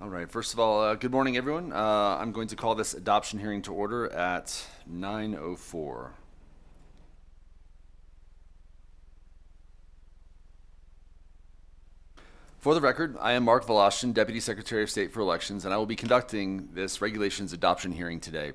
All right, first of all, good morning, everyone. I'm going to call this adoption hearing to order at 9:04. For the record, I am Mark Voloshin, Deputy Secretary of State for Elections, and I will be conducting this regulations adoption hearing today.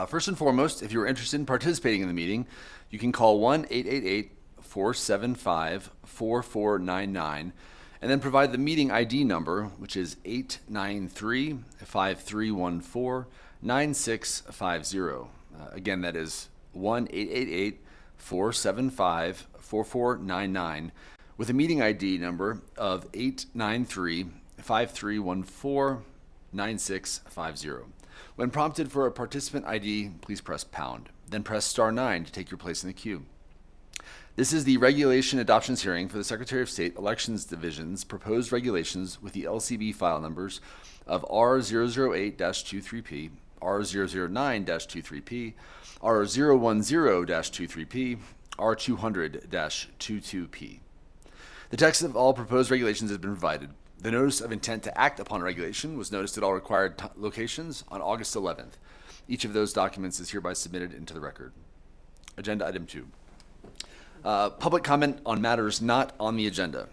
First and foremost, if you are interested in participating in the meeting, you can call 1-888-475-4499 and then provide the meeting ID number, which is 893-5314-9650. Again, that is 1-888-475-4499 with a meeting ID number of 893-5314-9650. When prompted for a participant ID, please press pound. Then press star 9 to take your place in the queue. This is the regulation adoptions hearing for the Secretary of State Elections Division's proposed regulations with the LCB file numbers of R008-23P, R009-23P, R010-23P, R200-22P. The text of all proposed regulations has been provided. The notice of intent to act upon regulation was noticed at all required locations on August 11th. Each of those documents is hereby submitted into the record. Agenda item 2. Public comment on matters not on the agenda.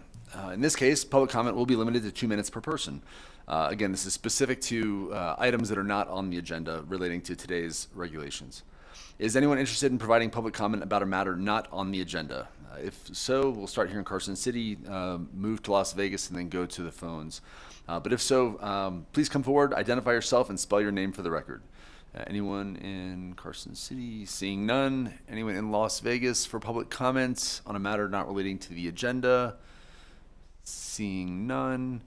In this case, public comment will be limited to 2 minutes per person. Again, this is specific to items that are not on the agenda relating to today's regulations. Is anyone interested in providing public comment about a matter not on the agenda? If so, we'll start here in Carson City, move to Las Vegas, and then go to the phones. But if so, please come forward, identify yourself, and spell your name for the record. Anyone in Carson City? Seeing none. Anyone in Las Vegas for public comments on a matter not relating to the agenda? Seeing none.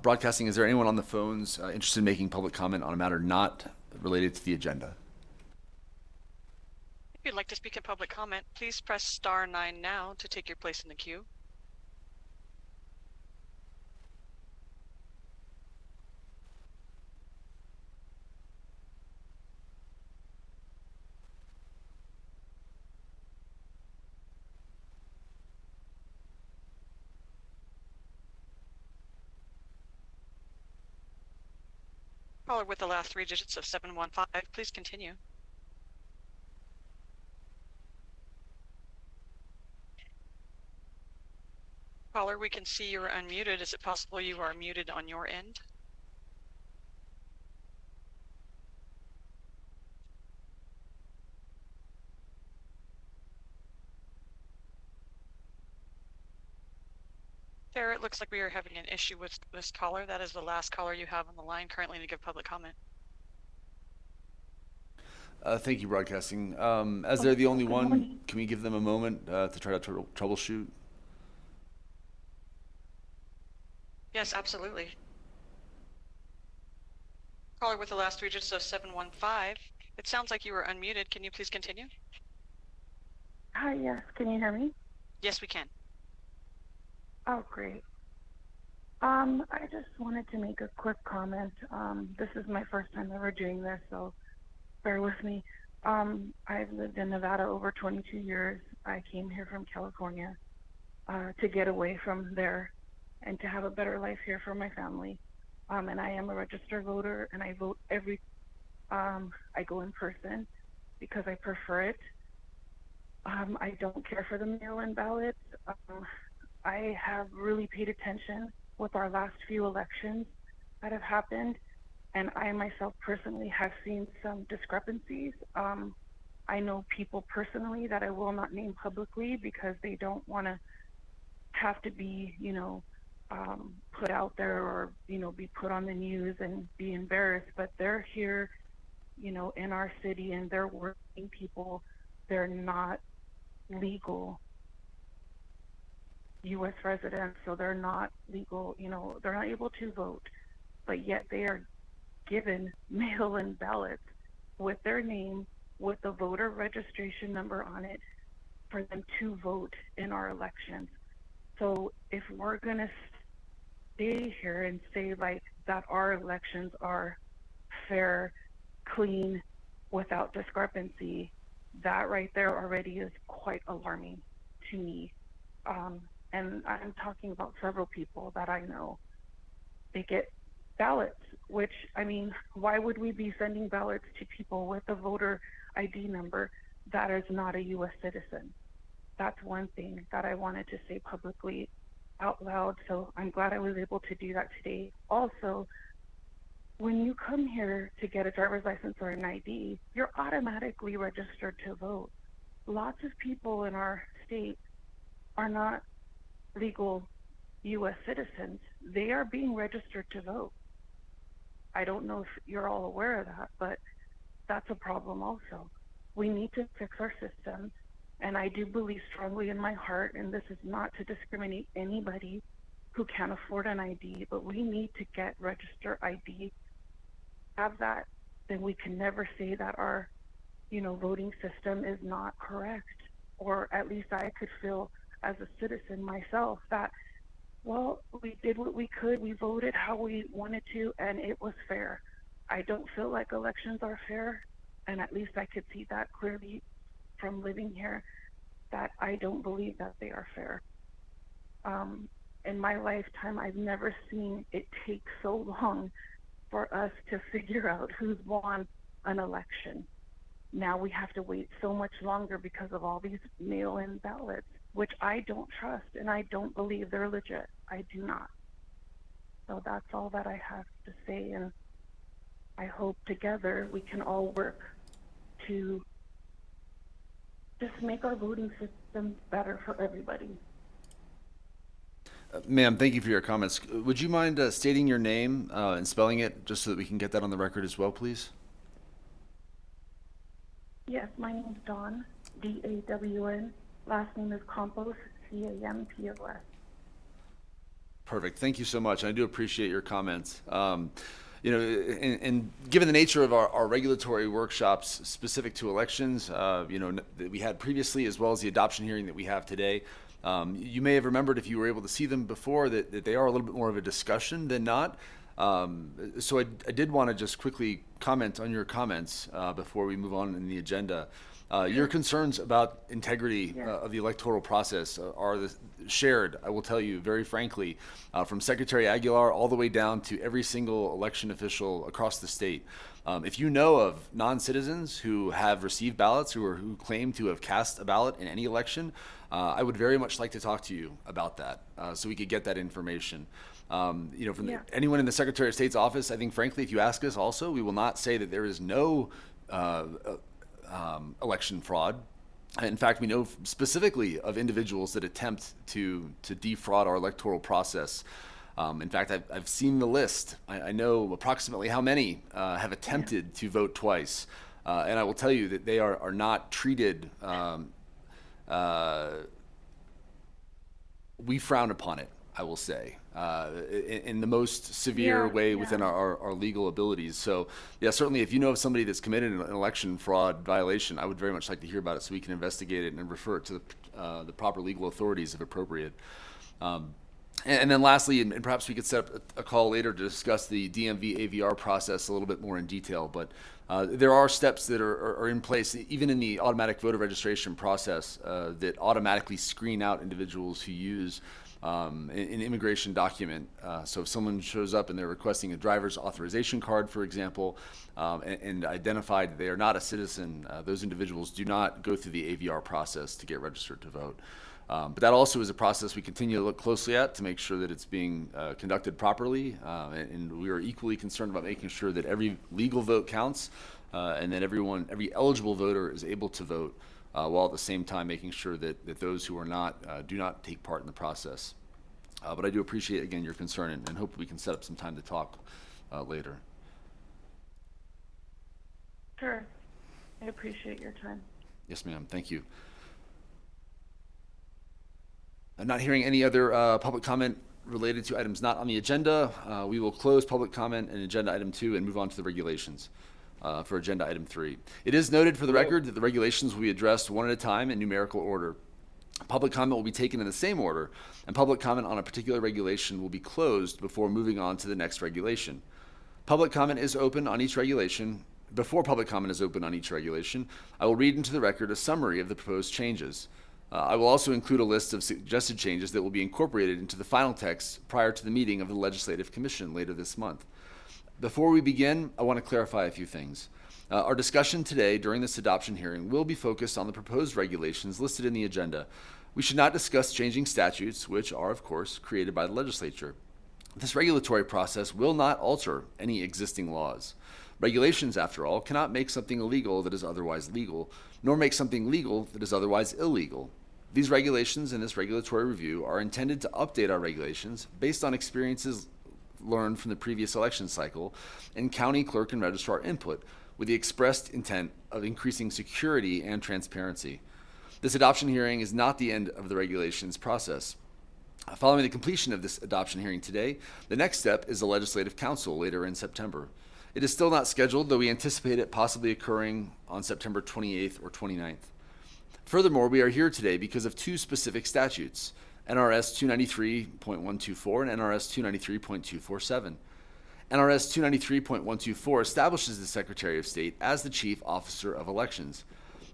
Broadcasting, is there anyone on the phones interested in making public comment on a matter not related to the agenda? If you'd like to speak in public comment, please press star 9 now to take your place in the queue. Caller with the last 3 digits of 715, please continue. Caller, we can see you're unmuted. Is it possible you are muted on your end? Sarah, it looks like we are having an issue with this caller. That is the last caller you have on the line currently to give public comment. Thank you, Broadcasting. As they're the only one, can we give them a moment to try to troubleshoot? Yes, absolutely. Caller with the last 3 digits of 715. It sounds like you were unmuted. Can you please continue? Hi, yes. Can you hear me? Yes, we can. Oh, great. I just wanted to make a quick comment. This is my first time ever doing this, so bear with me. I've lived in Nevada over 22 years. I came here from California to get away from there and to have a better life here for my family. And I am a registered voter, and I vote I go in person because I prefer it. I don't care for the mail-in ballots. I have really paid attention with our last few elections that have happened, and I myself personally have seen some discrepancies. I know people personally that I will not name publicly because they don't want to have to be, put out there or, be put on the news and be embarrassed, but they're here, in our city, and they're working people. They're not legal U.S. residents, so they're not legal, they're not able to vote, but yet they are given mail-in ballots with their name, with the voter registration number on it for them to vote in our elections. So if we're going to stay here and say that our elections are fair, clean, without discrepancy, that right there already is quite alarming to me. And I'm talking about several people that I know. They get ballots, which, I mean, why would we be sending ballots to people with a voter ID number that is not a U.S. citizen? That's one thing that I wanted to say publicly out loud, so I'm glad I was able to do that today. Also, when you come here to get a driver's license or an ID, you're automatically registered to vote. Lots of people in our state are not legal U.S. citizens. They are being registered to vote. I don't know if you're all aware of that, but that's a problem also. We need to fix our systems, and I do believe strongly in my heart, and this is not to discriminate anybody who can't afford an ID, but we need to get registered ID. Have that, then we can never say that our, voting system is not correct. Or at least I could feel as a citizen myself that, well, we did what we could, we voted how we wanted to, and it was fair. I don't feel like elections are fair, and at least I could see that clearly from living here, that I don't believe that they are fair. In my lifetime, I've never seen it take so long for us to figure out who's won an election. Now we have to wait so much longer because of all these mail-in ballots, which I don't trust, and I don't believe they're legit. I do not. So that's all that I have to say, and I hope together we can all work to just make our voting system better for everybody. Ma'am, thank you for your comments. Would you mind stating your name and spelling it just so that we can get that on the record as well, please? Yes, my name is Dawn, D-A-W-N. Last name is Campos, C-A-M-P-O-S. Perfect. Thank you so much. I do appreciate your comments. And given the nature of our regulatory workshops specific to elections, that we had previously, as well as the adoption hearing that we have today, you may have remembered, if you were able to see them before, that they are a little bit more of a discussion than not. So I did want to just quickly comment on your comments before we move on in the agenda. Your concerns about integrity of the electoral process are shared, I will tell you very frankly, from Secretary Aguilar all the way down to every single election official across the state. If you know of non-citizens who have received ballots who claim to have cast a ballot in any election, I would very much like to talk to you about that so we could get that information. Anyone in the Secretary of State's office, I think frankly, if you ask us also, we will not say that there is no election fraud. In fact, we know specifically of individuals that attempt to defraud our electoral process. In fact, I've seen the list. I know approximately how many have attempted to vote twice. And I will tell you that they are not treated, we frown upon it, I will say, in the most severe way within our legal abilities. So, certainly if you know of somebody that's committed an election fraud violation, I would very much like to hear about it so we can investigate it and refer it to the proper legal authorities if appropriate. And then lastly, and perhaps we could set up a call later to discuss the DMV AVR process a little bit more in detail, but there are steps that are in place, even in the automatic voter registration process, that automatically screen out individuals who use an immigration document. So if someone shows up and they're requesting a driver's authorization card, for example, and identified that they are not a citizen, those individuals do not go through the AVR process to get registered to vote. But that also is a process we continue to look closely at to make sure that it's being conducted properly, and we are equally concerned about making sure that every legal vote counts, and that every eligible voter is able to vote, while at the same time making sure that those who are not do not take part in the process. But I do appreciate, again, your concern, and hope we can set up some time to talk later. Sure. I appreciate your time. Yes, ma'am. Thank you. I'm not hearing any other public comment related to items not on the agenda. We will close public comment and agenda item 2 and move on to the regulations for agenda item 3. It is noted for the record that the regulations will be addressed one at a time in numerical order. Public comment will be taken in the same order, and public comment on a particular regulation will be closed before moving on to the next regulation. Public comment is open on each regulation. Before public comment is open on each regulation, I will read into the record a summary of the proposed changes. I will also include a list of suggested changes that will be incorporated into the final text prior to the meeting of the Legislative Commission later this month. Before we begin, I want to clarify a few things. Our discussion today during this adoption hearing will be focused on the proposed regulations listed in the agenda. We should not discuss changing statutes, which are, of course, created by the legislature. This regulatory process will not alter any existing laws. Regulations, after all, cannot make something illegal that is otherwise legal, nor make something legal that is otherwise illegal. These regulations and this regulatory review are intended to update our regulations based on experiences learned from the previous election cycle and county clerk and registrar input, with the expressed intent of increasing security and transparency. This adoption hearing is not the end of the regulations process. Following the completion of this adoption hearing today, the next step is the Legislative Council later in September. It is still not scheduled, though we anticipate it possibly occurring on September 28th or 29th. Furthermore, we are here today because of two specific statutes, NRS 293.124 and NRS 293.247. NRS 293.124 establishes the Secretary of State as the Chief Officer of Elections.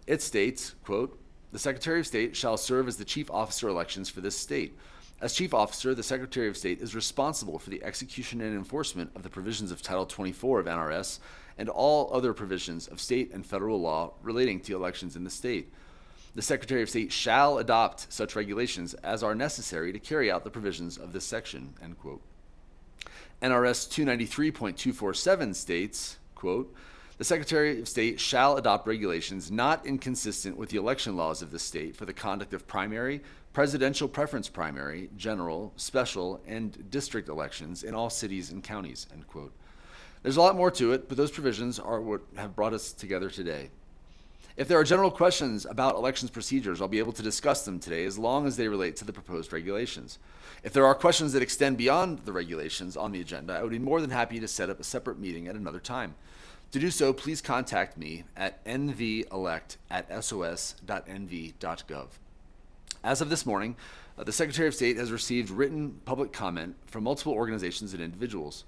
It states, quote, "The Secretary of State shall serve as the Chief Officer of Elections for this state. As Chief Officer, the Secretary of State is responsible for the execution and enforcement of the provisions of Title 24 of NRS and all other provisions of state and federal law relating to elections in the state. The Secretary of State shall adopt such regulations as are necessary to carry out the provisions of this section," end quote. NRS 293.247 states, quote, "The Secretary of State shall adopt regulations not inconsistent with the election laws of the state for the conduct of primary, presidential preference primary, general, special, and district elections in all cities and counties," end quote. There's a lot more to it, but those provisions are what have brought us together today. If there are general questions about elections procedures, I'll be able to discuss them today as long as they relate to the proposed regulations. If there are questions that extend beyond the regulations on the agenda, I would be more than happy to set up a separate meeting at another time. To do so, please contact me at nvelect@sos.nv.gov. As of this morning, the Secretary of State has received written public comment from multiple organizations and individuals.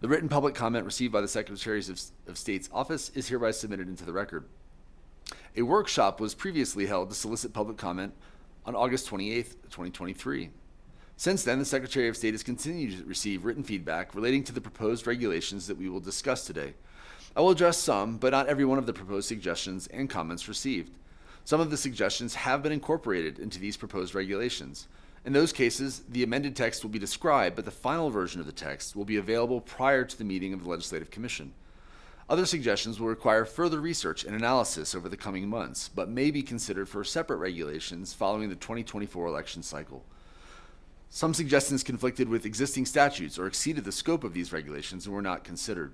The written public comment received by the Secretary of State's office is hereby submitted into the record. A workshop was previously held to solicit public comment on August 28th, 2023. Since then, the Secretary of State has continued to receive written feedback relating to the proposed regulations that we will discuss today. I will address some, but not every one of the proposed suggestions and comments received. Some of the suggestions have been incorporated into these proposed regulations. In those cases, the amended text will be described, but the final version of the text will be available prior to the meeting of the Legislative Commission. Other suggestions will require further research and analysis over the coming months, but may be considered for separate regulations following the 2024 election cycle. Some suggestions conflicted with existing statutes or exceeded the scope of these regulations and were not considered.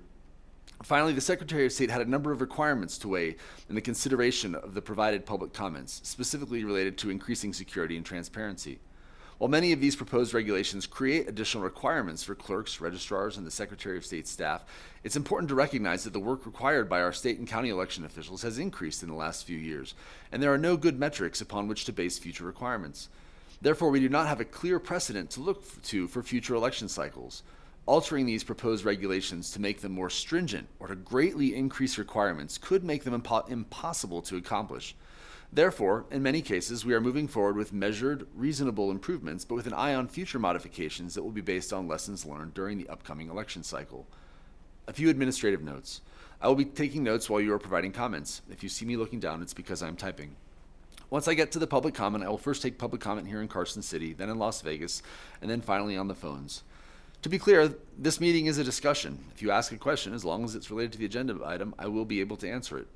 Finally, the Secretary of State had a number of requirements to weigh in the consideration of the provided public comments, specifically related to increasing security and transparency. While many of these proposed regulations create additional requirements for clerks, registrars, and the Secretary of State staff, it's important to recognize that the work required by our state and county election officials has increased in the last few years, and there are no good metrics upon which to base future requirements. Therefore, we do not have a clear precedent to look to for future election cycles. Altering these proposed regulations to make them more stringent or to greatly increase requirements could make them impossible to accomplish. Therefore, in many cases, we are moving forward with measured, reasonable improvements, but with an eye on future modifications that will be based on lessons learned during the upcoming election cycle. A few administrative notes. I will be taking notes while you are providing comments. If you see me looking down, it's because I'm typing. Once I get to the public comment, I will first take public comment here in Carson City, then in Las Vegas, and then finally on the phones. To be clear, this meeting is a discussion. If you ask a question, as long as it's related to the agenda item, I will be able to answer it.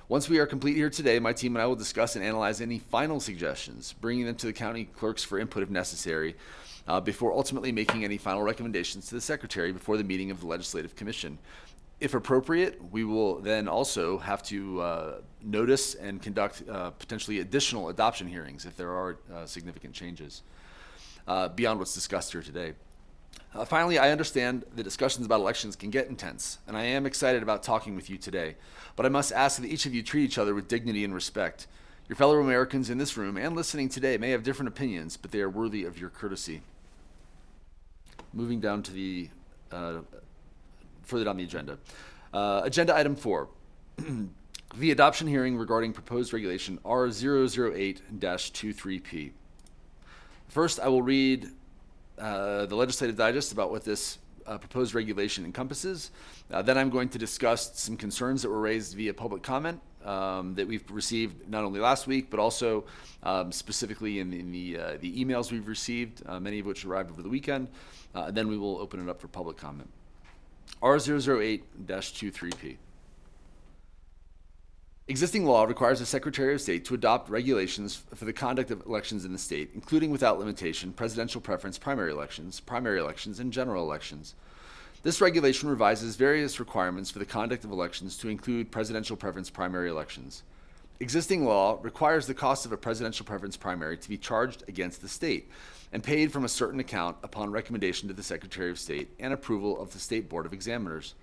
Once we are complete here today, my team and I will discuss and analyze any final suggestions, bringing them to the county clerks for input if necessary, before ultimately making any final recommendations to the Secretary before the meeting of the Legislative Commission. If appropriate, we will then also have to notice and conduct potentially additional adoption hearings if there are significant changes beyond what's discussed here today. Finally, I understand that discussions about elections can get intense, and I am excited about talking with you today. But I must ask that each of you treat each other with dignity and respect. Your fellow Americans in this room and listening today may have different opinions, but they are worthy of your courtesy. Moving down to the further down the agenda. Agenda item 4. The adoption hearing regarding proposed regulation R008-23P. First, I will read the legislative digest about what this proposed regulation encompasses. Then I'm going to discuss some concerns that were raised via public comment that we've received not only last week, but also specifically in the emails we've received, many of which arrived over the weekend. Then we will open it up for public comment. R008-23P. Existing law requires the Secretary of State to adopt regulations for the conduct of elections in the state, including without limitation presidential preference primary elections, and general elections. This regulation revises various requirements for the conduct of elections to include presidential preference primary elections. Existing law requires the cost of a presidential preference primary to be charged against the state and paid from a certain account upon recommendation to the Secretary of State and approval of the State Board of Examiners.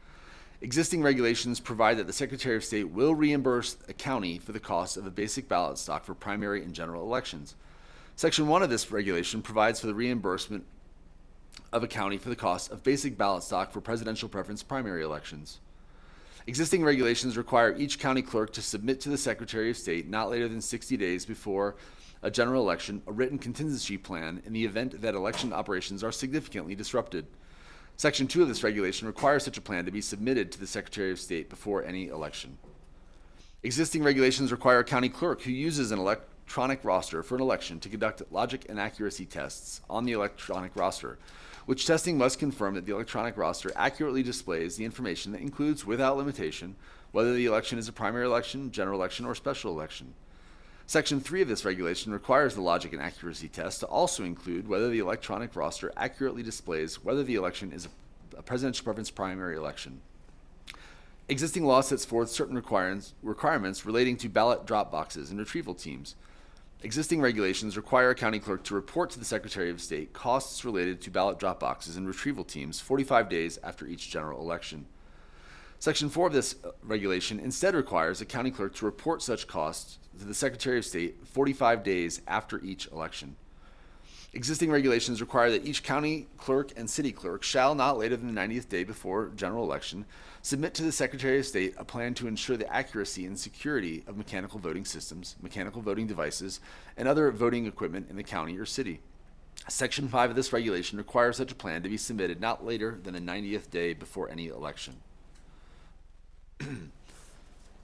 Existing regulations provide that the Secretary of State will reimburse a county for the cost of a basic ballot stock for primary and general elections. Section 1 of this regulation provides for the reimbursement of a county for the cost of basic ballot stock for presidential preference primary elections. Existing regulations require each county clerk to submit to the Secretary of State not later than 60 days before a general election a written contingency plan in the event that election operations are significantly disrupted. Section 2 of this regulation requires such a plan to be submitted to the Secretary of State before any election. Existing regulations require a county clerk who uses an electronic roster for an election to conduct logic and accuracy tests on the electronic roster, which testing must confirm that the electronic roster accurately displays the information that includes, without limitation, whether the election is a primary election, general election, or special election. Section 3 of this regulation requires the logic and accuracy test to also include whether the electronic roster accurately displays whether the election is a presidential preference primary election. Existing law sets forth certain requirements relating to ballot drop boxes and retrieval teams. Existing regulations require a county clerk to report to the Secretary of State costs related to ballot drop boxes and retrieval teams 45 days after each general election. Section 4 of this regulation instead requires a county clerk to report such costs to the Secretary of State 45 days after each election. Existing regulations require that each county clerk and city clerk shall, not later than the 90th day before general election, submit to the Secretary of State a plan to ensure the accuracy and security of mechanical voting systems, mechanical voting devices, and other voting equipment in the county or city. Section 5 of this regulation requires such a plan to be submitted not later than the 90th day before any election.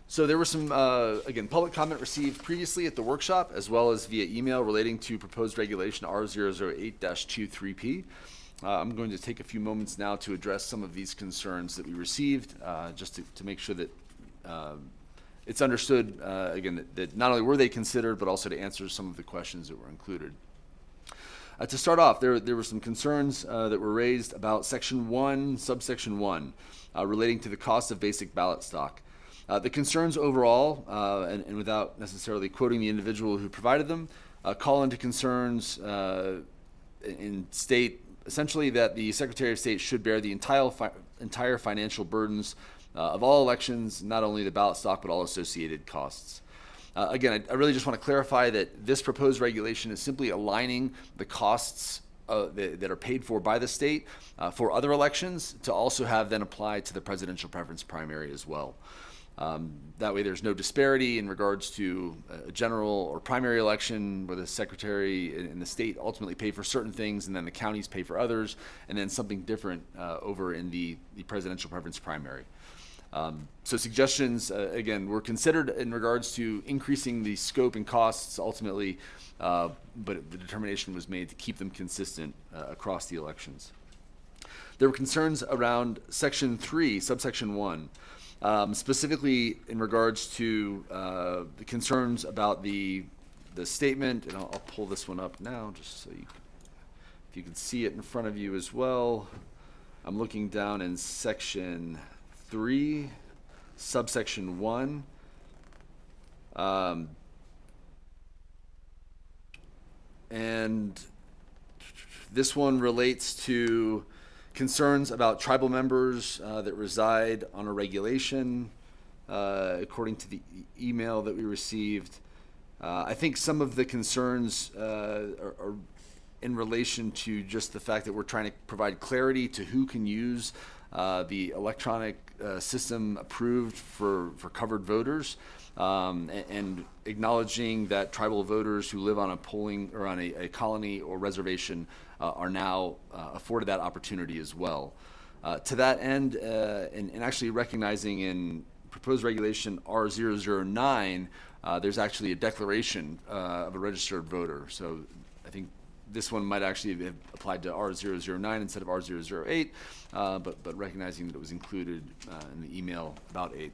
So there was some, again, public comment received previously at the workshop, as well as via email relating to proposed regulation R008-23P. I'm going to take a few moments now to address some of these concerns that we received, just to make sure that it's understood, again, that not only were they considered, but also to answer some of the questions that were included. To start off, there were some concerns that were raised about Section 1, subsection 1, relating to the cost of basic ballot stock. The concerns overall, and without necessarily quoting the individual who provided them, call into concerns and state essentially that the Secretary of State should bear the entire financial burdens of all elections, not only the ballot stock, but all associated costs. Again, I really just want to clarify that this proposed regulation is simply aligning the costs that are paid for by the state for other elections to also have then apply to the presidential preference primary as well. That way there's no disparity in regards to a general or primary election where the secretary and the state ultimately pay for certain things and then the counties pay for others, and then something different over in the presidential preference primary. So suggestions, again, were considered in regards to increasing the scope and costs ultimately, but the determination was made to keep them consistent across the elections. There were concerns around Section 3, subsection 1, specifically in regards to the concerns about the statement, and I'll pull this one up now just so if you can see it in front of you as well. I'm looking down in Section 3, subsection 1. And this one relates to concerns about tribal members that reside on a regulation, according to the email that we received. I think some of the concerns are in relation to just the fact that we're trying to provide clarity to who can use the electronic system approved for covered voters, and acknowledging that tribal voters who live on a polling or on a colony or reservation are now afforded that opportunity as well. To that end, and actually recognizing in proposed regulation R009, there's actually a declaration of a registered voter. So I think this one might actually have applied to R009 instead of R008, but recognizing that it was included in the email about 8,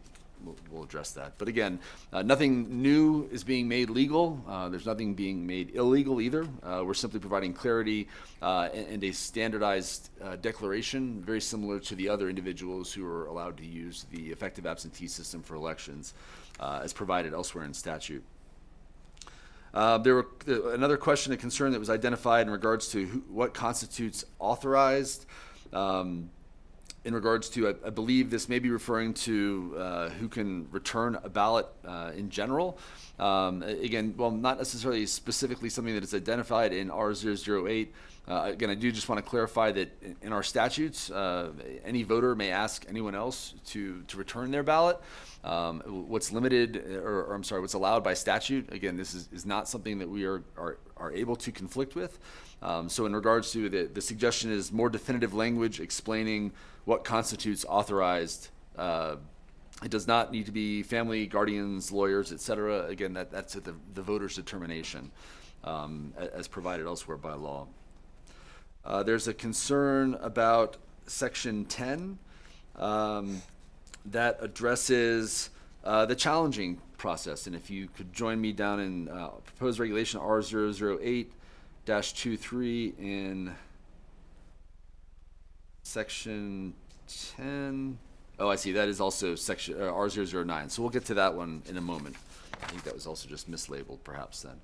we'll address that. But again, nothing new is being made legal. There's nothing being made illegal either. We're simply providing clarity and a standardized declaration, very similar to the other individuals who are allowed to use the effective absentee system for elections as provided elsewhere in statute. There were another question, a concern that was identified in regards to what constitutes authorized. In regards to, I believe this may be referring to who can return a ballot in general. Again, well, not necessarily specifically something that is identified in R008. Again, I do just want to clarify that in our statutes, any voter may ask anyone else to return their ballot. What's limited, or I'm sorry, what's allowed by statute, again, this is not something that we are able to conflict with. So in regards to the suggestion is more definitive language explaining what constitutes authorized. It does not need to be family, guardians, lawyers, et cetera. Again, that's at the voter's determination as provided elsewhere by law. There's a concern about Section 10 that addresses the challenging process. And if you could join me down in proposed regulation R008-23 in Section 10. Oh, I see. That is also section R009. So we'll get to that one in a moment. I think that was also just mislabeled, perhaps then.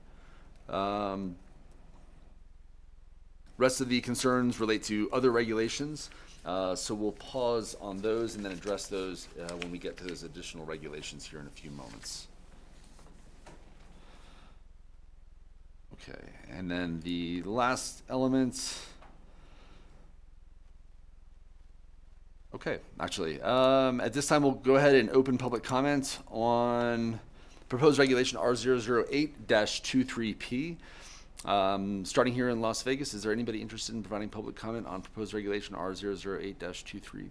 Rest of the concerns relate to other regulations. So we'll pause on those and then address those when we get to those additional regulations here in a few moments. Okay, and then the last element. Okay, actually, at this time we'll go ahead and open public comment on proposed regulation R008-23P. Starting here in Las Vegas, is there anybody interested in providing public comment on proposed regulation R008-23?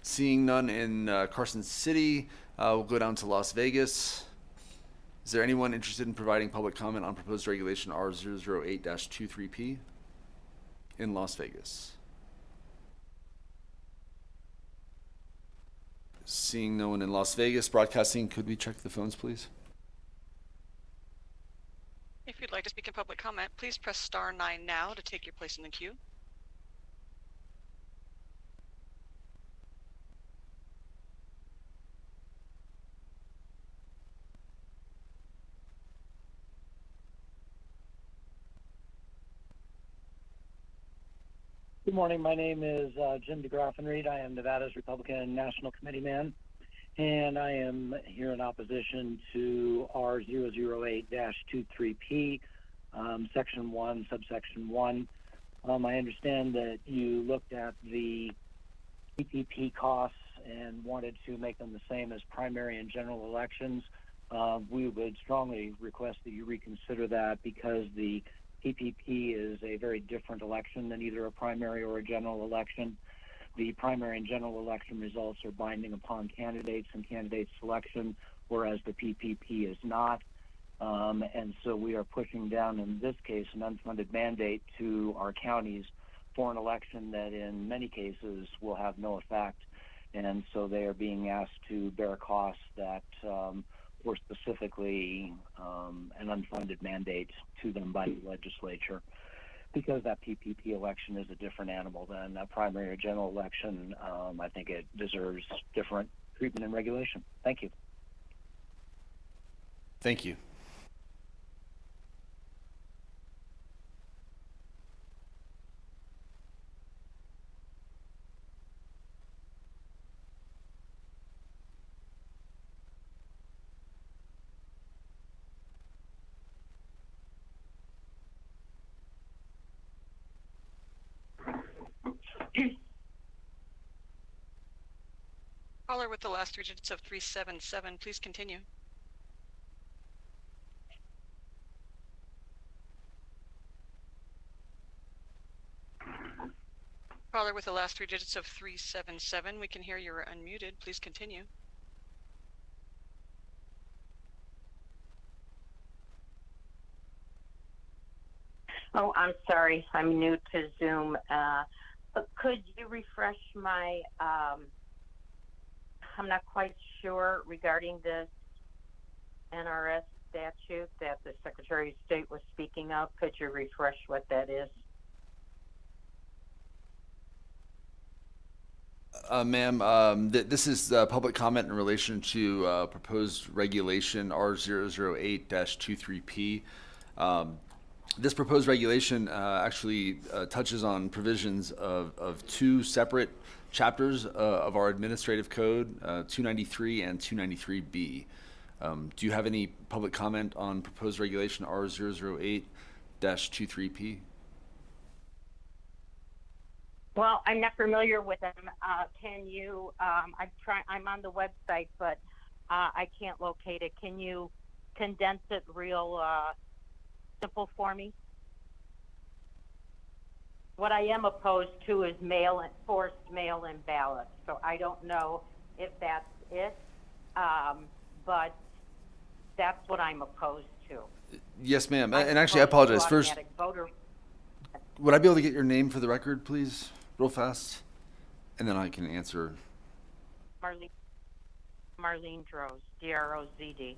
Seeing none in Carson City, we'll go down to Las Vegas. Is there anyone interested in providing public comment on proposed regulation R008-23P in Las Vegas? Seeing no one in Las Vegas, broadcasting, could we check the phones, please? If you'd like to speak in public comment, please press *9 now to take your place in the queue. Good morning. My name is Jim DeGraffenried. I am Nevada's Republican National Committee man, and I am here in opposition to R008-23P, Section 1, Subsection 1. I understand that you looked at the PPP costs and wanted to make them the same as primary and general elections. We would strongly request that you reconsider that because the PPP is a very different election than either a primary or a general election. The primary and general election results are binding upon candidates and candidate selection, whereas the PPP is not. And so we are pushing down, in this case, an unfunded mandate to our counties for an election that in many cases will have no effect. And so they are being asked to bear costs that were specifically an unfunded mandate to them by the legislature. Because that PPP election is a different animal than a primary or general election, I think it deserves different treatment and regulation. Thank you. Thank you. Caller with the last three digits of 377, please continue. Caller with the last three digits of 377, we can hear you're unmuted. Please continue. Oh, I'm sorry. I'm new to Zoom. Could you refresh my, I'm not quite sure regarding this NRS statute that the Secretary of State was speaking of. Could you refresh what that is? Ma'am, this is public comment in relation to proposed regulation R008-23P. This proposed regulation actually touches on provisions of two separate chapters of our administrative code, 293 and 293B. Do you have any public comment on proposed regulation R008-23P? Well, I'm not familiar with them. Can you, I'm on the website, but I can't locate it. Can you condense it real simple for me? What I am opposed to is forced mail-in ballots. So I don't know if that's it, but that's what I'm opposed to. Yes, ma'am. And actually, I apologize. First, voter. would I be able to get your name for the record, please, real fast? And then I can answer. Marlene Droz, D-R-O-Z-D.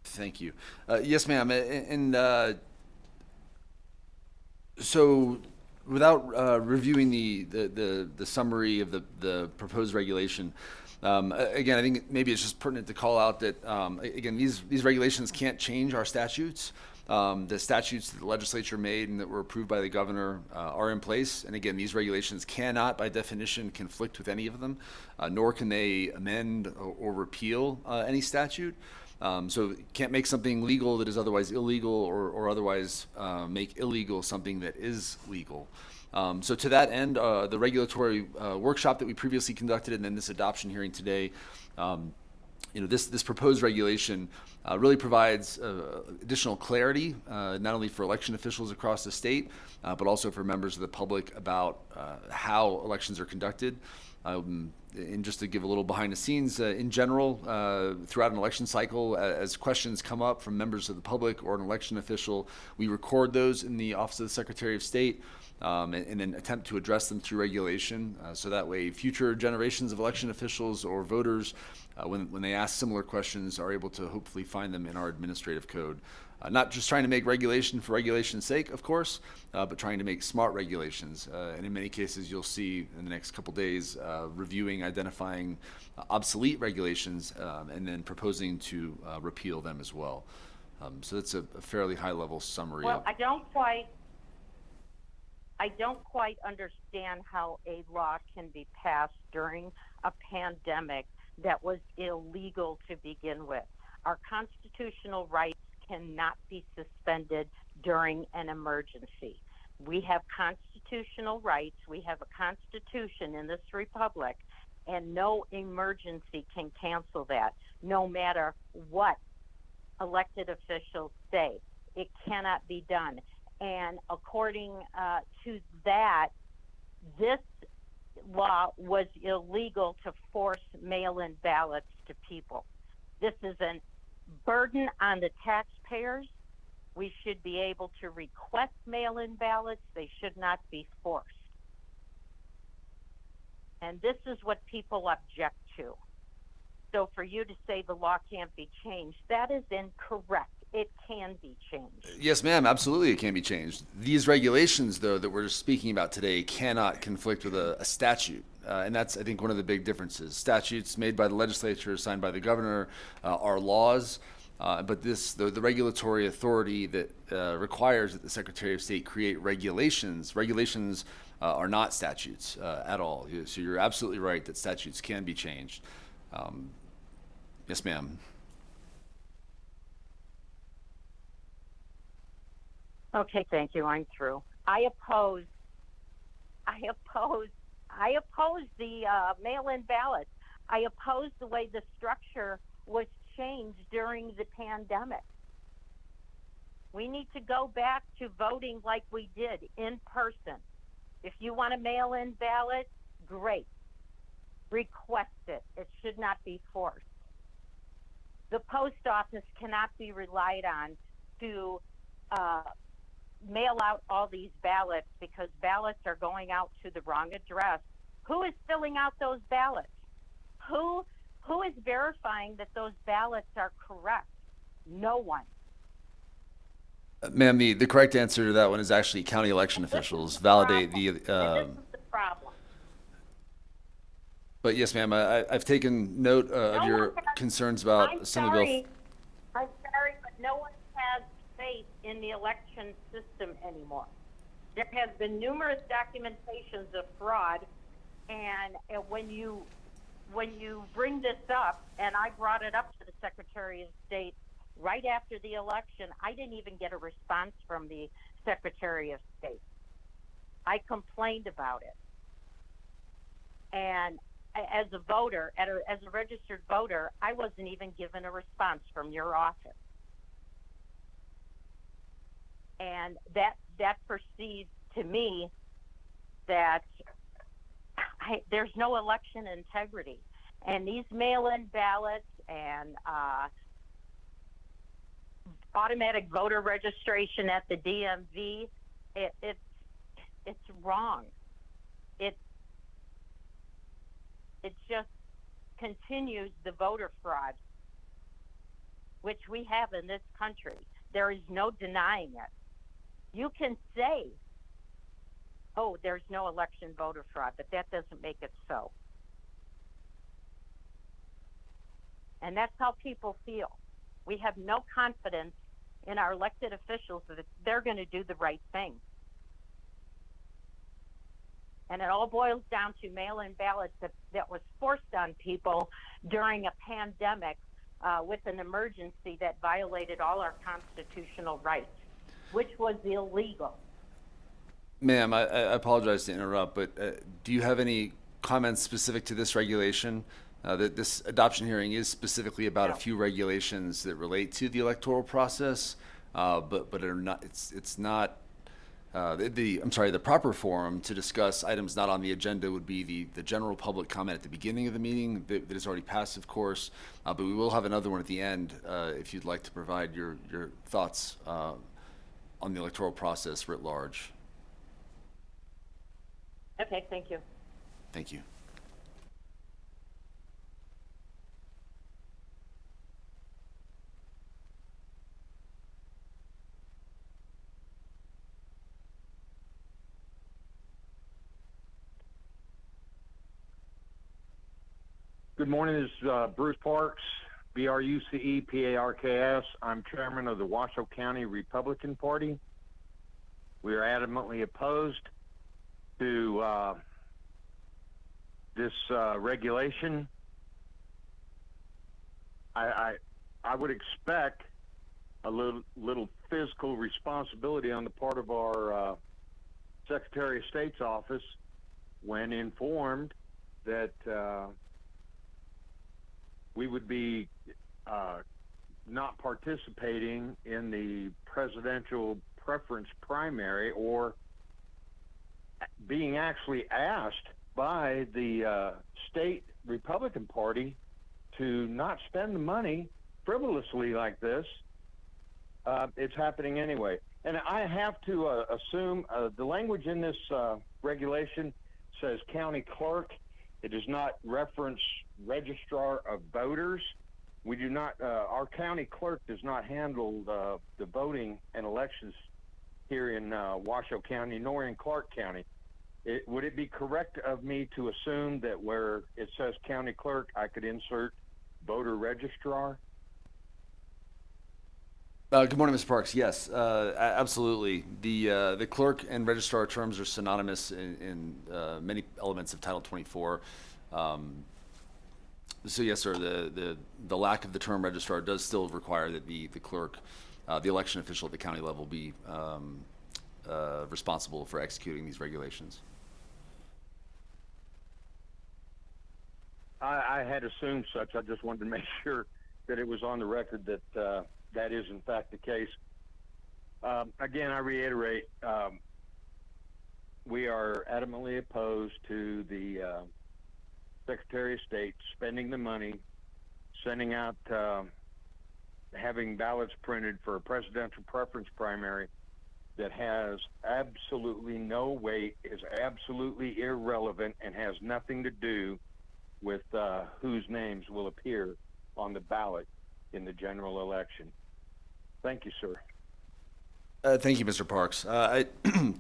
Thank you. Yes, ma'am. And so, without reviewing the summary of the proposed regulation, again, I think maybe it's just pertinent to call out that again, these regulations can't change our statutes. The statutes that the legislature made and that were approved by the governor are in place. And again, these regulations cannot, by definition, conflict with any of them, nor can they amend or repeal any statute. So can't make something legal that is otherwise illegal or otherwise make illegal something that is legal. So to that end, the regulatory workshop that we previously conducted and then this adoption hearing today, this proposed regulation really provides additional clarity, not only for election officials across the state, but also for members of the public about how elections are conducted. And just to give a little behind the scenes, in general, throughout an election cycle, as questions come up from members of the public or an election official, we record those in the Office of the Secretary of State and then attempt to address them through regulation. So that way, future generations of election officials or voters, when they ask similar questions, are able to hopefully find them in our administrative code. Not just trying to make regulation for regulation's sake, of course, but trying to make smart regulations. And in many cases, you'll see in the next couple days reviewing, identifying obsolete regulations, and then proposing to repeal them as well. So that's a fairly high-level summary. Well, I don't quite understand how a law can be passed during a pandemic that was illegal to begin with. Our constitutional rights cannot be suspended during an emergency. We have constitutional rights. We have a constitution in this republic, and no emergency can cancel that, no matter what elected officials say. It cannot be done. And according to that, this law was illegal to force mail-in ballots to people. This is a burden on the taxpayers. We should be able to request mail-in ballots. They should not be forced. And this is what people object to. So for you to say the law can't be changed, that is incorrect. It can be changed. Yes, ma'am, absolutely it can be changed. These regulations, though, that we're speaking about today cannot conflict with a statute. And that's, I think, one of the big differences. Statutes made by the legislature, signed by the governor, are laws. But the regulatory authority that requires that the Secretary of State create regulations are not statutes at all. So you're absolutely right that statutes can be changed. Yes, ma'am. Okay, thank you. I'm through. I oppose I oppose the mail-in ballots. I oppose the way the structure was changed during the pandemic. We need to go back to voting like we did in person. If you want a mail-in ballot, great. Request it. It should not be forced. The post office cannot be relied on to mail out all these ballots because ballots are going out to the wrong address. Who is filling out those ballots? Who is verifying that those ballots are correct? No one. Ma'am, the correct answer to that one is actually county election officials validate the. And this is the problem. But yes, ma'am, I've taken note of No your one has- concerns about I'm Assembly Bill. sorry, but no one has faith in the election system anymore. There has been numerous documentations of fraud, and when you bring this up, and I brought it up to the Secretary of State right after the election, I didn't even get a response from the Secretary of State. I complained about it. And as a voter, as a registered voter, I wasn't even given a response from your office. And that perceives to me that there's no election integrity. And these mail-in ballots and automatic voter registration at the DMV, it's wrong. It just continues the voter fraud, which we have in this country. There is no denying it. You can say, oh, there's no election voter fraud, but that doesn't make it so. And that's how people feel. We have no confidence in our elected officials that they're going to do the right thing. And it all boils down to mail-in ballots that was forced on people during a pandemic with an emergency that violated all our constitutional rights, which was illegal. Ma'am, I apologize to interrupt, but do you have any comments specific to this regulation? That this adoption hearing is specifically about a No. few regulations that relate to the electoral process, but are not. It's not. The proper forum to discuss items not on the agenda would be the general public comment at the beginning of the meeting that is already passed, of course, but we will have another one at the end if you'd like to provide your thoughts on the electoral process writ large. Okay, thank you. Thank you. Good morning. This is Bruce Parks, BRUCE-PARKS. I'm chairman of the Washoe County Republican Party. We are adamantly opposed to this regulation. I would expect a little fiscal responsibility on the part of our Secretary of State's office when informed that we would be not participating in the presidential preference primary or being actually asked by the state Republican Party to not spend the money frivolously like this. It's happening anyway. And I have to assume the language in this regulation says county clerk. It does not reference registrar of voters. We do not, our county clerk does not handle the voting and elections here in Washoe County nor in Clark County. Would it be correct of me to assume that where it says county clerk, I could insert voter registrar? Good morning, Mr. Parks. Yes, absolutely. The clerk and registrar terms are synonymous in many elements of Title 24. So yes, sir. The lack of the term registrar does still require that the clerk, the election official at the county level, be responsible for executing these regulations. I had assumed such. I just wanted to make sure that it was on the record that that is in fact the case. Again, I reiterate, we are adamantly opposed to the Secretary of State spending the money, sending out, having ballots printed for a presidential preference primary that has absolutely no weight, is absolutely irrelevant, and has nothing to do with whose names will appear on the ballot in the general election. Thank you, sir. Thank you, Mr. Parks.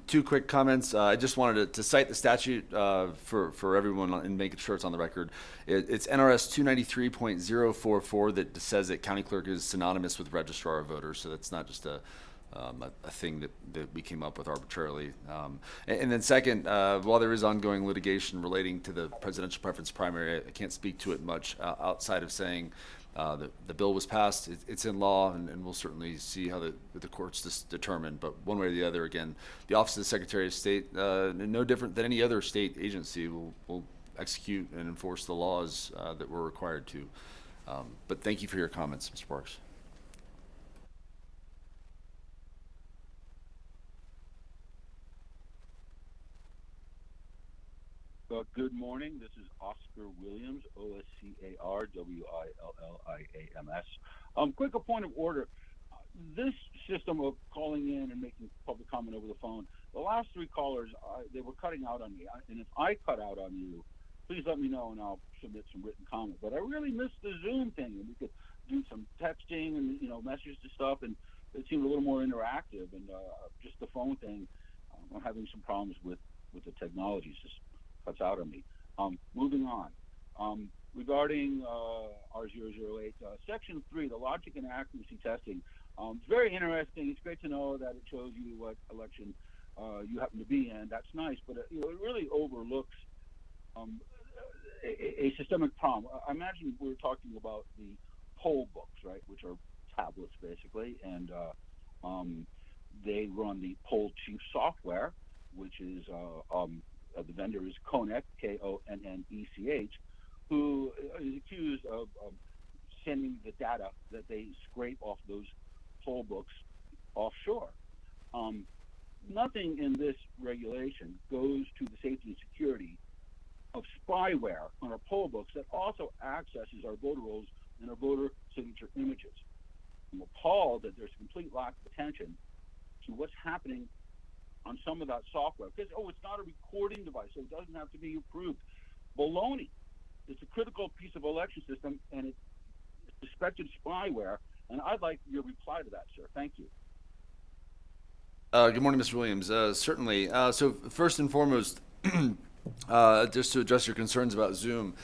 Two quick comments. I just wanted to cite the statute for everyone and make sure it's on the record. It's NRS 293.044 that says that county clerk is synonymous with registrar of voters, so that's not just a thing that we came up with arbitrarily. And then second, while there is ongoing litigation relating to the presidential preference primary, I can't speak to it much outside of saying the bill was passed, it's in law, and we'll certainly see how the courts determine. But one way or the other, again, the Office of the Secretary of State, no different than any other state agency, will execute and enforce the laws that we're required to. But thank you for your comments, Mr. Parks. Good morning. This is Oscar Williams, OSCAR-WILLIAMS. Quick, a point of order. This system of calling in and making public comment over the phone, the last three callers, they were cutting out on me. And if I cut out on you, please let me know and I'll submit some written comment. But I really missed the Zoom thing, and we could do some texting and messages to stuff, and it seemed a little more interactive. And just the phone thing, I'm having some problems with the technology. It's just cuts out on me. Moving on. Regarding R008, Section 3, the logic and accuracy testing. It's very interesting. It's great to know that it shows you what election you happen to be in. That's nice, but it really overlooks a systemic problem. I imagine we're talking about the poll books, right, which are tablets basically, and they run the poll chief software, which is the vendor is Connect, Konnech, who is accused of sending the data that they scrape off those poll books offshore. Nothing in this regulation goes to the safety and security of spyware on our poll books that also accesses our voter rolls and our voter signature images. I'm appalled that there's a complete lack of attention to what's happening on some of that software, because it's not a recording device, so it doesn't have to be approved. Baloney. It's a critical piece of election system, and it's suspected spyware, and I'd like your reply to that, sir. Thank you. Good morning, Mr. Williams. Certainly. So first and foremost, just to address your concerns about Zoom,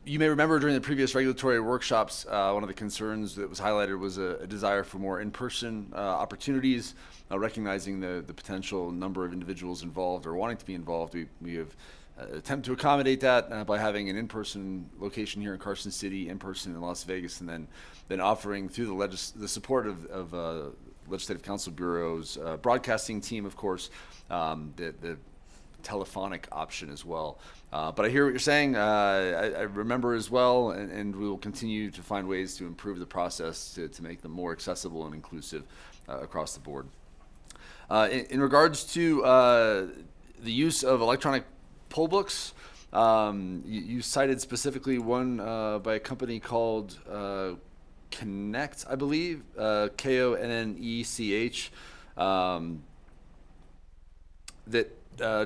you may remember during the previous regulatory workshops, one of the concerns that was highlighted was a desire for more in-person opportunities, recognizing the potential number of individuals involved or wanting to be involved. We have attempted to accommodate that by having an in-person location here in Carson City, in-person in Las Vegas, and then offering through the support of Legislative Council Bureau's broadcasting team, of course, the telephonic option as well. But I hear what you're saying. I remember as well, and we will continue to find ways to improve the process to make them more accessible and inclusive across the board. In regards to the use of electronic poll books, you cited specifically one by a company called Connect, I believe, Konnech, that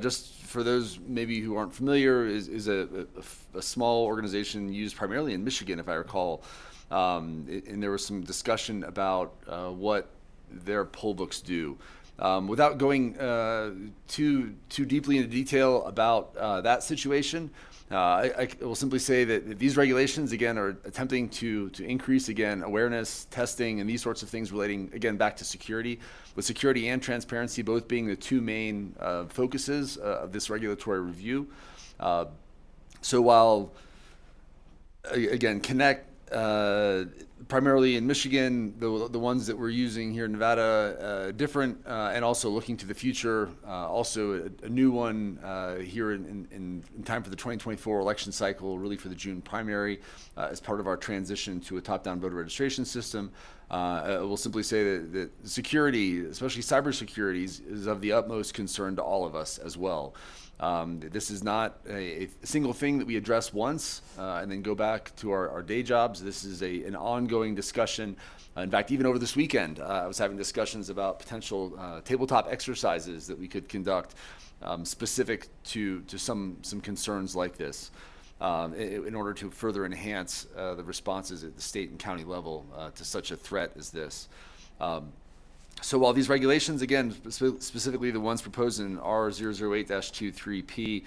just for those maybe who aren't familiar, is a small organization used primarily in Michigan, if I recall. And there was some discussion about what their poll books do. Without going too deeply into detail about that situation, I will simply say that these regulations, again, are attempting to increase, again, awareness, testing, and these sorts of things relating, again, back to security, with security and transparency both being the two main focuses of this regulatory review. So while, again, Connect primarily in Michigan, the ones that we're using here in Nevada, different, and also looking to the future. Also, a new one here in time for the 2024 election cycle, really for the June primary, as part of our transition to a top-down voter registration system. I will simply say that security, especially cybersecurity, is of the utmost concern to all of us as well. This is not a single thing that we address once and then go back to our day jobs. This is an ongoing discussion. In fact, even over this weekend, I was having discussions about potential tabletop exercises that we could conduct specific to some concerns like this in order to further enhance the responses at the state and county level to such a threat as this. So while these regulations, again, specifically the ones proposed in R008-23P,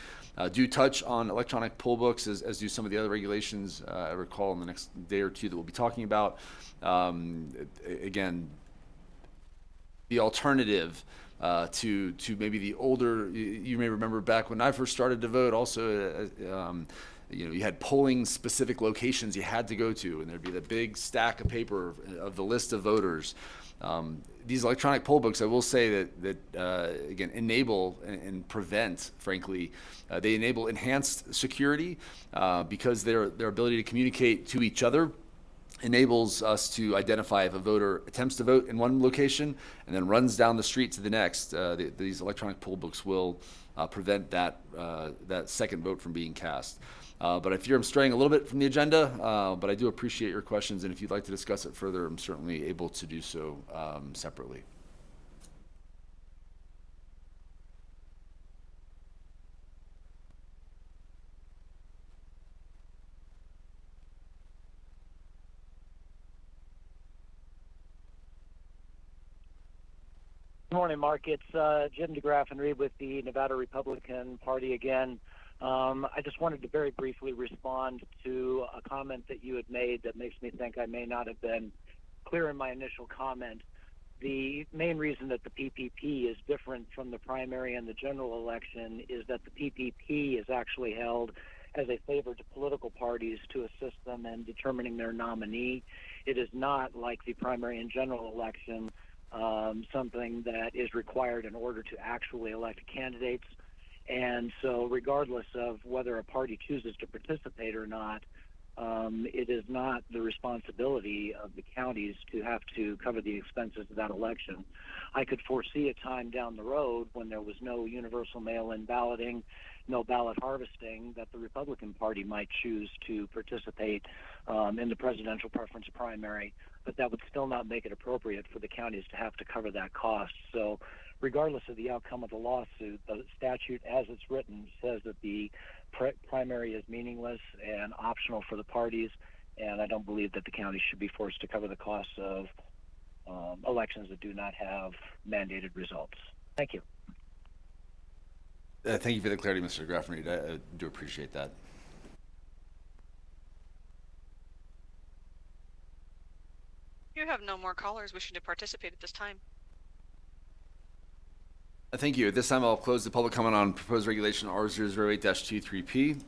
do touch on electronic poll books, as do some of the other regulations I recall in the next day or two that we'll be talking about, again, the alternative to maybe the older, you may remember back when I first started to vote also, you had polling specific locations you had to go to, and there'd be the big stack of paper of the list of voters. These electronic poll books, I will say that again, enable and prevent, frankly, they enable enhanced security because their ability to communicate to each other enables us to identify if a voter attempts to vote in one location and then runs down the street to the next. These electronic poll books will prevent that second vote from being cast. But I fear I'm straying a little bit from the agenda, but I do appreciate your questions, and if you'd like to discuss it further, I'm certainly able to do so separately. Good morning, Mark. It's Jim DeGraff and Reed with the Nevada Republican Party again. I just wanted to very briefly respond to a comment that you had made that makes me think I may not have been clear in my initial comment. The main reason that the PPP is different from the primary and the general election is that the PPP is actually held as a favor to political parties to assist them in determining their nominee. It is not like the primary and general election, something that is required in order to actually elect candidates. And so regardless of whether a party chooses to participate or not, it is not the responsibility of the counties to have to cover the expenses of that election. I could foresee a time down the road when there was no universal mail-in balloting, no ballot harvesting, that the Republican Party might choose to participate in the presidential preference primary, but that would still not make it appropriate for the counties to have to cover that cost. So regardless of the outcome of the lawsuit, the statute as it's written says that the primary is meaningless and optional for the parties, and I don't believe that the county should be forced to cover the costs of elections that do not have mandated results. Thank you. Thank you for the clarity, Mr. DeGraff. I do appreciate that. You have no more callers wishing to participate at this time. Thank you. At this time, I'll close the public comment on proposed regulation R008-23P.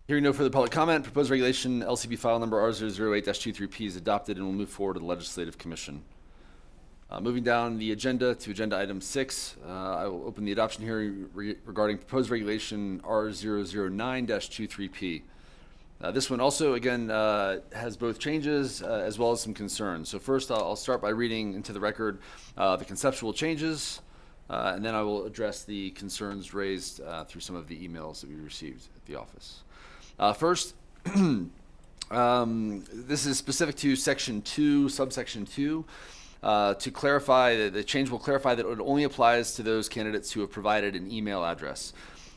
Hearing no further public comment, proposed regulation LCB file number R008-23P is adopted and will move forward to the Legislative Commission. Moving down the agenda to agenda item 6, I will open the adoption hearing regarding proposed regulation R009-23P. This one also, again, has both changes as well as some concerns. So first, I'll start by reading into the record the conceptual changes, and then I will address the concerns raised through some of the emails that we received at the office. First, this is specific to Section 2, subsection 2. To clarify, the change will clarify that it only applies to those candidates who have provided an email address.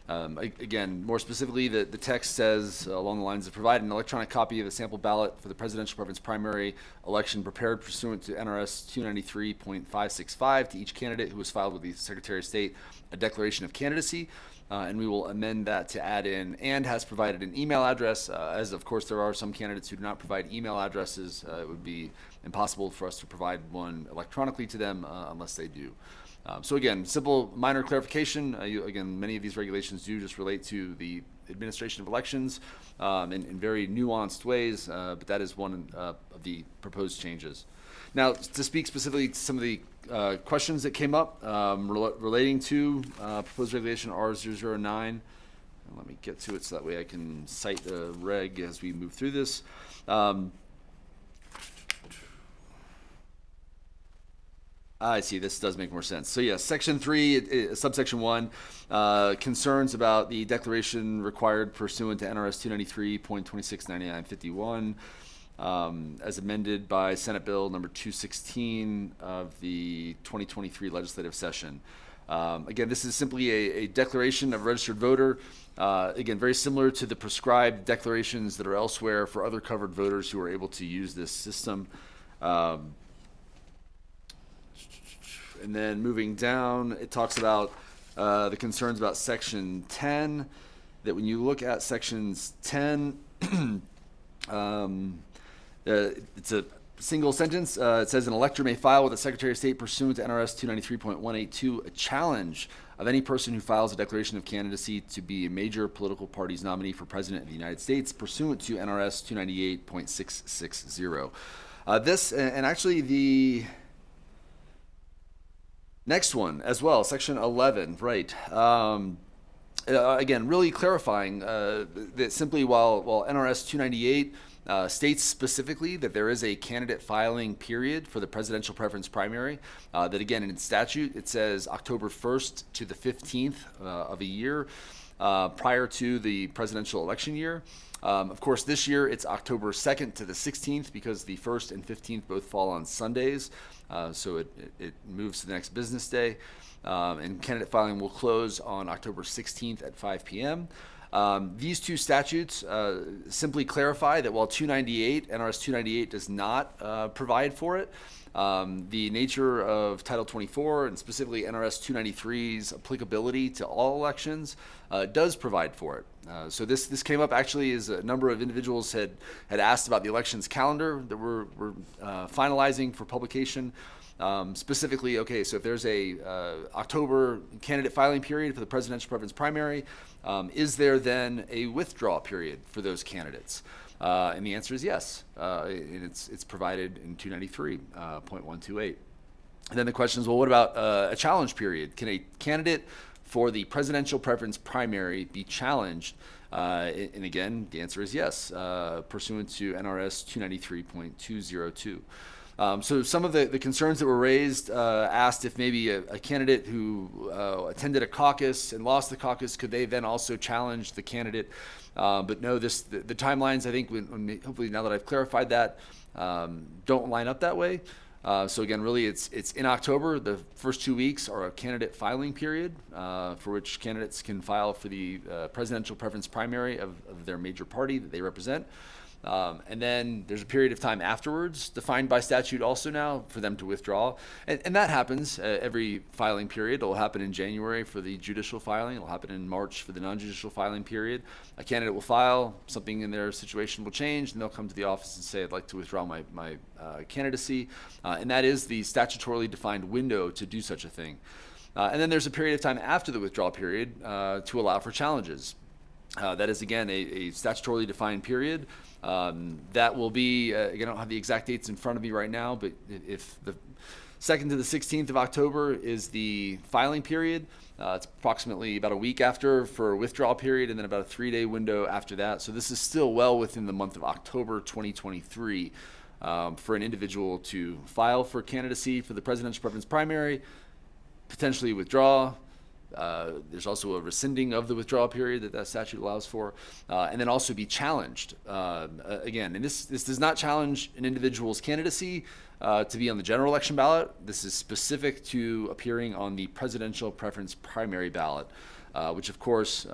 Again, more specifically, the text says along the lines of provide an electronic copy of the sample ballot for the presidential preference primary election prepared pursuant to NRS 293.565 to each candidate who has filed with the Secretary of State a declaration of candidacy. And we will amend that to add in and has provided an email address, as of course there are some candidates who do not provide email addresses. It would be impossible for us to provide one electronically to them unless they do. So again, simple minor clarification. Again, many of these regulations do just relate to the administration of elections in very nuanced ways, but that is one of the proposed changes. Now, to speak specifically to some of the questions that came up relating to proposed regulation R009, let me get to it so that way I can cite the reg as we move through this. I see, this does make more sense. So yeah, section 3, subsection 1, concerns about the declaration required pursuant to NRS 293.269951, as amended by Senate Bill number 216 of the 2023 legislative session. Again, this is simply a declaration of registered voter. Again, very similar to the prescribed declarations that are elsewhere for other covered voters who are able to use this system. And then moving down, it talks about the concerns about section 10, that when you look at sections 10, it's a single sentence. It says an elector may file with the Secretary of State pursuant to NRS 293.182 a challenge of any person who files a declaration of candidacy to be a major political party's nominee for President of the United States pursuant to NRS 298.660. This, and actually the next one as well, section 11, right. Again, really clarifying that simply while NRS 298 states specifically that there is a candidate filing period for the presidential preference primary, that again in statute it says October 1st to the 15th of a year prior to the presidential election year. Of course, this year it's October 2nd to the 16th because the 1st and 15th both fall on Sundays, so it moves to the next business day. And candidate filing will close on October 16th at 5 p.m. These two statutes simply clarify that while NRS 298 does not provide for it, the nature of Title 24 and specifically NRS 293's applicability to all elections does provide for it. So this came up actually as a number of individuals had asked about the elections calendar that we're finalizing for publication. Specifically, okay, so if there's a October candidate filing period for the presidential preference primary, is there then a withdrawal period for those candidates? And the answer is yes. And it's provided in 293.128. And then the question is, well, what about a challenge period? Can a candidate for the presidential preference primary be challenged? And again, the answer is yes, pursuant to NRS 293.202. So some of the concerns that were raised asked if maybe a candidate who attended a caucus and lost the caucus, could they then also challenge the candidate? But no, the timelines, I think, hopefully now that I've clarified that, don't line up that way. So again, really it's in October. The first 2 weeks are a candidate filing period for which candidates can file for the presidential preference primary of their major party that they represent. And then there's a period of time afterwards, defined by statute also now, for them to withdraw. And that happens every filing period. It'll happen in January for the judicial filing. It'll happen in March for the non-judicial filing period. A candidate will file, something in their situation will change, and they'll come to the office and say, I'd like to withdraw my candidacy. And that is the statutorily defined window to do such a thing. And then there's a period of time after the withdrawal period to allow for challenges. That is, again, a statutorily defined period. That will be, again, I don't have the exact dates in front of me right now, but if the 2nd to the 16th of October is the filing period, it's approximately about a week after for a withdrawal period, and then about a 3-day window after that. So this is still well within the month of October 2023 for an individual to file for candidacy for the presidential preference primary, potentially withdraw. There's also a rescinding of the withdrawal period that statute allows for, and then also be challenged. Again, and this does not challenge an individual's candidacy to be on the general election ballot. This is specific to appearing on the presidential preference primary ballot, which of course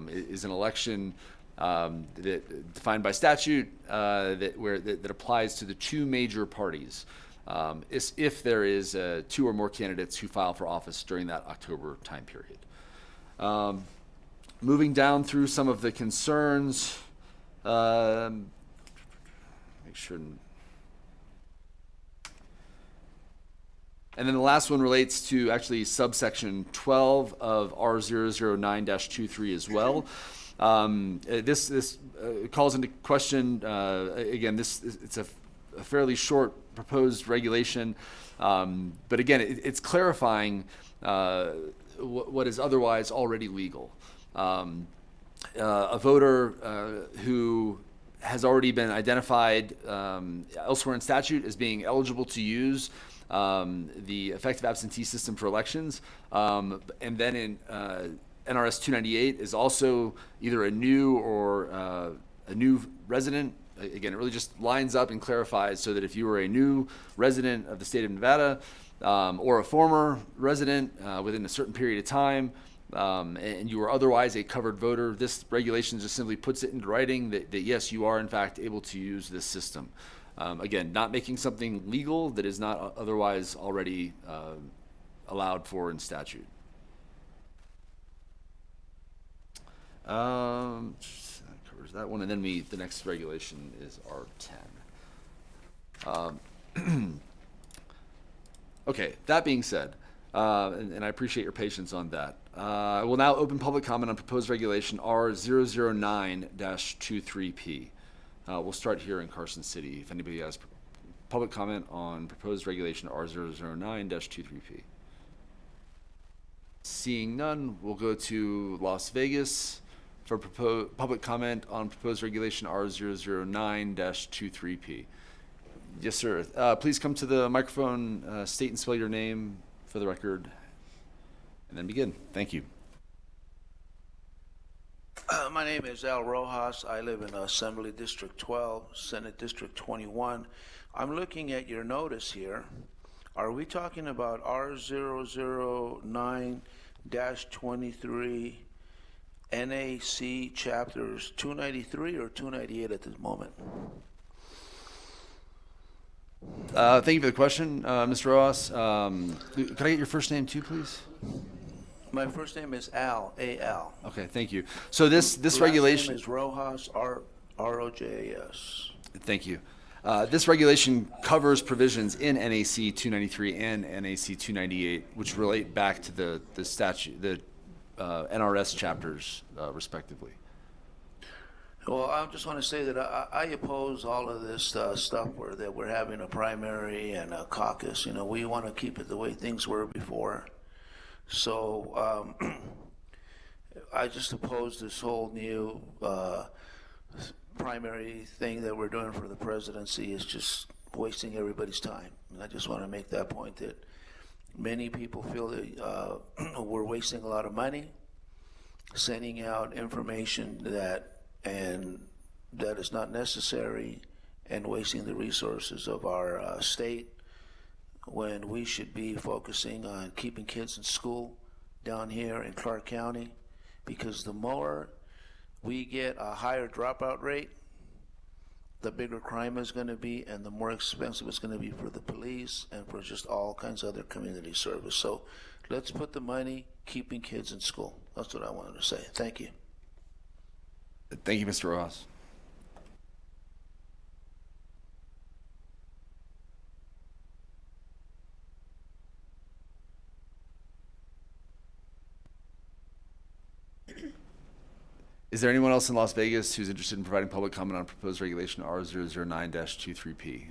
is an election that defined by statute that applies to the two major parties. If there is 2 or more candidates who file for office during that October time period. Moving down through some of the concerns, make sure. And then the last one relates to actually subsection 12 of R009-23 as well. This calls into question, again, it's a fairly short proposed regulation, but again, it's clarifying what is otherwise already legal. A voter who has already been identified elsewhere in statute as being eligible to use the effective absentee system for elections, and then in NRS 298 is also either a new or a new resident. Again, it really just lines up and clarifies so that if you were a new resident of the state of Nevada or a former resident within a certain period of time, and you are otherwise a covered voter, this regulation just simply puts it into writing that yes, you are in fact able to use this system. Again, not making something legal that is not otherwise already allowed for in statute. That covers that one, and then the next regulation is R10. Okay, that being said, and I appreciate your patience on that. I will now open public comment on proposed regulation R009-23P. We'll start here in Carson City. If anybody has public comment on proposed regulation R009-23P. Seeing none, we'll go to Las Vegas for public comment on proposed regulation R009-23P. Yes, sir. Please come to the microphone, state and spell your name for the record, and then begin. Thank you. My name is Al Rojas. I live in Assembly District 12, Senate District 21. I'm looking at your notice here. Are we talking about R009-23 NAC chapters 293 or 298 at this moment? Thank you for the question, Mr. Rojas. Could I get your first name too, please? My first name is Al, A-L. Okay, thank you. So this Last regulation name is Rojas, R-O-J-A-S. Thank you. This regulation covers provisions in NAC 293 and NAC 298, which relate back to the statute, the NRS chapters, respectively. Well, I just want to say that I oppose all of this stuff that we're having a primary and a caucus. You know, we want to keep it the way things were before. So I just oppose this whole new primary thing that we're doing for the presidency is just wasting everybody's time. And I just want to make that point that many people feel that we're wasting a lot of money sending out information that is not necessary and wasting the resources of our state when we should be focusing on keeping kids in school down here in Clark County, because the more we get a higher dropout rate, the bigger crime is going to be and the more expensive it's going to be for the police and for just all kinds of other community service. So let's put the money keeping kids in school. That's what I wanted to say. Thank you. Thank you, Mr. Rojas. Is there anyone else in Las Vegas who's interested in providing public comment on proposed regulation R009-23P?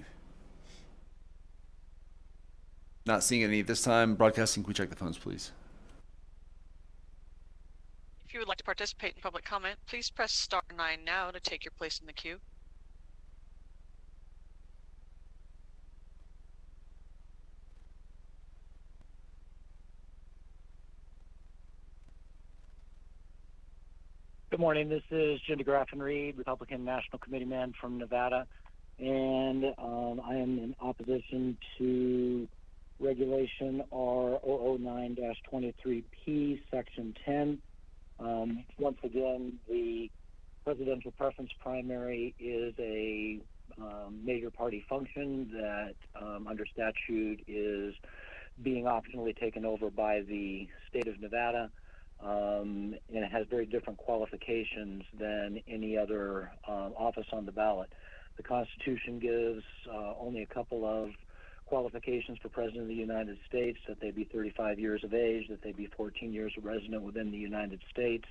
Not seeing any at this time. Broadcasting, can we check the phones, please? If you would like to participate in public comment, please press star 9 now to take your place in the queue. Good morning. This is Jim DeGraffenreid, Republican National Committeeman from Nevada, and I am in opposition to Regulation R009-23P, Section 10. Once again, the presidential preference primary is a major party function that, under statute, is being optionally taken over by the state of Nevada. And it has very different qualifications than any other office on the ballot. The Constitution gives only a couple of qualifications for President of the United States: that they be 35 years of age, that they be 14 years a resident within the United States,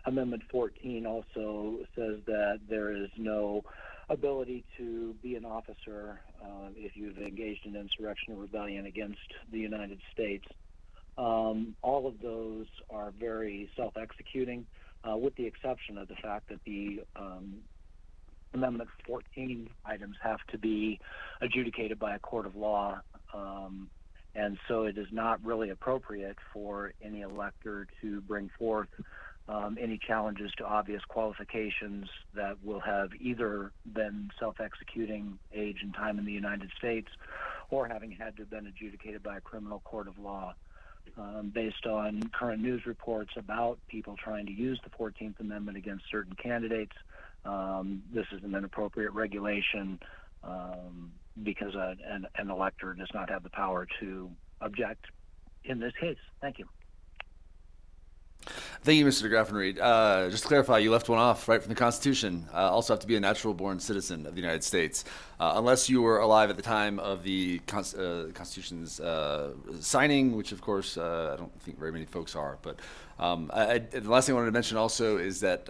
Amendment 14 also says that there is no ability to be an officer if you've engaged in insurrection or rebellion against the United States. All of those are very self-executing, with the exception of the fact that the Amendment 14 items have to be adjudicated by a court of law, and so it is not really appropriate for any elector to bring forth any challenges to obvious qualifications that will have either been self-executing age and time in the United States or having had to have been adjudicated by a criminal court of law. Based on current news reports about people trying to use the 14th Amendment against certain candidates, this is an inappropriate regulation because an elector does not have the power to object in this case. Thank you. Thank you, Mr. Graffenreid. Just to clarify, you left one off right from the Constitution. Also have to be a natural-born citizen of the United States, unless you were alive at the time of the Constitution's signing, which, of course, I don't think very many folks are. But the last thing I wanted to mention also is that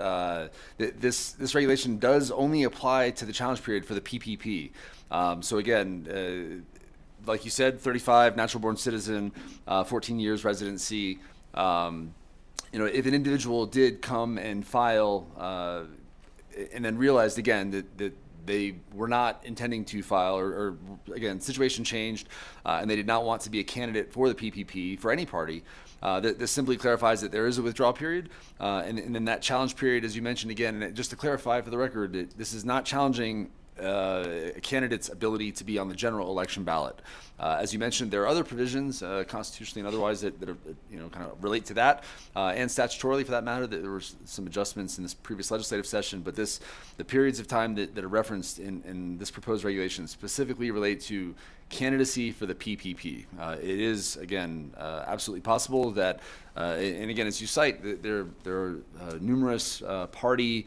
this regulation does only apply to the challenge period for the PPP. So again, like you said, 35, natural-born citizen, 14 years residency. If an individual did come and file and then realized again that they were not intending to file or again, situation changed and they did not want to be a candidate for the PPP for any party, this simply clarifies that there is a withdrawal period. And then that challenge period, as you mentioned again, and just to clarify for the record, that this is not challenging a candidate's ability to be on the general election ballot. As you mentioned, there are other provisions, constitutionally and otherwise, that are, kind of relate to that, and statutorily for that matter. That there were some adjustments in this previous legislative session, but the periods of time that are referenced in this proposed regulation specifically relate to candidacy for the PPP. It is, again, absolutely possible that, and again, as you cite, there are numerous party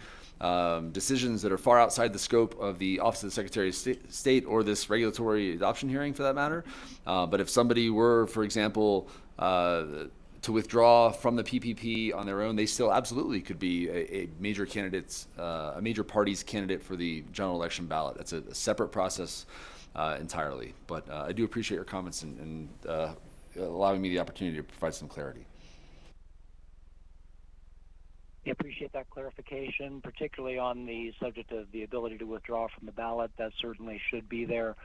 decisions that are far outside the scope of the Office of the Secretary of State or this regulatory adoption hearing for that matter. But if somebody were, for example, to withdraw from the PPP on their own, they still absolutely could be a major candidate's, a major party's candidate for the general election ballot. That's a separate process entirely. But I do appreciate your comments and allowing me the opportunity to provide some clarity. I appreciate that clarification, particularly on the subject of the ability to withdraw from the ballot. That certainly should be there,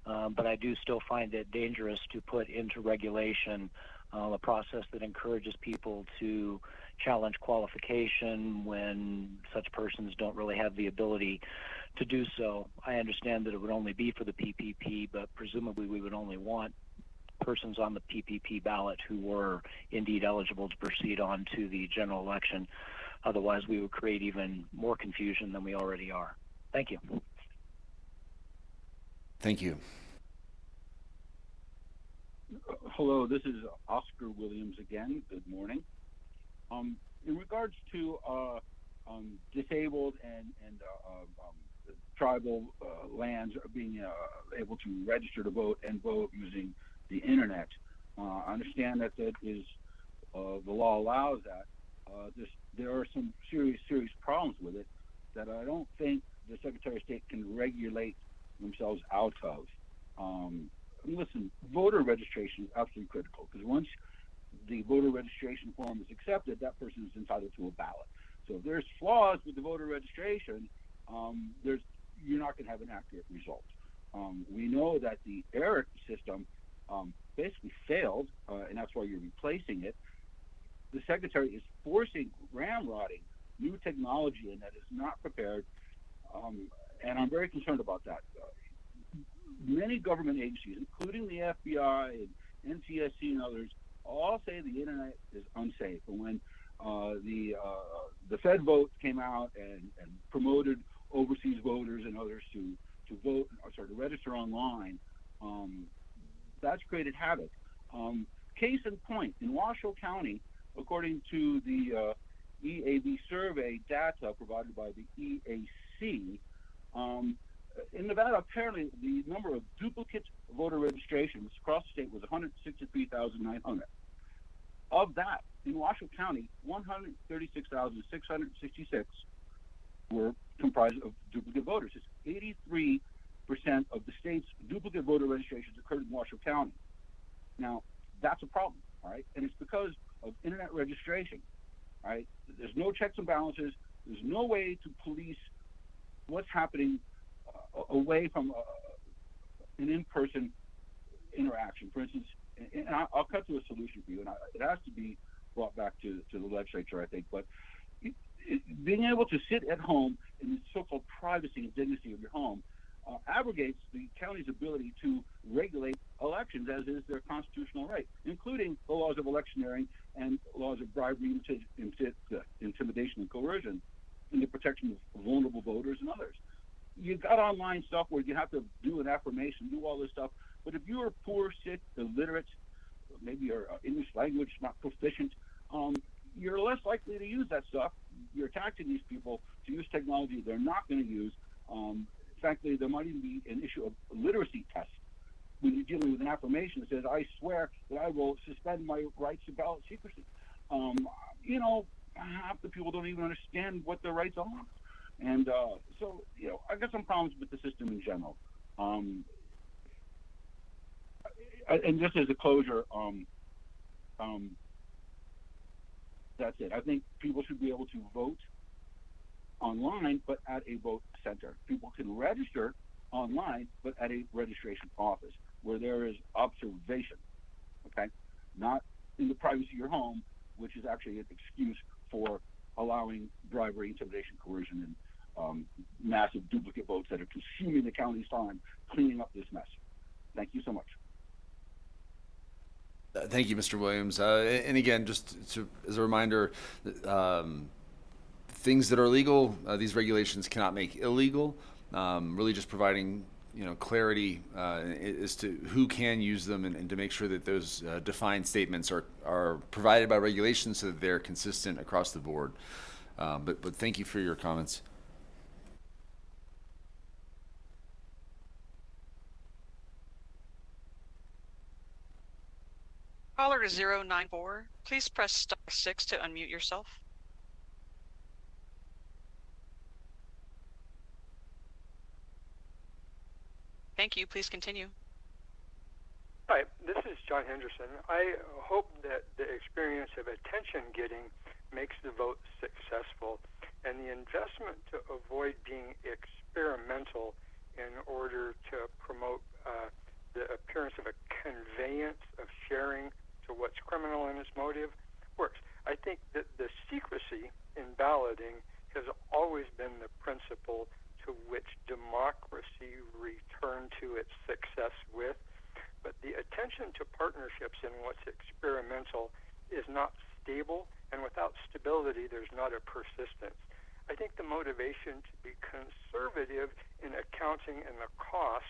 but I do still find it dangerous to put into regulation a process that encourages people to challenge qualification when such persons don't really have the ability to do so. I understand that it would only be for the PPP, but presumably we would only want persons on the PPP ballot who were indeed eligible to proceed on to the general election. Otherwise, we would create even more confusion than we already are. Thank you. Thank you. Hello, this is Oscar Williams again. Good morning. In regards to disabled and tribal lands being able to register to vote and vote using the internet, I understand that is the law allows that. There are some serious problems with it that I don't think the Secretary of State can regulate themselves out of. Listen, voter registration is absolutely critical because once the voter registration form is accepted, that person is entitled to a ballot. So if there's flaws with the voter registration, you're not going to have an accurate result. We know that the ERIC system basically failed, and that's why you're replacing it. The Secretary is ramrodding new technology, and that is not prepared, and I'm very concerned about that. Many government agencies, including the FBI and NCSC and others, all say the internet is unsafe. And when the Fed vote came out and promoted overseas voters and others to vote, to register online, that's created havoc. Case in point, in Washoe County, according to the EAB survey data provided by the EAC, in Nevada, apparently the number of duplicate voter registrations across the state was 163,900. Of that, in Washoe County, 136,666 were comprised of duplicate voters. It's 83% of the state's duplicate voter registrations occurred in Washoe County. Now, that's a problem, all right? And it's because of internet registration, all right? There's no checks and balances. There's no way to police what's happening away from an in-person interaction. For instance, and I'll cut to a solution for you, and it has to be brought back to the legislature, I think, but being able to sit at home in the so-called privacy and dignity of your home abrogates the county's ability to regulate elections, as is their constitutional right, including the laws of electioneering and laws of bribery, intimidation, and coercion, and the protection of vulnerable voters and others. You've got online stuff where you have to do an affirmation, do all this stuff, but if you are poor, sick, illiterate, maybe your English language not proficient, you're less likely to use that stuff. You're taxing these people to use technology they're not going to use. Frankly, there might even be an issue of literacy tests when you're dealing with an affirmation that says, I swear that I will suspend my rights to ballot secrecy. Half the people don't even understand what their rights are. And so, I've got some problems with the system in general. And just as a closure, that's it. I think people should be able to vote online, but at a vote center. People can register online, but at a registration office where there is observation, okay? Not in the privacy of your home, which is actually an excuse for allowing bribery, intimidation, coercion, and massive duplicate votes that are consuming the county's time cleaning up this mess. Thank you so much. Thank you, Mr. Williams. And again, just as a reminder, things that are legal, these regulations cannot make illegal. Really just providing clarity as to who can use them, and to make sure that those defined statements are provided by regulations so that they're consistent across the board. But thank you for your comments. Caller to 094, please press star 6 to unmute yourself. Thank you. Please continue. Hi, this is John Henderson. I hope that the experience of attention getting makes the vote successful, and the investment to avoid being experimental in order to promote the appearance of a conveyance of sharing to what's criminal in its motive works. I think that the secrecy in balloting has always been the principle to which democracy returned to its success with, but the attention to partnerships in what's experimental is not stable, and without stability there's not a persistence. I think the motivation to be conservative in accounting and the cost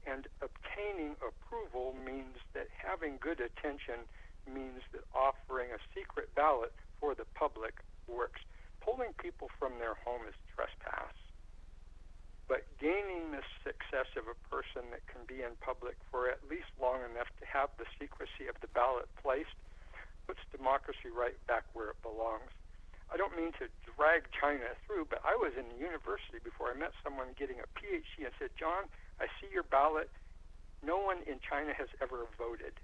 and obtaining approval means that having good attention means that offering a secret ballot for the public works. Pulling people from their home is trespass. But gaining the success of a person that can be in public for at least long enough to have the secrecy of the ballot placed puts democracy right back where it belongs. I don't mean to drag China through, but I was in university before I met someone getting a PhD and said, John, I see your ballot. No one in China has ever voted.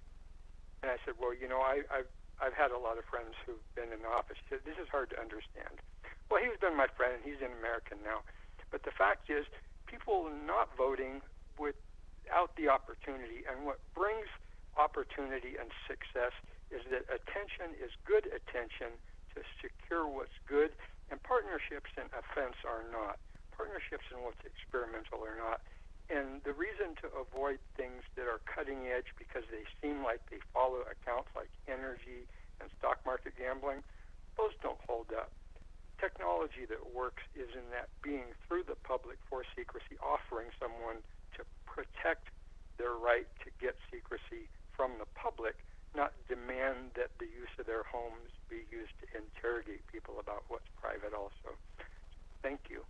And I said, well, I've had a lot of friends who've been in the office. He said, this is hard to understand. Well, he's been my friend, and he's an American now. But the fact is, people not voting without the opportunity, and what brings opportunity and success is that attention is good attention to secure what's good, and partnerships and offense are not. Partnerships and what's experimental are not. And the reason to avoid things that are cutting edge because they seem like they follow accounts like energy and stock market gambling, those don't hold up. Technology that works is in that being through the public for secrecy, offering someone to protect their right to get secrecy from the public, not demand that the use of their homes be used to interrogate people about what's private also. Thank you.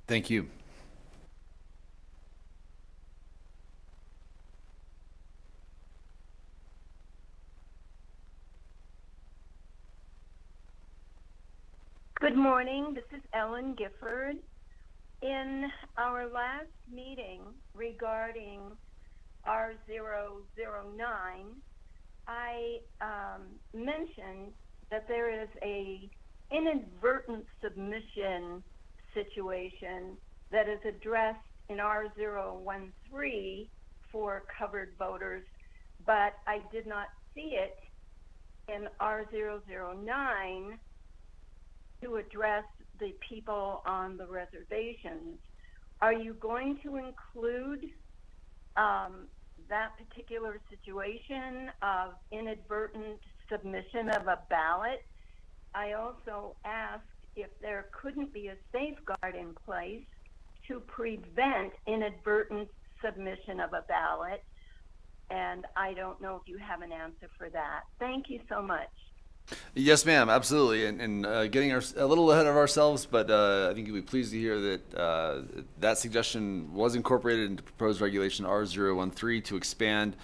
Thank you. Good morning. This is Ellen Gifford. In our last meeting regarding R009, I mentioned that there is a inadvertent submission situation that is addressed in R013 for covered voters, but I did not see it in R009 to address the people on the reservations. Are you going to include that particular situation of inadvertent submission of a ballot? I also asked if there couldn't be a safeguard in place to prevent inadvertent submission of a ballot, and I don't know if you have an answer for that. Thank you so much. Yes, ma'am, absolutely. And getting a little ahead of ourselves, but I think you'll be pleased to hear that that suggestion was incorporated into proposed regulation R013 to expand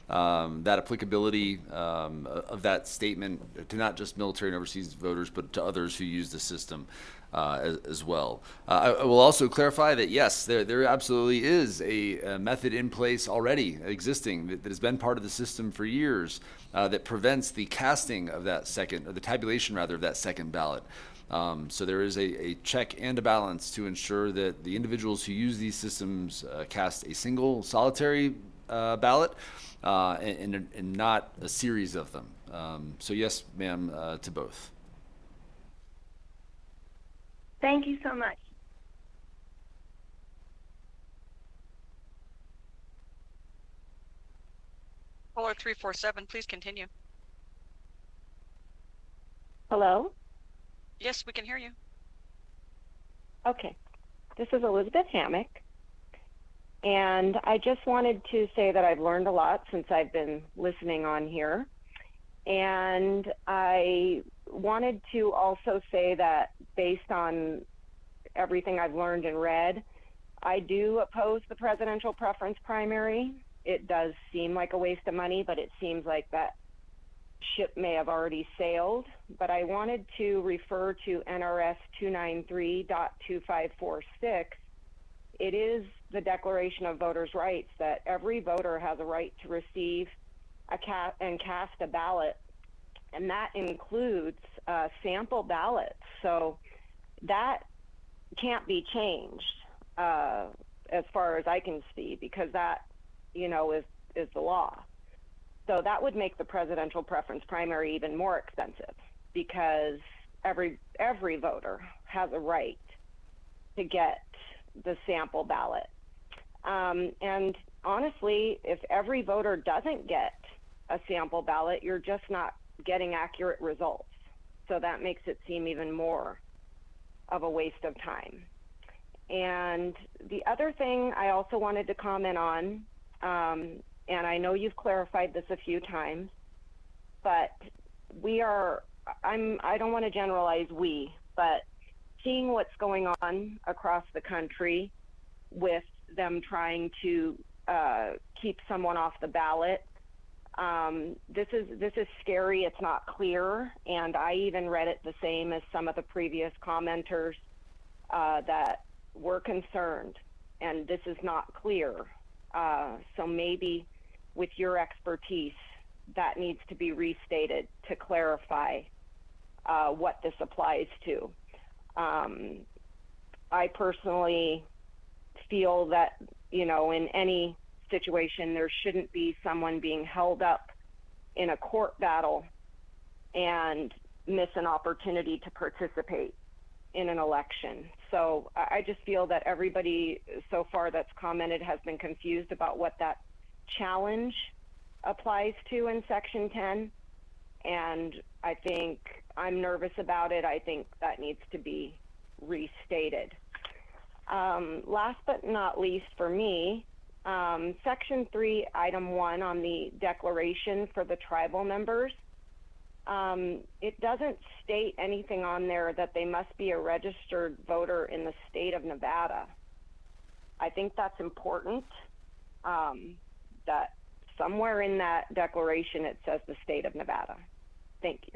that applicability of that statement to not just military and overseas voters, but to others who use the system as well. I will also clarify that yes, there absolutely is a method in place already existing that has been part of the system for years that prevents the casting of that second, or the tabulation rather, of that second ballot. So there is a check and a balance to ensure that the individuals who use these systems cast a single solitary ballot and not a series of them. So yes, ma'am, to both. Thank you so much. Caller 347, please continue. Hello? Yes, we can hear you. Okay. This is Elizabeth Hammock. And I just wanted to say that I've learned a lot since I've been listening on here. And I wanted to also say that based on everything I've learned and read, I do oppose the presidential preference primary. It does seem like a waste of money, but it seems like that ship may have already sailed. But I wanted to refer to NRS 293.2546. It is the Declaration of Voters' Rights that every voter has a right to receive and cast a ballot, and that includes sample ballots. So that can't be changed as far as I can see, because that, you know, is the law. So that would make the presidential preference primary even more expensive, because every voter has a right to get the sample ballot. And honestly, if every voter doesn't get a sample ballot, you're just not getting accurate results. So that makes it seem even more of a waste of time. And the other thing I also wanted to comment on, and I know you've clarified this a few times, but I don't want to generalize but seeing what's going on across the country with them trying to keep someone off the ballot, this is scary. It's not clear, and I even read it the same as some of the previous commenters that were concerned, and this is not clear. So maybe with your expertise, that needs to be restated to clarify what this applies to. I personally feel that, you know, in any situation, there shouldn't be someone being held up in a court battle and miss an opportunity to participate in an election. So I just feel that everybody so far that's commented has been confused about what that challenge applies to in Section 10. And I think I'm nervous about it. I think that needs to be restated. Last but not least for me, Section 3, Item 1 on the declaration for the tribal members, it doesn't state anything on there that they must be a registered voter in the state of Nevada. I think that's important, that somewhere in that declaration it says the state of Nevada. Thank you.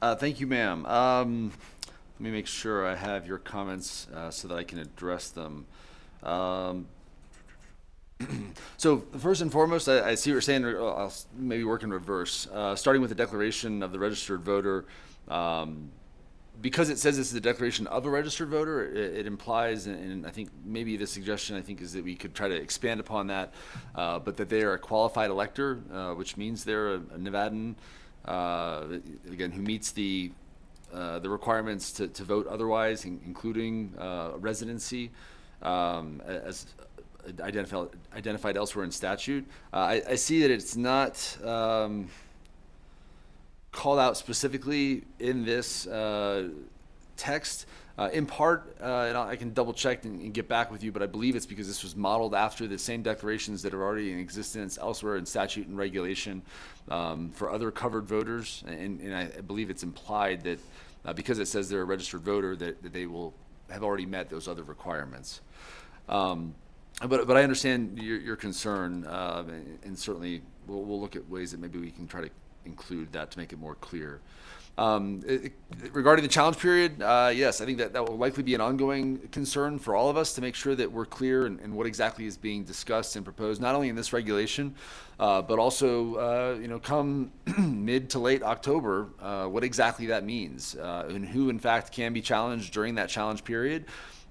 Thank you, ma'am. Let me make sure I have your comments so that I can address them. So first and foremost, I see what you're saying. I'll maybe work in reverse. Starting with the declaration of the registered voter, because it says this is a declaration of a registered voter, it implies, and I think maybe the suggestion I think is that we could try to expand upon that, but that they are a qualified elector, which means they're a Nevadan, again, who meets the requirements to vote otherwise, including residency, as identified elsewhere in statute. I see that it's not called out specifically in this text. In part, and I can double check and get back with you, but I believe it's because this was modeled after the same declarations that are already in existence elsewhere in statute and regulation for other covered voters. And I believe it's implied that because it says they're a registered voter, that they will have already met those other requirements. But I understand your concern, and certainly we'll look at ways that maybe we can try to include that to make it more clear. Regarding the challenge period, yes, I think that will likely be an ongoing concern for all of us to make sure that we're clear in what exactly is being discussed and proposed, not only in this regulation, but also, come mid to late October, what exactly that means, and who in fact can be challenged during that challenge period.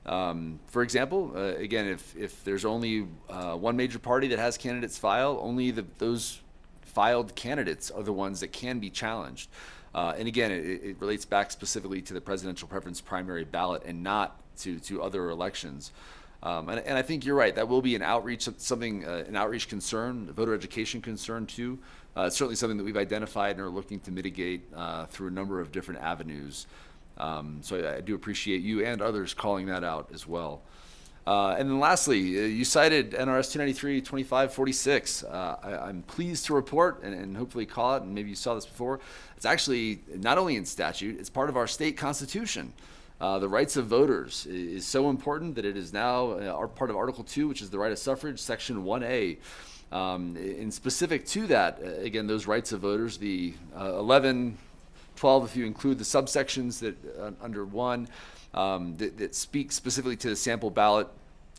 For example, again, if there's only one major party that has candidates file, only those filed candidates are the ones that can be challenged. And again, it relates back specifically to the presidential preference primary ballot and not to other elections. And I think you're right. That will be an outreach, an outreach concern, a voter education concern too. It's certainly something that we've identified and are looking to mitigate through a number of different avenues. So I do appreciate you and others calling that out as well. And then lastly, you cited NRS 293-2546. I'm pleased to report and hopefully call it, and maybe you saw this before, it's actually not only in statute, it's part of our state constitution. The rights of voters is so important that it is now part of Article 2, which is the right of suffrage, Section 1A. And specific to that, again, those rights of voters, the 11, 12, if you include the subsections that under 1, that speak specifically to the sample ballot.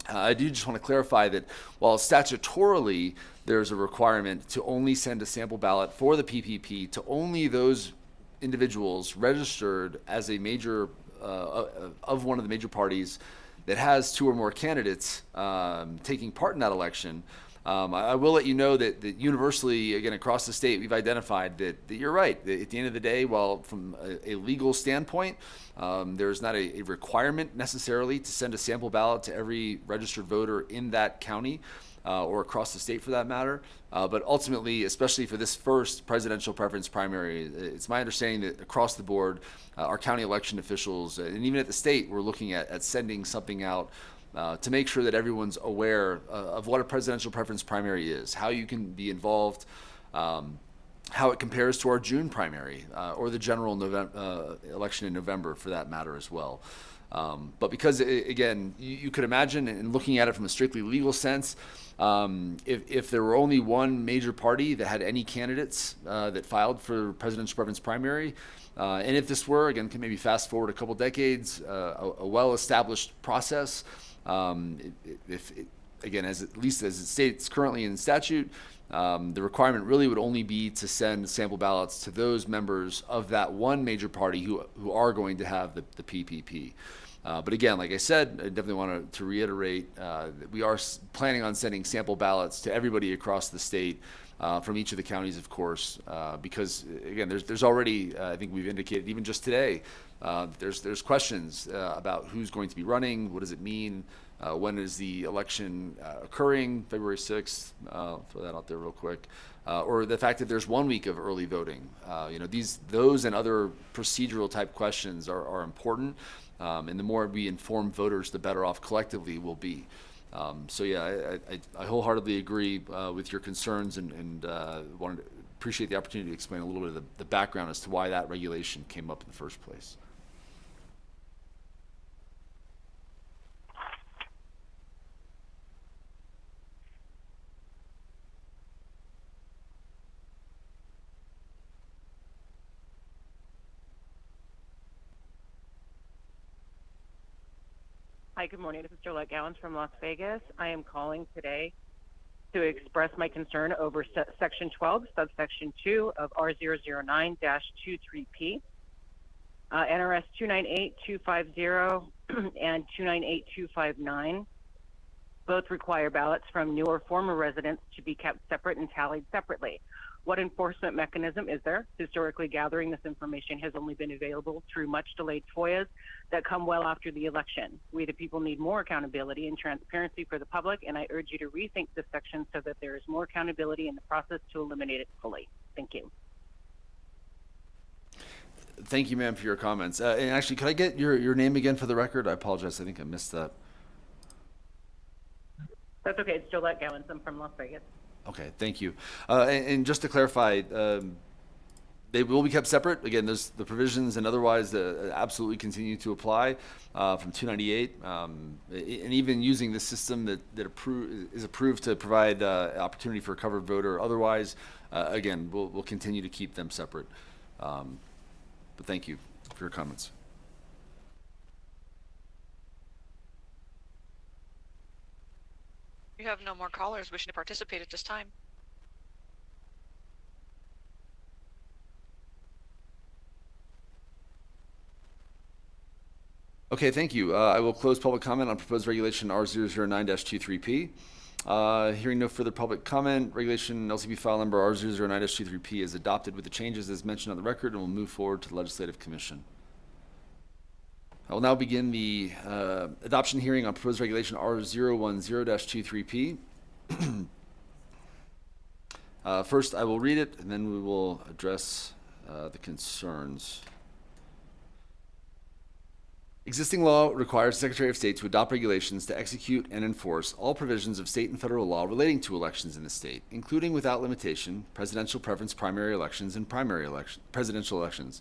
I do just want to clarify that while statutorily there's a requirement to only send a sample ballot for the PPP to only those individuals registered as a major of one of the major parties that has 2 or more candidates taking part in that election. I will let you know that universally, again, across the state, we've identified that you're right. That at the end of the day, while from a legal standpoint, there's not a requirement necessarily to send a sample ballot to every registered voter in that county or across the state for that matter. But ultimately, especially for this first presidential preference primary, it's my understanding that across the board, our county election officials, and even at the state, we're looking at sending something out to make sure that everyone's aware of what a presidential preference primary is, how you can be involved, how it compares to our June primary or the general election in November for that matter as well. But because, again, you could imagine, in looking at it from a strictly legal sense, if there were only one major party that had any candidates that filed for presidential preference primary, and if this were, again, can maybe fast forward a couple decades, a well-established process, again, at least as it states currently in statute, the requirement really would only be to send sample ballots to those members of that one major party who are going to have the PPP. But again, like I said, I definitely want to reiterate that we are planning on sending sample ballots to everybody across the state from each of the counties, of course, because again, there's already, I think we've indicated even just today, there's questions about who's going to be running, what does it mean, when is the election occurring, February 6th, throw that out there real quick, or the fact that there's 1 week of early voting. Those and other procedural type questions are important, and the more we inform voters, the better off collectively we'll be. So yeah, I wholeheartedly agree with your concerns and wanted to appreciate the opportunity to explain a little bit of the background as to why that regulation came up in the first place. Hi, good morning. This is Jolette Gowans from Las Vegas. I am calling today to express my concern over Section 12, Subsection 2 of R009-23P. NRS 298250 and 298259 both require ballots from new or former residents to be kept separate and tallied separately. What enforcement mechanism is there? Historically, gathering this information has only been available through much delayed FOIAs that come well after the election. We the people need more accountability and transparency for the public, and I urge you to rethink this section so that there is more accountability in the process to eliminate it fully. Thank you. Thank you, ma'am, for your comments. And actually, could I get your name again for the record? I apologize. I think I missed that. That's okay. It's Jolette Gowans. I'm from Las Vegas. Okay, thank you. And just to clarify, they will be kept separate. Again, there's the provisions and otherwise absolutely continue to apply from 298. And even using the system that is approved to provide opportunity for a covered voter. Otherwise, again, we'll continue to keep them separate. But thank you for your comments. We have no more callers wishing to participate at this time. Okay, thank you. I will close public comment on proposed regulation R009-23P. Hearing no further public comment, regulation LCB file number R009-23P is adopted with the changes as mentioned on the record and will move forward to the Legislative Commission. I will now begin the adoption hearing on proposed regulation R010-23P. First, I will read it, and then we will address the concerns. Existing law requires the Secretary of State to adopt regulations to execute and enforce all provisions of state and federal law relating to elections in the state, including without limitation presidential preference primary elections and presidential elections.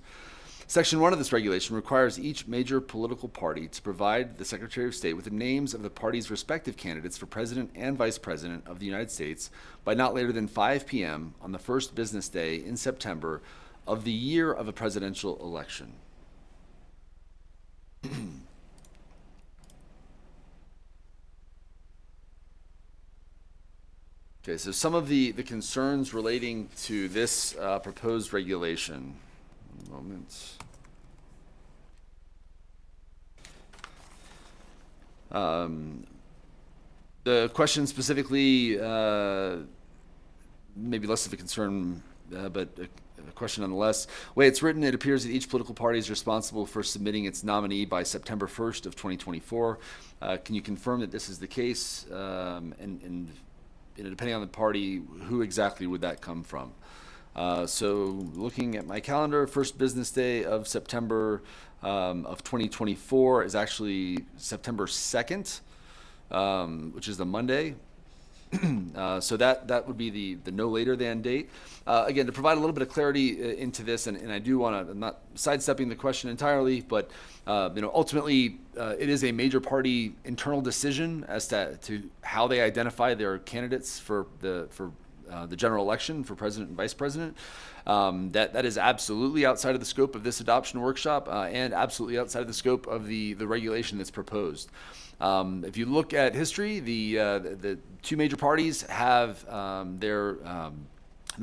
Section 1 of this regulation requires each major political party to provide the Secretary of State with the names of the party's respective candidates for President and Vice President of the United States by not later than 5 p.m. on the first business day in September of the year of a presidential election. Okay, so some of the concerns relating to this proposed regulation. One moment. The question specifically, maybe less of a concern, but a question nonetheless. The way it's written, it appears that each political party is responsible for submitting its nominee by September 1st of 2024. Can you confirm that this is the case? And depending on the party, who exactly would that come from? So looking at my calendar, first business day of September of 2024 is actually September 2nd, which is the Monday. So that would be the no later than date. Again, to provide a little bit of clarity into this, and I do want to, I'm not sidestepping the question entirely, but ultimately it is a major party internal decision as to how they identify their candidates for the general election for president and vice president. That is absolutely outside of the scope of this adoption workshop and absolutely outside of the scope of the regulation that's proposed. If you look at history, the two major parties have their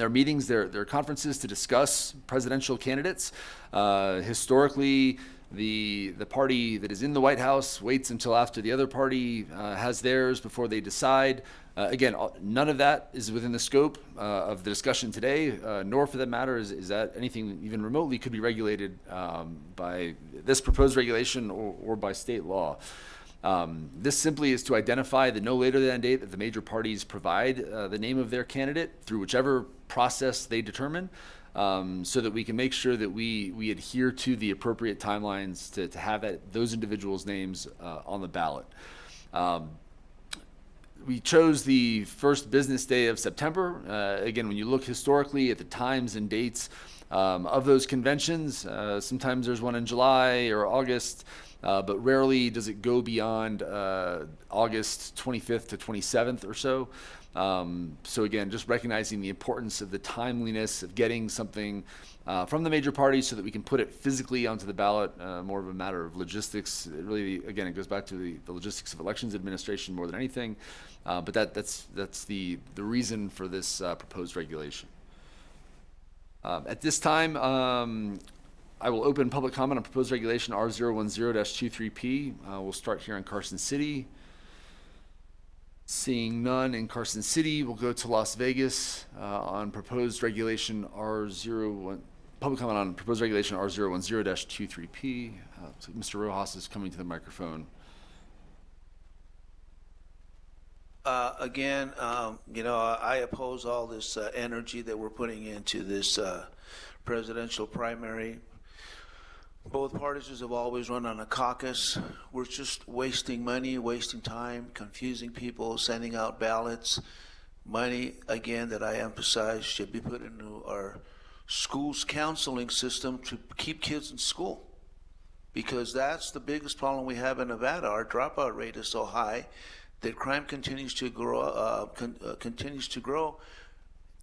meetings, their conferences to discuss presidential candidates. Historically, the party that is in the White House waits until after the other party has theirs before they decide. Again, none of that is within the scope of the discussion today, nor for that matter is that anything even remotely could be regulated by this proposed regulation or by state law. This simply is to identify the no later than date that the major parties provide the name of their candidate through whichever process they determine, so that we can make sure that we adhere to the appropriate timelines to have those individuals' names on the ballot. We chose the first business day of September. Again, when you look historically at the times and dates of those conventions, sometimes there's one in July or August, but rarely does it go beyond August 25th to 27th or so. So again, just recognizing the importance of the timeliness of getting something from the major parties so that we can put it physically onto the ballot, more of a matter of logistics. It really, again, it goes back to the logistics of elections administration more than anything. But that's the reason for this proposed regulation. At this time, I will open public comment on proposed regulation R010-23P. We'll start here in Carson City. Seeing none in Carson City, we'll go to Las Vegas on proposed regulation R01. Public comment on proposed regulation R010-23P. So Mr. Rojas is coming to the microphone. Again, I oppose all this energy that we're putting into this presidential primary. Both parties have always run on a caucus. We're just wasting money, wasting time, confusing people, sending out ballots. Money, again, that I emphasize should be put into our schools counseling system to keep kids in school. Because that's the biggest problem we have in Nevada. Our dropout rate is so high that crime continues to grow,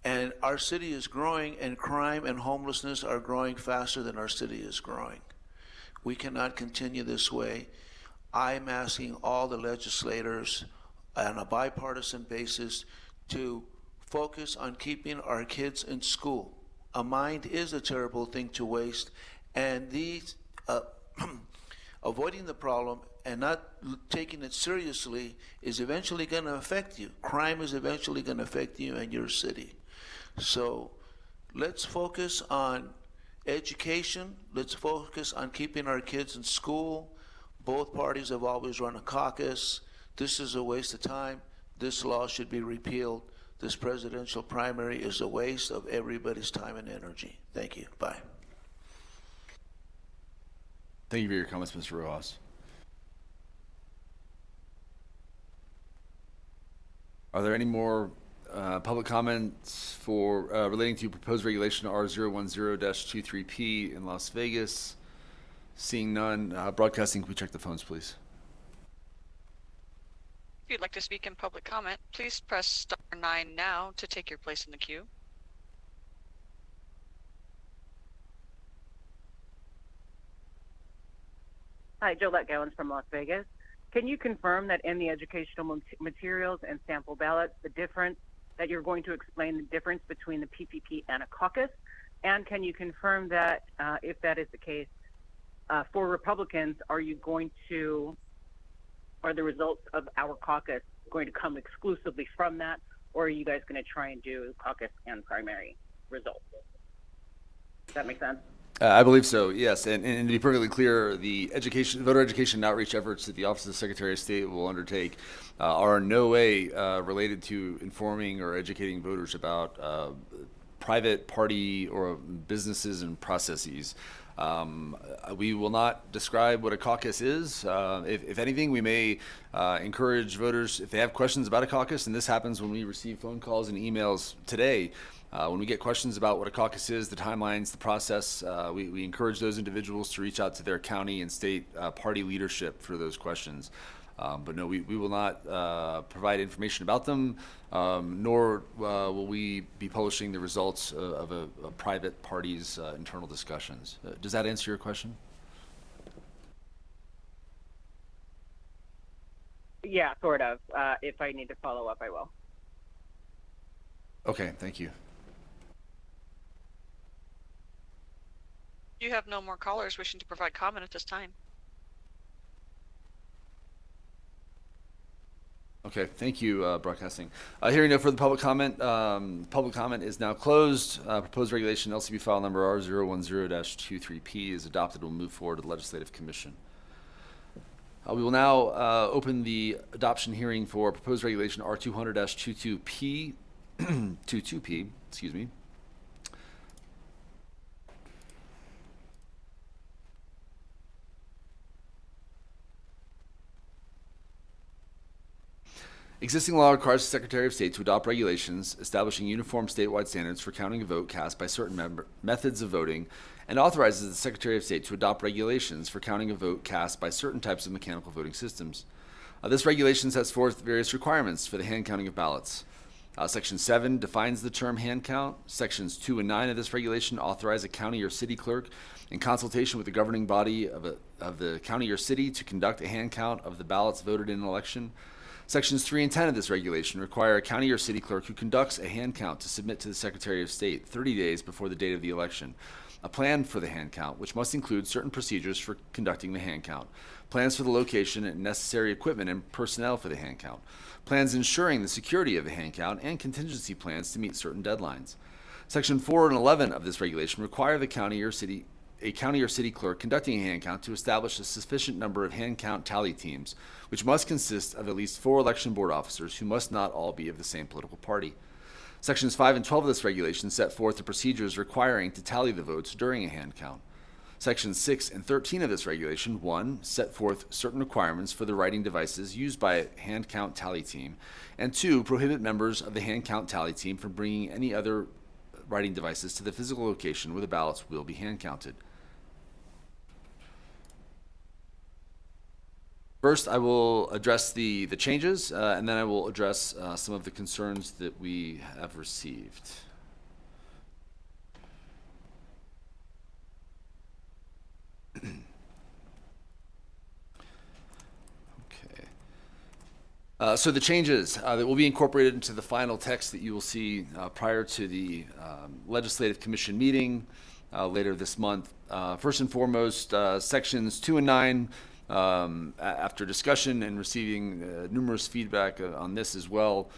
and our city is growing, and crime and homelessness are growing faster than our city is growing. We cannot continue this way. I'm asking all the legislators on a bipartisan basis to focus on keeping our kids in school. A mind is a terrible thing to waste, and these avoiding the problem and not taking it seriously is eventually going to affect you. Crime is eventually going to affect you and your city. So let's focus on education. Let's focus on keeping our kids in school. Both parties have always run a caucus. This is a waste of time. This law should be repealed. This presidential primary is a waste of everybody's time and energy. Thank you. Bye. Thank you for your comments, Mr. Rojas. Are there any more public comments for relating to proposed regulation R010-23P in Las Vegas? Seeing none, broadcasting, can we check the phones, please? If you'd like to speak in public comment, please press *9 now to take your place in the queue. Hi, Jolette Gowans from Las Vegas. Can you confirm that in the educational materials and sample ballots, the difference, that you're going to explain the difference between the PPP and a caucus? And can you confirm that if that is the case, for Republicans, are the results of our caucus going to come exclusively from that, or are you guys going to try and do caucus and primary results? Does that make sense? I believe so, yes. And to be perfectly clear, the voter education and outreach efforts that the Office of the Secretary of State will undertake are in no way related to informing or educating voters about private party or businesses and processes. We will not describe what a caucus is. If anything, we may encourage voters, if they have questions about a caucus, and this happens when we receive phone calls and emails today, when we get questions about what a caucus is, the timelines, the process, we encourage those individuals to reach out to their county and state party leadership for those questions. But no, we will not provide information about them, nor will we be publishing the results of a private party's internal discussions. Does that answer your question? Yeah, sort of. If I need to follow up, I will. Okay, thank you. You have no more callers wishing to provide comment at this time. Okay, thank you, broadcasting. Hearing no further public comment, public comment is now closed. Proposed regulation LCB file number R010-23P is adopted and will move forward to the Legislative Commission. We will now open the adoption hearing for proposed regulation R200-22P, 22P, excuse me. Existing law requires the Secretary of State to adopt regulations establishing uniform statewide standards for counting a vote cast by certain methods of voting, and authorizes the Secretary of State to adopt regulations for counting a vote cast by certain types of mechanical voting systems. This regulation sets forth various requirements for the hand counting of ballots. Section 7 defines the term hand count. Sections 2 and 9 of this regulation authorize a county or city clerk in consultation with the governing body of the county or city to conduct a hand count of the ballots voted in an election. Sections 3 and 10 of this regulation require a county or city clerk who conducts a hand count to submit to the Secretary of State 30 days before the date of the election a plan for the hand count, which must include certain procedures for conducting the hand count, plans for the location and necessary equipment and personnel for the hand count, plans ensuring the security of the hand count, and contingency plans to meet certain deadlines. Section 4 and 11 of this regulation require a county or city clerk conducting a hand count to establish a sufficient number of hand count tally teams, which must consist of at least 4 election board officers who must not all be of the same political party. Sections 5 and 12 of this regulation set forth the procedures requiring to tally the votes during a hand count. Sections 6 and 13 of this regulation, 1, set forth certain requirements for the writing devices used by a hand count tally team, and 2, prohibit members of the hand count tally team from bringing any other writing devices to the physical location where the ballots will be hand counted. First, I will address the changes, and then I will address some of the concerns that we have received. So the changes that will be incorporated into the final text that you will see prior to the Legislative Commission meeting later this month. First and foremost, sections 2 and 9, after discussion and receiving numerous feedback on this as well,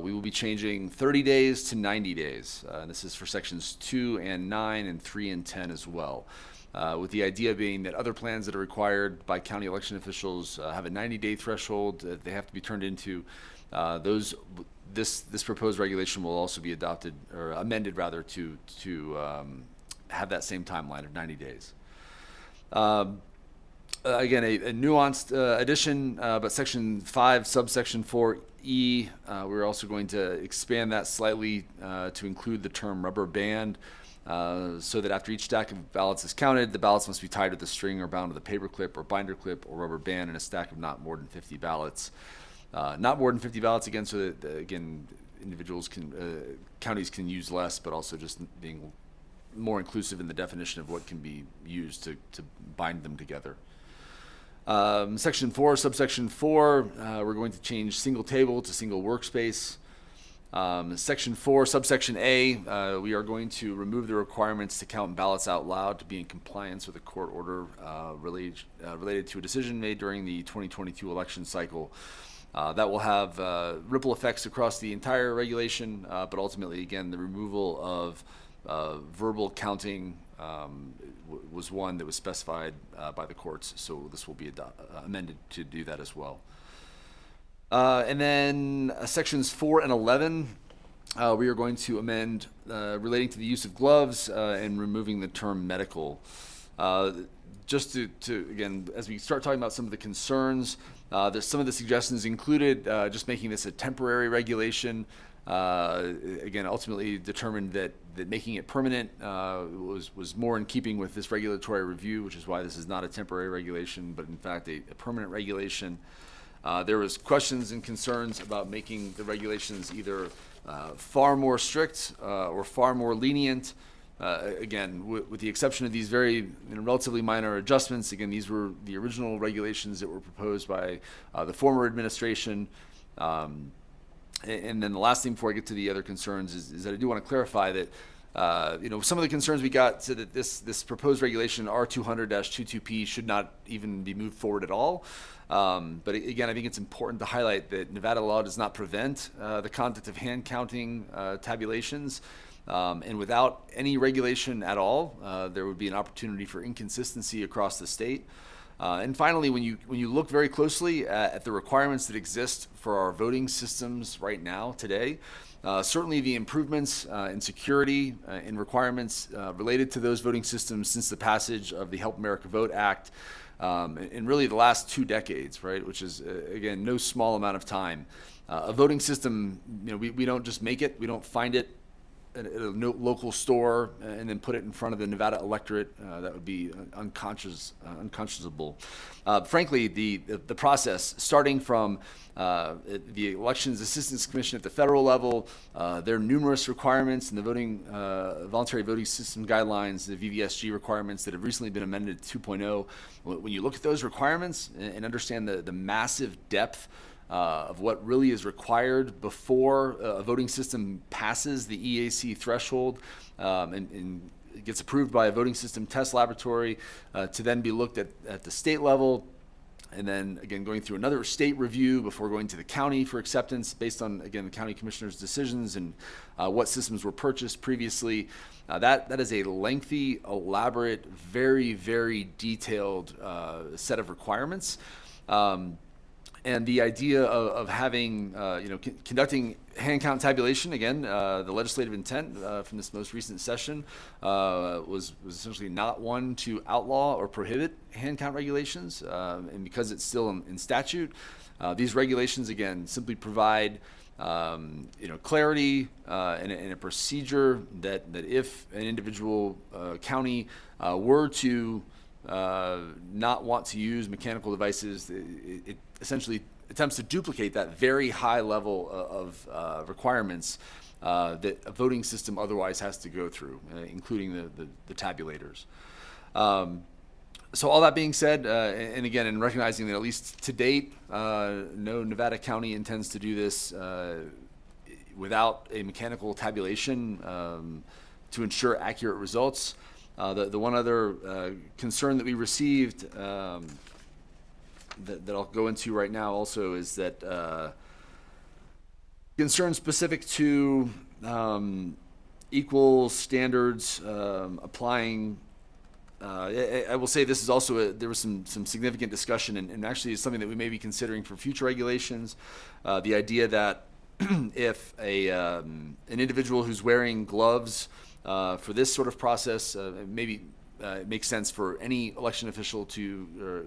we will be changing 30 days to 90 days. This is for sections 2 and 9 and 3 and 10 as well. With the idea being that other plans that are required by county election officials have a 90-day threshold that they have to be turned into. This proposed regulation will also be adopted or amended rather to have that same timeline of 90 days. Again, a nuanced addition, but Section 5, subsection 4E, we're also going to expand that slightly to include the term rubber band. So that after each stack of ballots is counted, the ballots must be tied with a string or bound with a paper clip or binder clip or rubber band in a stack of not more than 50 ballots. Not more than 50 ballots, again, so that, again, individuals can, counties can use less, but also just being more inclusive in the definition of what can be used to bind them together. Section 4, subsection 4, we're going to change single table to single workspace. Section 4, subsection A, we are going to remove the requirements to count ballots out loud to be in compliance with a court order related to a decision made during the 2022 election cycle. That will have ripple effects across the entire regulation, but ultimately, again, the removal of verbal counting was one that was specified by the courts, so this will be amended to do that as well. And then sections 4 and 11, we are going to amend relating to the use of gloves and removing the term medical. Just to again, as we start talking about some of the concerns, there's some of the suggestions included just making this a temporary regulation. Again, ultimately determined that making it permanent was more in keeping with this regulatory review, which is why this is not a temporary regulation, but in fact a permanent regulation. There was questions and concerns about making the regulations either far more strict or far more lenient. Again, with the exception of these very relatively minor adjustments, again, these were the original regulations that were proposed by the former administration. And then the last thing before I get to the other concerns is that I do want to clarify that some of the concerns we got to that this proposed regulation R200-22P should not even be moved forward at all. But again, I think it's important to highlight that Nevada law does not prevent the conduct of hand counting tabulations. And without any regulation at all, there would be an opportunity for inconsistency across the state. And finally, when you look very closely at the requirements that exist for our voting systems right now today, certainly the improvements in security and requirements related to those voting systems since the passage of the Help America Vote Act in really the last 2 decades, right, which is, again, no small amount of time. A voting system, we don't just make it, we don't find it at a local store and then put it in front of the Nevada electorate, that would be unconscionable. Frankly, the process, starting from the Elections Assistance Commission at the federal level, there are numerous requirements in the voluntary voting system guidelines, the VVSG requirements that have recently been amended to 2.0. When you look at those requirements and understand the massive depth of what really is required before a voting system passes the EAC threshold and gets approved by a voting system test laboratory to then be looked at the state level, and then again going through another state review before going to the county for acceptance based on, again, the county commissioner's decisions and what systems were purchased previously. That is a lengthy, elaborate, very, very detailed set of requirements. And the idea of having, conducting hand count tabulation, again, the legislative intent from this most recent session was essentially not one to outlaw or prohibit hand count regulations. And because it's still in statute, these regulations, again, simply provide clarity and a procedure that if an individual county were to not want to use mechanical devices, it essentially attempts to duplicate that very high level of requirements that a voting system otherwise has to go through, including the tabulators. So all that being said, and again, in recognizing that at least to date, no Nevada county intends to do this without a mechanical tabulation to ensure accurate results. The one other concern that we received that I'll go into right now also is that concern specific to equal standards applying. I will say this is also there was some significant discussion and actually is something that we may be considering for future regulations. The idea that if an individual who's wearing gloves for this sort of process, maybe it makes sense for any election official to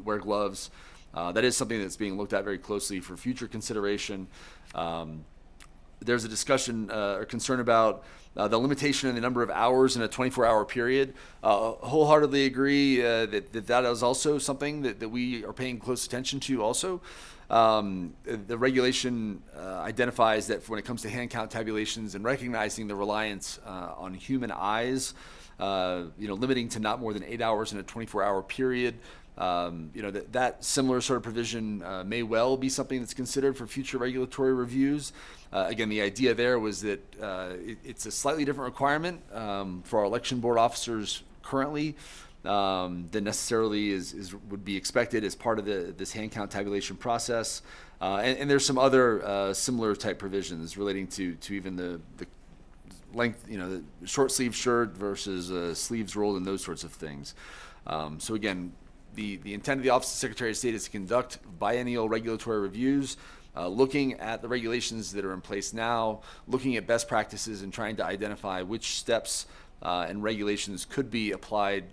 wear gloves. That is something that's being looked at very closely for future consideration. There's a discussion or concern about the limitation in the number of hours in a 24-hour period. Wholeheartedly agree that is also something that we are paying close attention to also. The regulation identifies that when it comes to hand count tabulations and recognizing the reliance on human eyes, limiting to not more than 8 hours in a 24-hour period, that similar sort of provision may well be something that's considered for future regulatory reviews. Again, the idea there was that it's a slightly different requirement for our election board officers currently than necessarily would be expected as part of this hand count tabulation process. And there's some other similar type provisions relating to even the length, the short sleeve shirt versus sleeves rolled and those sorts of things. So again, the intent of the Office of Secretary of State is to conduct biennial regulatory reviews, looking at the regulations that are in place now, looking at best practices and trying to identify which steps and regulations could be applied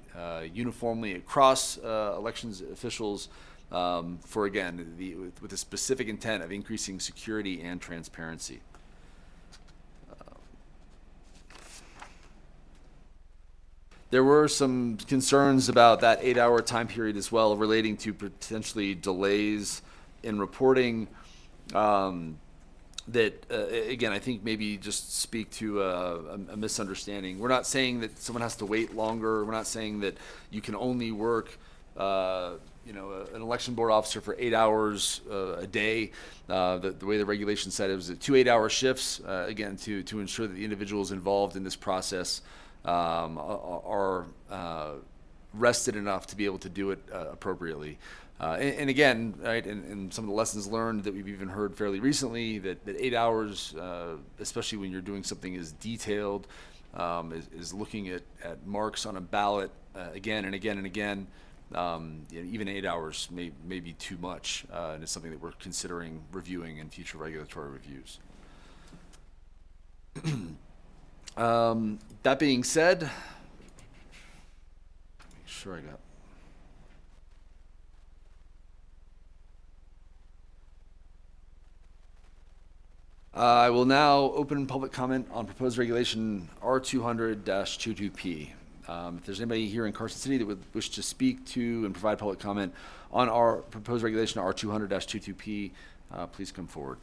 uniformly across elections officials for, again, with the specific intent of increasing security and transparency. There were some concerns about that 8-hour time period as well, relating to potentially delays in reporting that, again, I think maybe just speak to a misunderstanding. We're not saying that someone has to wait longer. We're not saying that you can only work an election board officer for 8 hours a day. The way the regulation said it was 2 8-hour shifts, again, to ensure that the individuals involved in this process are rested enough to be able to do it appropriately. And again, right, and some of the lessons learned that we've even heard fairly recently, that 8 hours, especially when you're doing something as detailed, is looking at marks on a ballot again and again and again. Even 8 hours may be too much, and it's something that we're considering reviewing in future regulatory reviews. That being said, make sure I got. I will now open public comment on proposed regulation R200-22P. If there's anybody here in Carson City that would wish to speak to and provide public comment on our proposed regulation R200-22P, please come forward.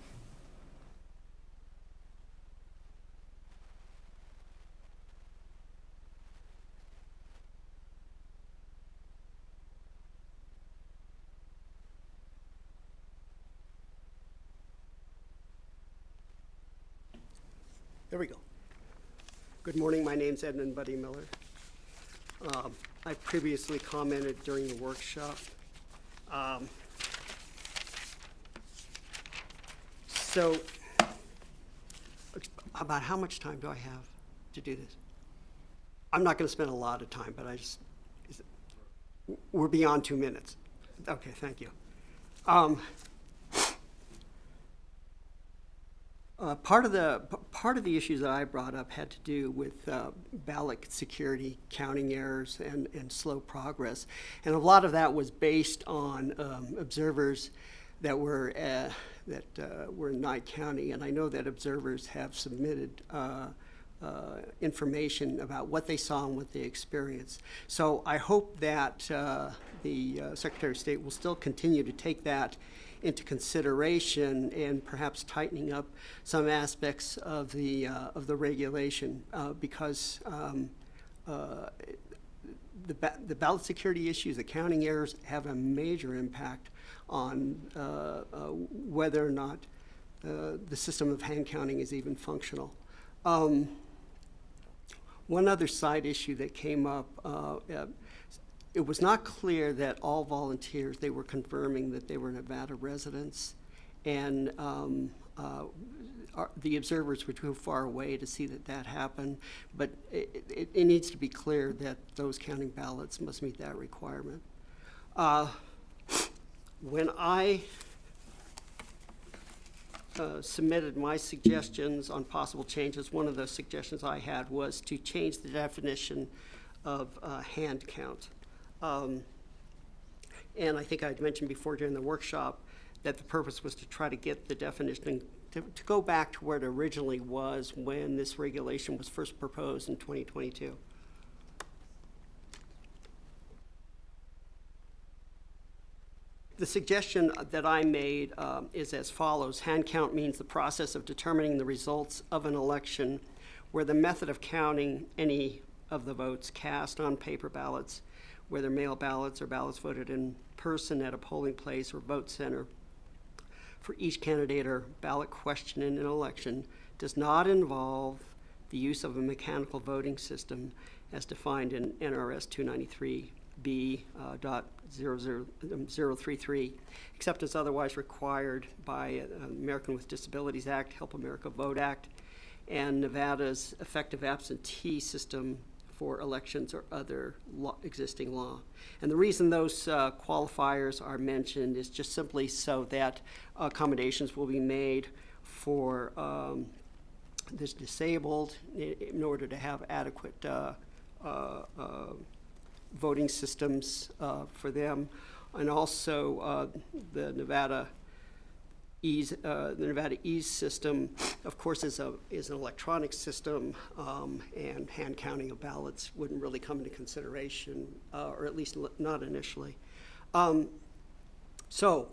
There we go. Good morning. My name's Edmund Buddy Miller. I previously commented during the workshop. So, about how much time do I have to do this? I'm not going to spend a lot of time, but we're beyond 2 minutes. Okay, thank you. Part of the issues that I brought up had to do with ballot security, counting errors, and slow progress, and a lot of that was based on observers that were in Nye County, and I know that observers have submitted information about what they saw and what they experienced. So I hope that the Secretary of State will still continue to take that into consideration and perhaps tightening up some aspects of the regulation because the ballot security issues, the counting errors, have a major impact on whether or not the system of hand counting is even functional. One other side issue that came up, it was not clear that all volunteers, they were confirming that they were Nevada residents, and the observers were too far away to see that happened, but it needs to be clear that those counting ballots must meet that requirement. When I submitted my suggestions on possible changes, one of the suggestions I had was to change the definition of hand count. And I think I'd mentioned before during the workshop that the purpose was to try to get the definition to go back to where it originally was when this regulation was first proposed in 2022. The suggestion that I made is as follows. Hand count means the process of determining the results of an election where the method of counting any of the votes cast on paper ballots, whether mail ballots or ballots voted in person at a polling place or vote center for each candidate or ballot question in an election, does not involve the use of a mechanical voting system as defined in NRS 293B.00033, except as otherwise required by American with Disabilities Act, Help America Vote Act, and Nevada's effective absentee system for elections or other existing law. And the reason those qualifiers are mentioned is just simply so that accommodations will be made for this disabled in order to have adequate voting systems for them, and also the Nevada Ease system, of course, is an electronic system, and hand counting of ballots wouldn't really come into consideration, or at least not initially. So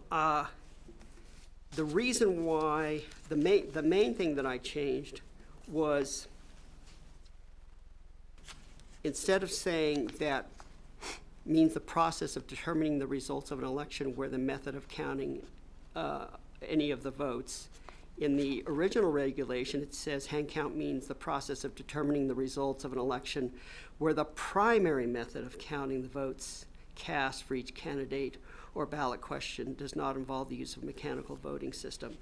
the reason why the main thing that I changed was, instead of saying that means the process of determining the results of an election where the method of counting any of the votes. In the original regulation, it says hand count means the process of determining the results of an election where the primary method of counting the votes cast for each candidate or ballot question does not involve the use of mechanical voting system.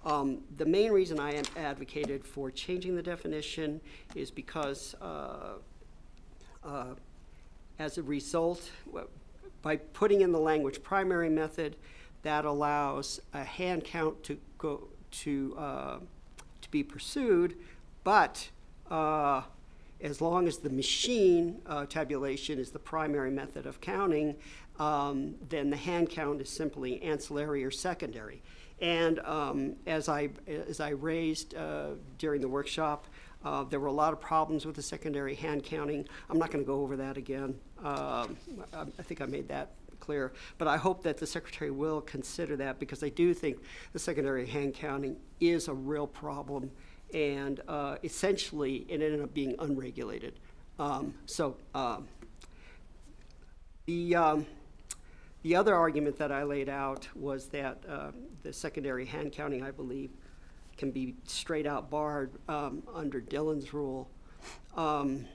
The main reason I advocated for changing the definition is because as a result, by putting in the language primary method, that allows a hand count to go to be pursued, but as long as the machine tabulation is the primary method of counting, then the hand count is simply ancillary or secondary. And as I raised during the workshop, there were a lot of problems with the secondary hand counting. I'm not going to go over that again. I think I made that clear. But I hope that the Secretary will consider that, because I do think the secondary hand counting is a real problem, and essentially it ended up being unregulated. The other argument that I laid out was that the secondary hand counting, I believe, can be straight out barred under Dillon's rule. And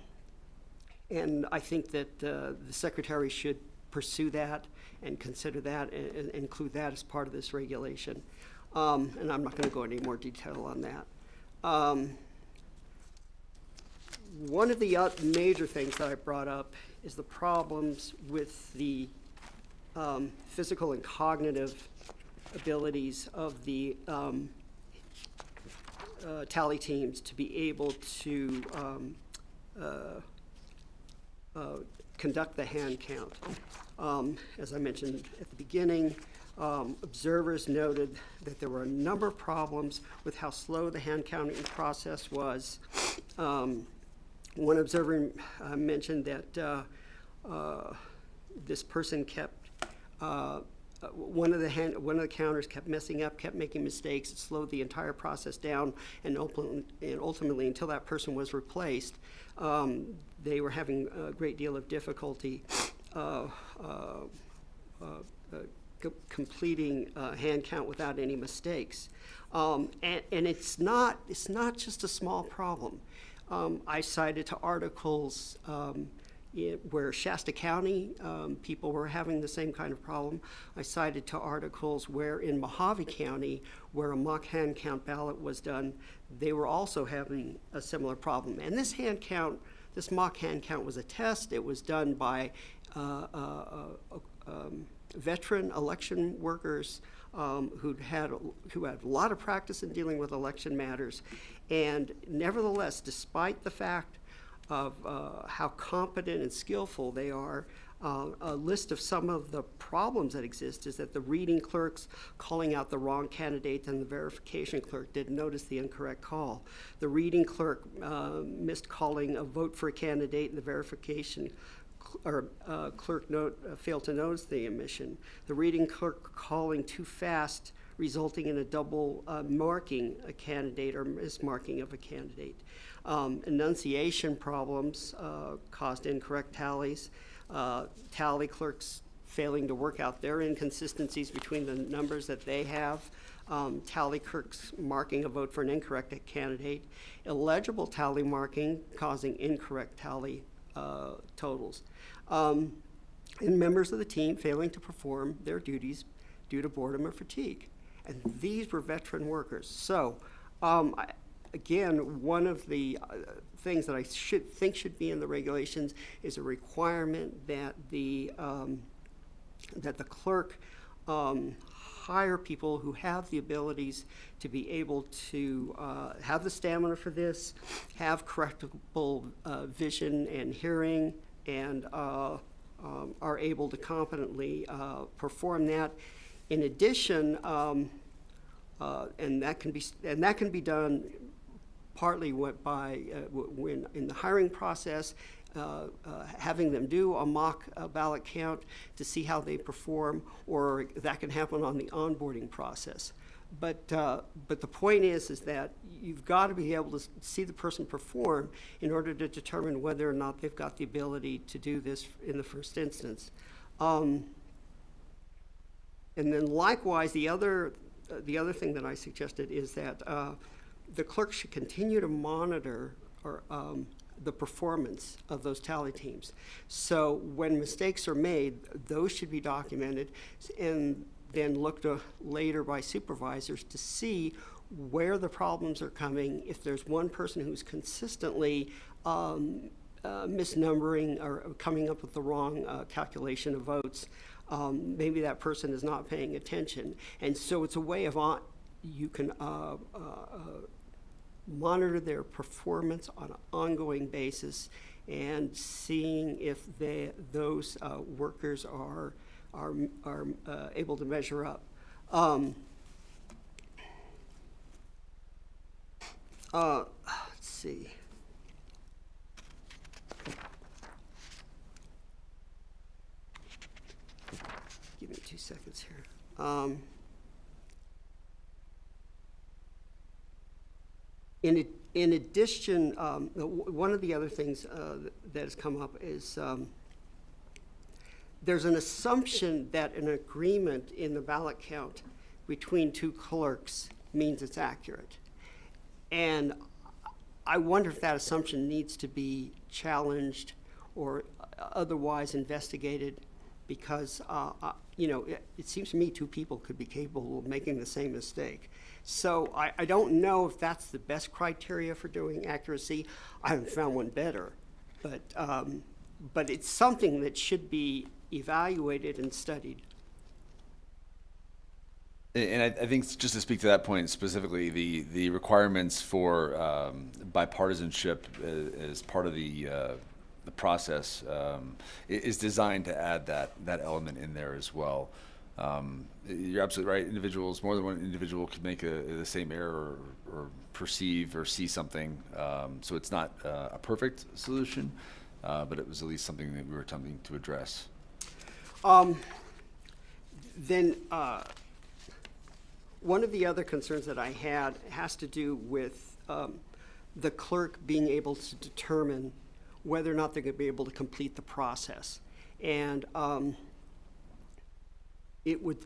I think that the Secretary should pursue that and consider that and include that as part of this regulation. And I'm not going to go into any more detail on that. One of the major things that I brought up is the problems with the physical and cognitive abilities of the tally teams to be able to conduct the hand count. As I mentioned at the beginning, observers noted that there were a number of problems with how slow the hand counting process was. One observer mentioned that this person kept one of the counters kept messing up, kept making mistakes. It slowed the entire process down, and ultimately, until that person was replaced, they were having a great deal of difficulty completing hand count without any mistakes. And it's not just a small problem. I cited to articles where Shasta County, people were having the same kind of problem. I cited to articles where in Mojave County, where a mock hand count ballot was done, they were also having a similar problem. And this mock hand count was a test. It was done by veteran election workers who had a lot of practice in dealing with election matters. And nevertheless, despite the fact of how competent and skillful they are, a list of some of the problems that exist is that the reading clerks calling out the wrong candidate and the verification clerk didn't notice the incorrect call. The reading clerk missed calling a vote for a candidate, and the verification clerk failed to notice the omission. The reading clerk calling too fast, resulting in a double marking a candidate or mismarking of a candidate. Enunciation problems caused incorrect tallies. Tally clerks failing to work out their inconsistencies between the numbers that they have. Tally clerks marking a vote for an incorrect candidate. Illegible tally marking causing incorrect tally totals. And members of the team failing to perform their duties due to boredom or fatigue. And these were veteran workers. So, again, one of the things that I think should be in the regulations is a requirement that the clerk hire people who have the abilities to be able to have the stamina for this, have correctable vision and hearing, and are able to competently perform that. In addition, and that can be done partly by when in the hiring process, having them do a mock ballot count to see how they perform, or that can happen on the onboarding process. But the point is that you've got to be able to see the person perform in order to determine whether or not they've got the ability to do this in the first instance. And then likewise, the other thing that I suggested is that the clerk should continue to monitor the performance of those tally teams. So when mistakes are made, those should be documented and then looked later by supervisors to see where the problems are coming. If there's one person who's consistently misnumbering or coming up with the wrong calculation of votes, maybe that person is not paying attention. And so it's a way of you can monitor their performance on an ongoing basis and seeing if those workers are able to measure up. Let's see. Give me 2 seconds here. In addition, one of the other things that has come up is there's an assumption that an agreement in the ballot count between two clerks means it's accurate. And I wonder if that assumption needs to be challenged or otherwise investigated, because it seems to me two people could be capable of making the same mistake. So I don't know if that's the best criteria for doing accuracy. I haven't found one better, but it's something that should be evaluated and studied. And I think just to speak to that point specifically, the requirements for bipartisanship as part of the process is designed to add that element in there as well. You're absolutely right. Individuals, more than one individual, could make the same error or perceive or see something. So it's not a perfect solution, but it was at least something that we were attempting to address. Then one of the other concerns that I had has to do with the clerk being able to determine whether or not they're going to be able to complete the process. And it would,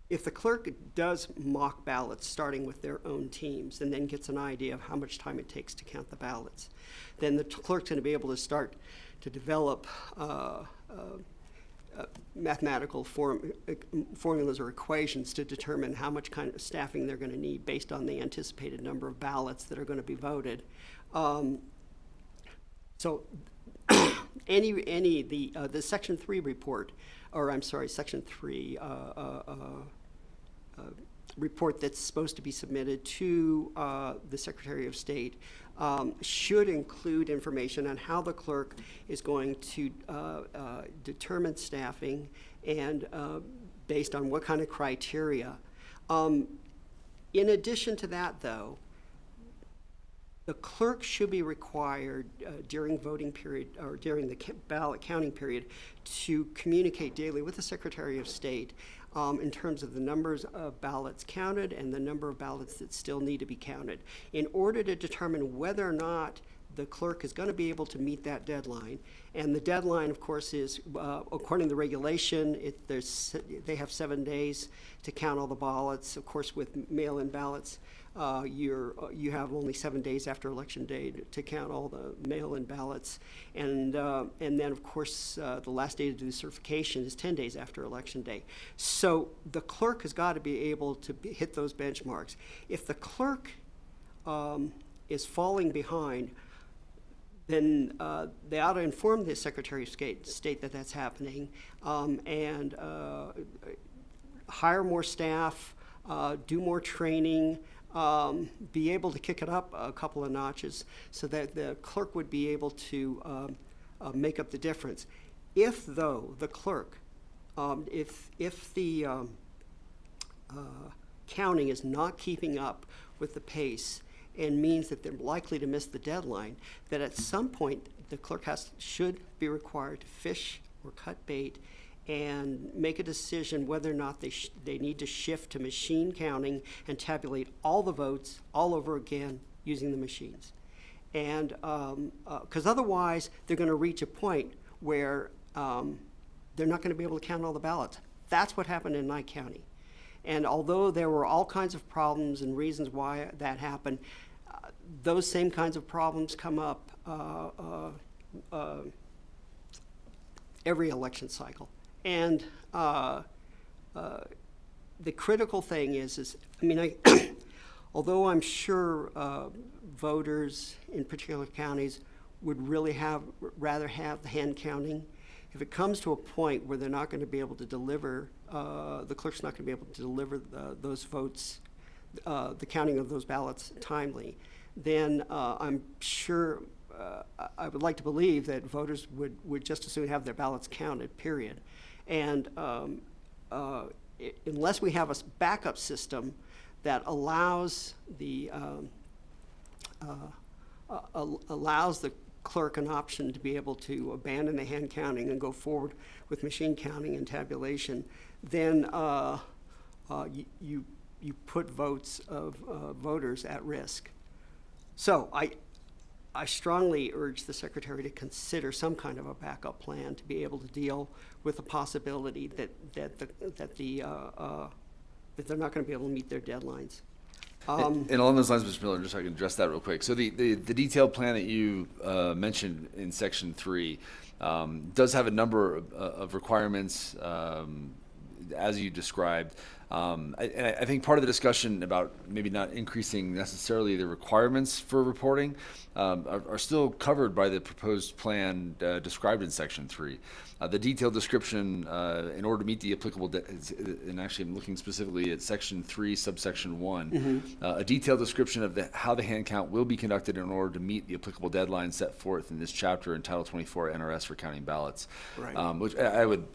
if the clerk does mock ballots starting with their own teams and then gets an idea of how much time it takes to count the ballots, then the clerk's going to be able to start to develop mathematical formulas or equations to determine how much kind of staffing they're going to need based on the anticipated number of ballots that are going to be voted. So the Section 3 report, or I'm sorry, Section 3 report that's supposed to be submitted to the Secretary of State should include information on how the clerk is going to determine staffing and based on what kind of criteria. In addition to that, though, the clerk should be required during voting period or during the ballot counting period to communicate daily with the Secretary of State in terms of the numbers of ballots counted and the number of ballots that still need to be counted in order to determine whether or not the clerk is going to be able to meet that deadline. And the deadline, of course, is, according to the regulation, they have 7 days to count all the ballots. Of course, with mail-in ballots, you have only 7 days after Election Day to count all the mail-in ballots. And then, of course, the last day to do certification is 10 days after Election Day. So the clerk has got to be able to hit those benchmarks. If the clerk is falling behind, then they ought to inform the Secretary of State that that's happening and hire more staff, do more training, be able to kick it up a couple of notches so that the clerk would be able to make up the difference. If, though, the clerk, if the counting is not keeping up with the pace and means that they're likely to miss the deadline, that at some point the clerk should be required to fish or cut bait and make a decision whether or not they need to shift to machine counting and tabulate all the votes all over again using the machines. And because otherwise they're going to reach a point where they're not going to be able to count all the ballots. That's what happened in Nye County. And although there were all kinds of problems and reasons why that happened, those same kinds of problems come up every election cycle. And the critical thing is I mean, although I'm sure voters in particular counties would really rather have the hand counting, if it comes to a point where they're not going to be able to deliver, the clerk's not going to be able to deliver those votes, the counting of those ballots timely, then I'm sure, I would like to believe that voters would just as soon have their ballots counted, period. And unless we have a backup system that allows the clerk an option to be able to abandon the hand counting and go forward with machine counting and tabulation, then you put votes of voters at risk. So I strongly urge the Secretary to consider some kind of a backup plan to be able to deal with the possibility that they're not going to be able to meet their deadlines. And along those lines, Mr. Miller, just so I can address that real quick. So the detailed plan that you mentioned in Section 3 does have a number of requirements, as you described. I think part of the discussion about maybe not increasing necessarily the requirements for reporting are still covered by the proposed plan described in Section 3. The detailed description, in order to meet the applicable, and actually I'm looking specifically at Section 3, subsection 1, a detailed description of how the hand count will be conducted in order to meet the applicable deadlines set forth in this chapter in Title 24 NRS for counting ballots. Right. Which I would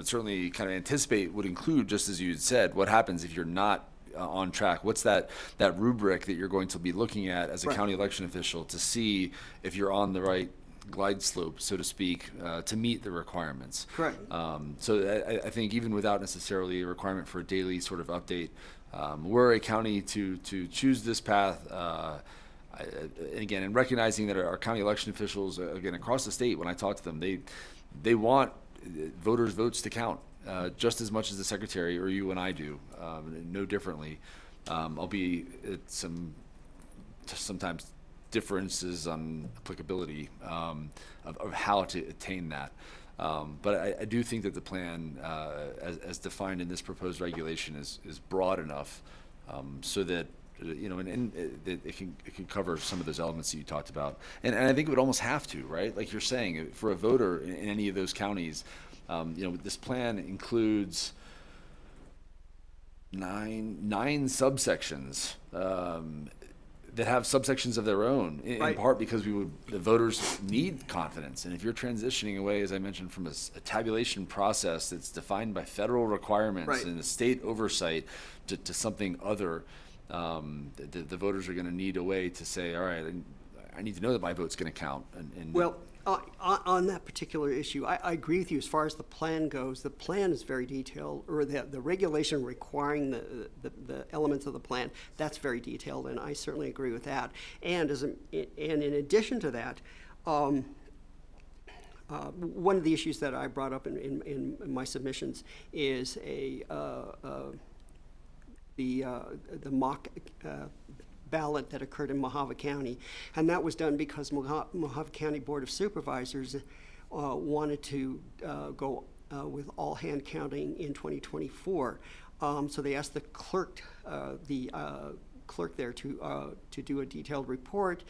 certainly kind of anticipate would include, just as you had said, what happens if you're not on track. What's that rubric that you're going to be looking at as a county election official to see if you're on the right glide slope, so to speak, to meet the requirements. Correct. So I think even without necessarily a requirement for a daily sort of update, we're a county to choose this path. Again, and recognizing that our county election officials, again, across the state, when I talk to them, they want voters' votes to count just as much as the Secretary or you and I do, no differently, albeit sometimes differences on applicability of how to attain that. But I do think that the plan, as defined in this proposed regulation, is broad enough so that and it can cover some of those elements that you talked about, and I think it would almost have to, right? Like you're saying, for a voter in any of those counties, this plan includes nine subsections that have subsections of their own, in part because the voters need confidence. And if you're transitioning away, as I mentioned, from a tabulation process that's defined by federal requirements and the state oversight to something other, the voters are going to need a way to say, all right, I need to know that my vote's going to count. Well, on that particular issue, I agree with you as far as the plan goes. The plan is very detailed, or the regulation requiring the elements of the plan, that's very detailed, and I certainly agree with that. And in addition to that, one of the issues that I brought up in my submissions is the mock ballot that occurred in Mojave County, and that was done because Mojave County Board of Supervisors wanted to go with all hand counting in 2024. So they asked the clerk there to do a detailed report.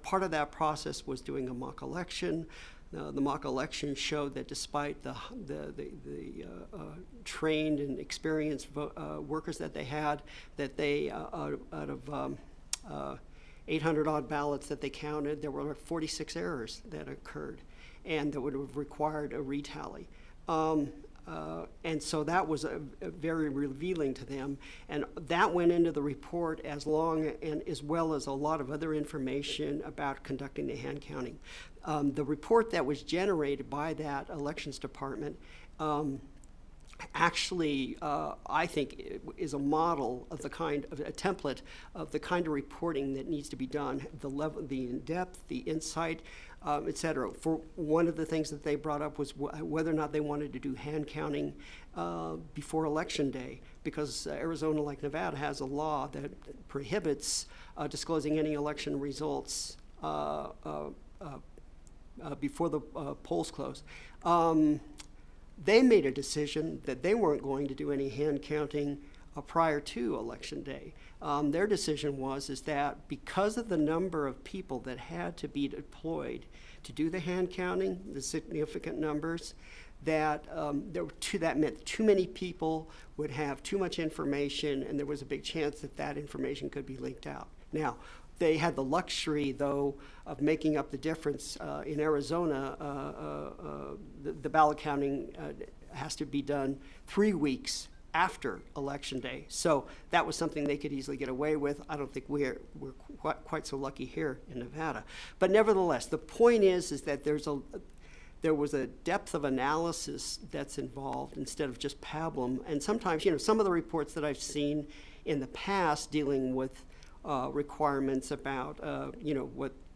Part of that process was doing a mock election. The mock election showed that despite the trained and experienced workers that they had, that they out of 800 odd ballots that they counted, there were 46 errors that occurred, and that would have required a retally. And so that was very revealing to them, and that went into the report as well as a lot of other information about conducting the hand counting. The report that was generated by that elections department actually, I think, is a model of a template of the kind of reporting that needs to be done, the level, the in-depth, the insight, et cetera. For one of the things that they brought up was whether or not they wanted to do hand counting before Election Day, because Arizona, like Nevada, has a law that prohibits disclosing any election results before the polls close. They made a decision that they weren't going to do any hand counting prior to Election Day. Their decision was that because of the number of people that had to be deployed to do the hand counting, the significant numbers, that that meant too many people would have too much information, and there was a big chance that information could be leaked out. Now, they had the luxury, though, of making up the difference. In Arizona, the ballot counting has to be done 3 weeks after Election Day. So that was something they could easily get away with. I don't think we're quite so lucky here in Nevada. But nevertheless, the point is that there was a depth of analysis that's involved instead of just pablum. And sometimes, some of the reports that I've seen in the past dealing with requirements about,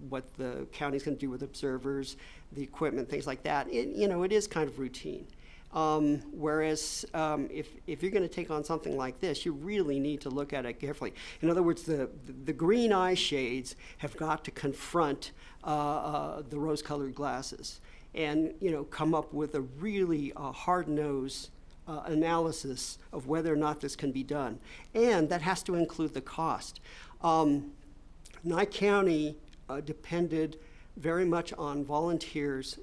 what the county's going to do with observers, the equipment, things like that, it is kind of routine. Whereas if you're going to take on something like this, you really need to look at it carefully. In other words, the green eye shades have got to confront the rose-colored glasses and come up with a really hard-nosed analysis of whether or not this can be done. And that has to include the cost. Nye County depended very much on volunteers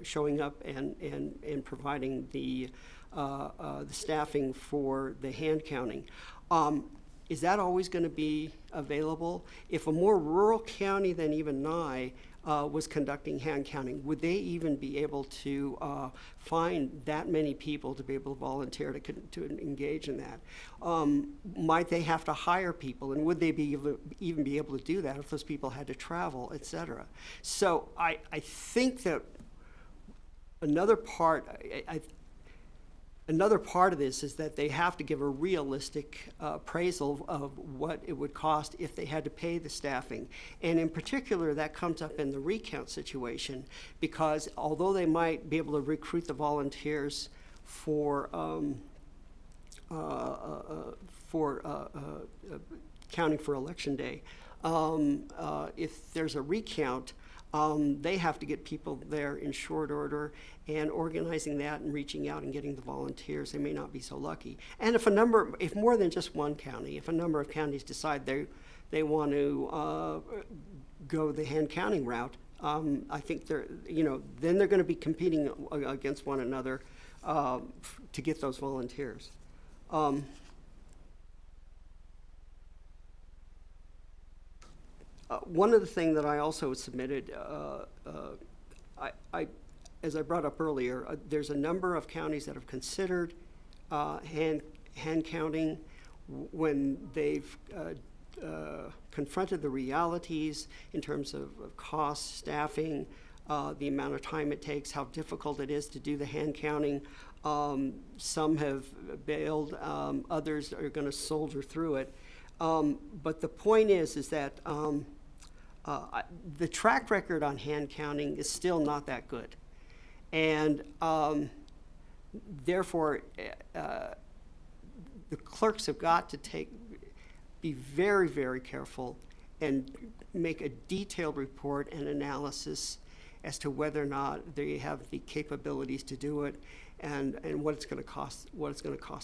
showing up and providing the staffing for the hand counting. Is that always going to be available? If a more rural county than even Nye was conducting hand counting, would they even be able to find that many people to be able to volunteer to engage in that? Might they have to hire people, and would they even be able to do that if those people had to travel, et cetera? So I think that another part of this is that they have to give a realistic appraisal of what it would cost if they had to pay the staffing. And in particular, that comes up in the recount situation, because although they might be able to recruit the volunteers for counting for Election Day, if there's a recount, they have to get people there in short order, and organizing that and reaching out and getting the volunteers, they may not be so lucky. And if more than just one county, if a number of counties decide they want to go the hand counting route, I think then they're going to be competing against one another to get those volunteers. One of the things that I also submitted, as I brought up earlier, there's a number of counties that have considered hand counting when they've confronted the realities in terms of cost, staffing, the amount of time it takes, how difficult it is to do the hand counting. Some have bailed, others are going to soldier through it. But the point is that the track record on hand counting is still not that good. And therefore, the clerks have got to be very, very careful and make a detailed report and analysis as to whether or not they have the capabilities to do it, and what it's going to cost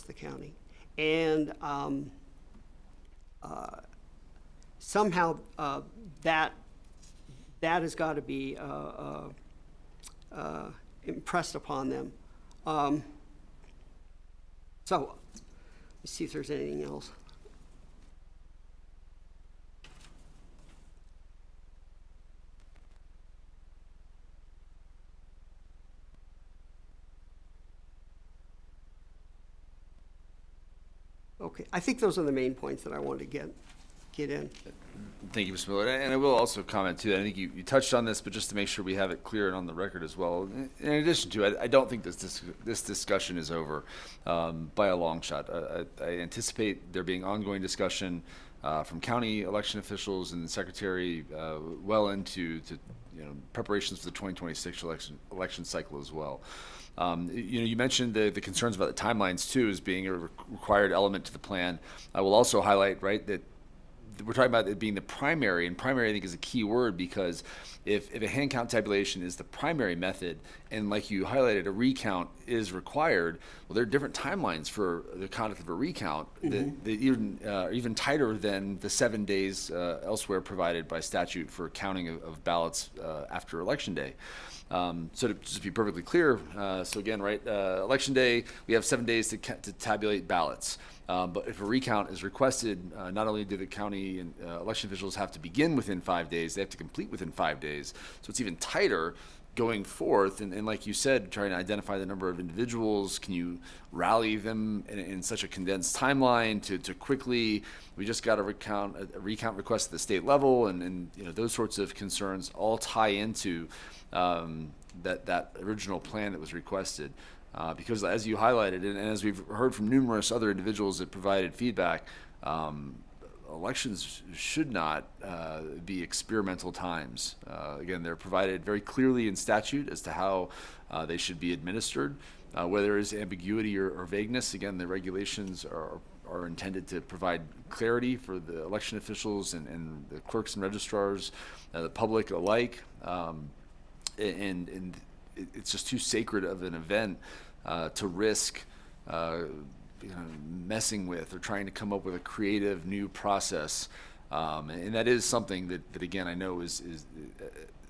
the county. And somehow that has got to be impressed upon them. So let's see if there's anything else. Okay, I think those are the main points that I wanted to get in. Thank you, Mr. Miller. And I will also comment, too, I think you touched on this, but just to make sure we have it clear and on the record as well. In addition to it, I don't think this discussion is over by a long shot. I anticipate there being ongoing discussion from county election officials and the secretary well into preparations for the 2026 election cycle as well. You mentioned the concerns about the timelines, too, as being a required element to the plan. I will also highlight, right, that we're talking about it being the primary, and primary I think is a key word, because if a hand count tabulation is the primary method, and like you highlighted, a recount is required, well, there are different timelines for the conduct of a recount that even tighter than the 7 days elsewhere provided by statute for counting of ballots after Election Day. So to just be perfectly clear, so again, right, Election Day, we have 7 days to tabulate ballots. But if a recount is requested, not only do the county and election officials have to begin within 5 days, they have to complete within 5 days. So it's even tighter going forth, and like you said, trying to identify the number of individuals, can you rally them in such a condensed timeline to quickly, we just got a recount request at the state level, and those sorts of concerns all tie into that original plan that was requested. Because as you highlighted, and as we've heard from numerous other individuals that provided feedback, elections should not be experimental times. Again, they're provided very clearly in statute as to how they should be administered. Where there is ambiguity or vagueness, again, the regulations are intended to provide clarity for the election officials and the clerks and registrars, the public alike. And it's just too sacred of an event to risk messing with or trying to come up with a creative new process. And that is something that again, I know is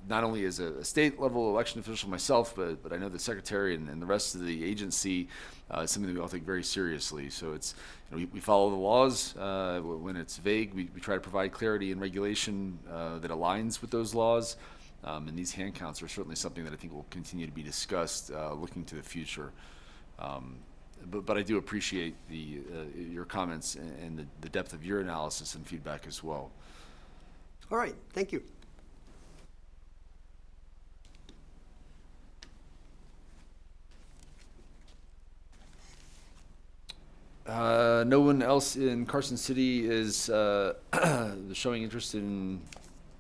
not only as a state level election official myself, but I know the secretary and the rest of the agency is something that we all take very seriously. So it's, we follow the laws. When it's vague, we try to provide clarity and regulation that aligns with those laws. And these hand counts are certainly something that I think will continue to be discussed looking to the future. But I do appreciate your comments and the depth of your analysis and feedback as well. All right, thank you. No one else in Carson City is showing interest in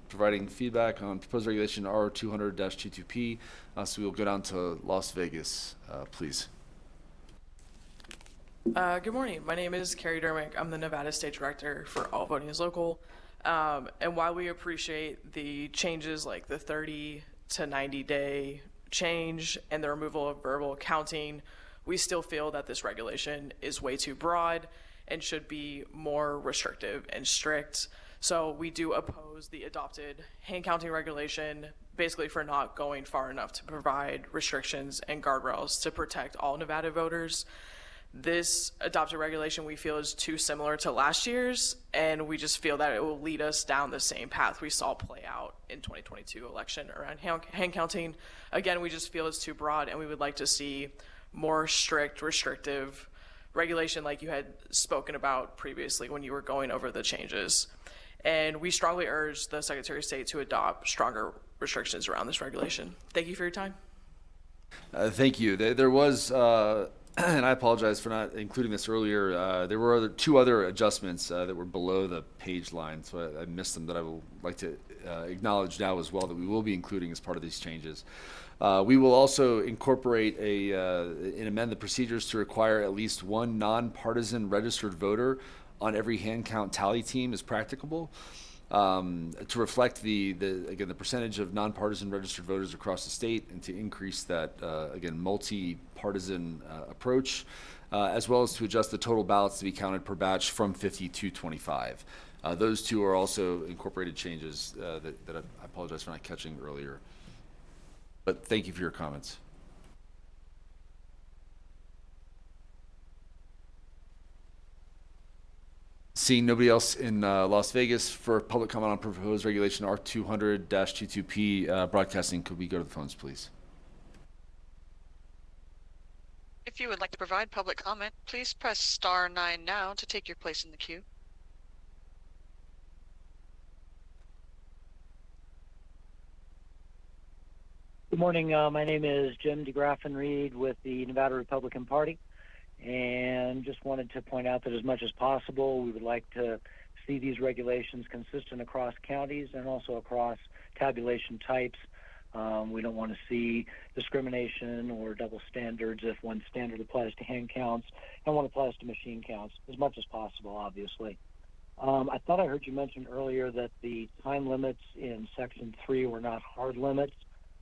providing feedback on proposed regulation R200-22P. So we'll go down to Las Vegas, please. Good morning. My name is Carrie Dermick. I'm the Nevada State Director for All Voting is Local. And while we appreciate the changes like the 30 to 90 day change and the removal of verbal counting, we still feel that this regulation is way too broad and should be more restrictive and strict. So we do oppose the adopted hand counting regulation, basically for not going far enough to provide restrictions and guardrails to protect all Nevada voters. This adopted regulation we feel is too similar to last year's, and we just feel that it will lead us down the same path we saw play out in 2022 election around hand counting. Again, we just feel it's too broad, and we would like to see more strict, restrictive regulation like you had spoken about previously when you were going over the changes. And we strongly urge the Secretary of State to adopt stronger restrictions around this regulation. Thank you for your time. Thank you. There was, and I apologize for not including this earlier, there were two other adjustments that were below the page line, so I missed them, that I would like to acknowledge now as well that we will be including as part of these changes. We will also incorporate and amend the procedures to require at least one nonpartisan registered voter on every hand count tally team as practicable, to reflect the percentage of nonpartisan registered voters across the state, and to increase that again multi-partisan approach, as well as to adjust the total ballots to be counted per batch from 50 to 25. Those two are also incorporated changes that I apologize for not catching earlier. But thank you for your comments. Seeing nobody else in Las Vegas for public comment on proposed regulation R200-22P broadcasting, could we go to the phones, please? If you would like to provide public comment, please press *9 now to take your place in the queue. Good morning. My name is Jim DeGraffenreid with the Nevada Republican Party, and just wanted to point out that as much as possible, we would like to see these regulations consistent across counties and also across tabulation types. We don't want to see discrimination or double standards if one standard applies to hand counts and one applies to machine counts, as much as possible, obviously. I thought I heard you mention earlier that the time limits in Section 3 were not hard limits.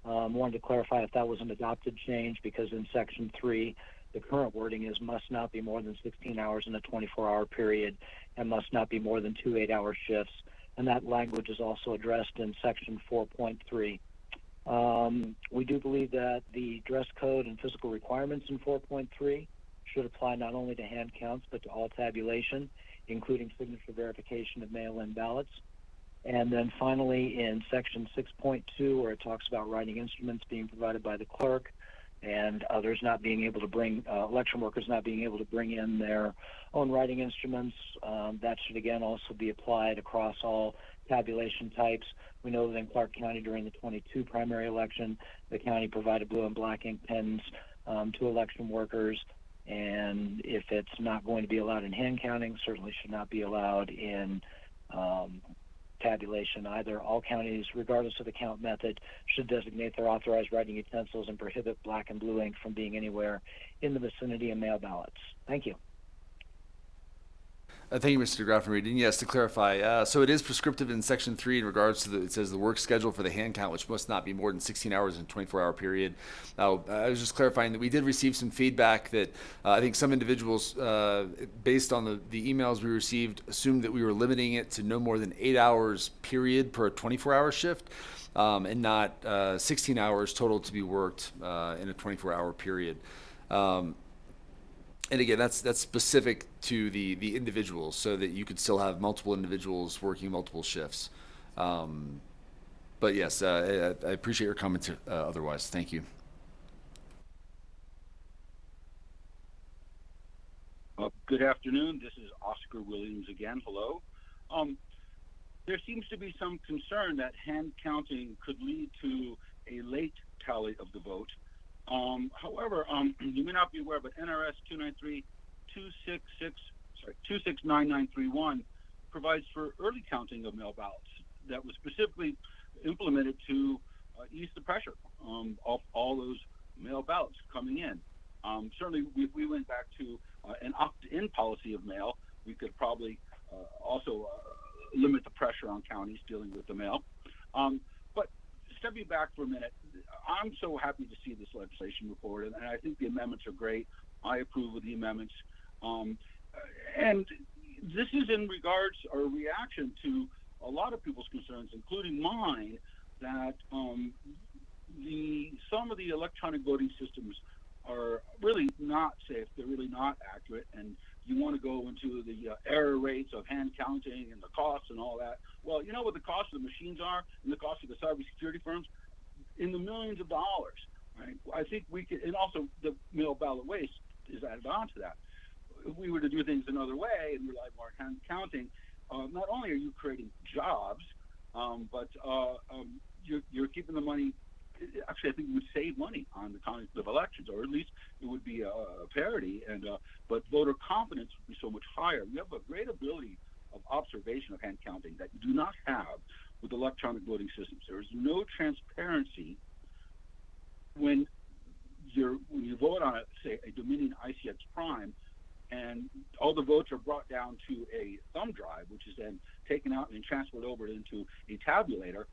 Wanted to clarify if that was an adopted change, because in Section 3, the current wording is must not be more than 16 hours in a 24-hour period and must not be more than 2 8-hour shifts. And that language is also addressed in Section 4.3. We do believe that the dress code and physical requirements in 4.3 should apply not only to hand counts but to all tabulation, including signature verification of mail-in ballots. And then finally, in section 6.2, where it talks about writing instruments being provided by the clerk and others not being able to bring, election workers not being able to bring in their own writing instruments, that should again also be applied across all tabulation types. We know that in Clark County during the 22 primary election, the county provided blue and black ink pens to election workers. And if it's not going to be allowed in hand counting, certainly should not be allowed in tabulation either. All counties, regardless of the count method, should designate their authorized writing utensils and prohibit black and blue ink from being anywhere in the vicinity of mail ballots. Thank you. Thank you, Mr. Graffenried. And yes, to clarify, so it is prescriptive in Section 3 in regards to it says the work schedule for the hand count, which must not be more than 16 hours in a 24-hour period. Now, I was just clarifying that we did receive some feedback that I think some individuals, based on the emails we received, assumed that we were limiting it to no more than 8 hours period per 24-hour shift, and not 16 hours total to be worked in a 24-hour period. And again, that's specific to the individuals, so that you could still have multiple individuals working multiple shifts. But yes, I appreciate your comments otherwise. Thank you. Good afternoon. This is Oscar Williams again. Hello. There seems to be some concern that hand counting could lead to a late tally of the vote. However, you may not be aware, but NRS 2699931 provides for early counting of mail ballots that was specifically implemented to ease the pressure of all those mail ballots coming in. Certainly, if we went back to an opt-in policy of mail, we could probably also limit the pressure on counties dealing with the mail. But stepping back for a minute, I'm so happy to see this legislation report, and I think the amendments are great. I approve of the amendments. And this is in regards or reaction to a lot of people's concerns, including mine, that some of the electronic voting systems are really not safe. They're really not accurate, and you want to go into the error rates of hand counting and the costs and all that. Well, you know what the cost of the machines are and the cost of the cybersecurity firms? In the millions of dollars, right? I think we could, and also the mail ballot waste is added on to that. If we were to do things another way and rely more on hand counting, not only are you creating jobs, but you're keeping the money. Actually, I think it would save money on the conduct of elections, or at least it would be a parity. And but voter confidence would be so much higher. We have a great ability of observation of hand counting that you do not have with electronic voting systems. There is no transparency when you vote on say a Dominion ICX Prime, and all the votes are brought down to a thumb drive, which is then taken out and transferred over into a tabulator.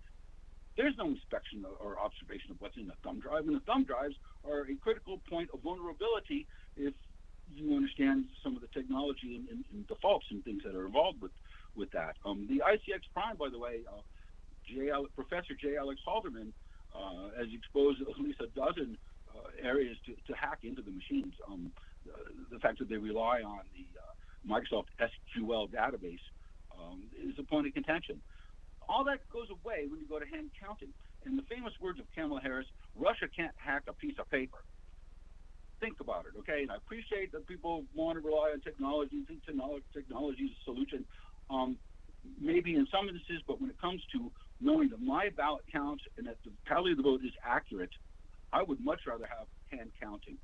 There's no inspection or observation of what's in the thumb drive, and the thumb drives are a critical point of vulnerability if you understand some of the technology and defaults and things that are involved with that. The ICX Prime, by the way, Professor J. Alex Halderman has exposed at least a dozen areas to hack into the machines. The fact that they rely on the Microsoft SQL database is a point of contention. All that goes away when you go to hand counting. In the famous words of Kamala Harris, Russia can't hack a piece of paper. Think about it, okay? And I appreciate that people want to rely on technology and think technology is a solution. Maybe in some instances, but when it comes to knowing that my ballot counts and that the tally of the vote is accurate, I would much rather have hand counting.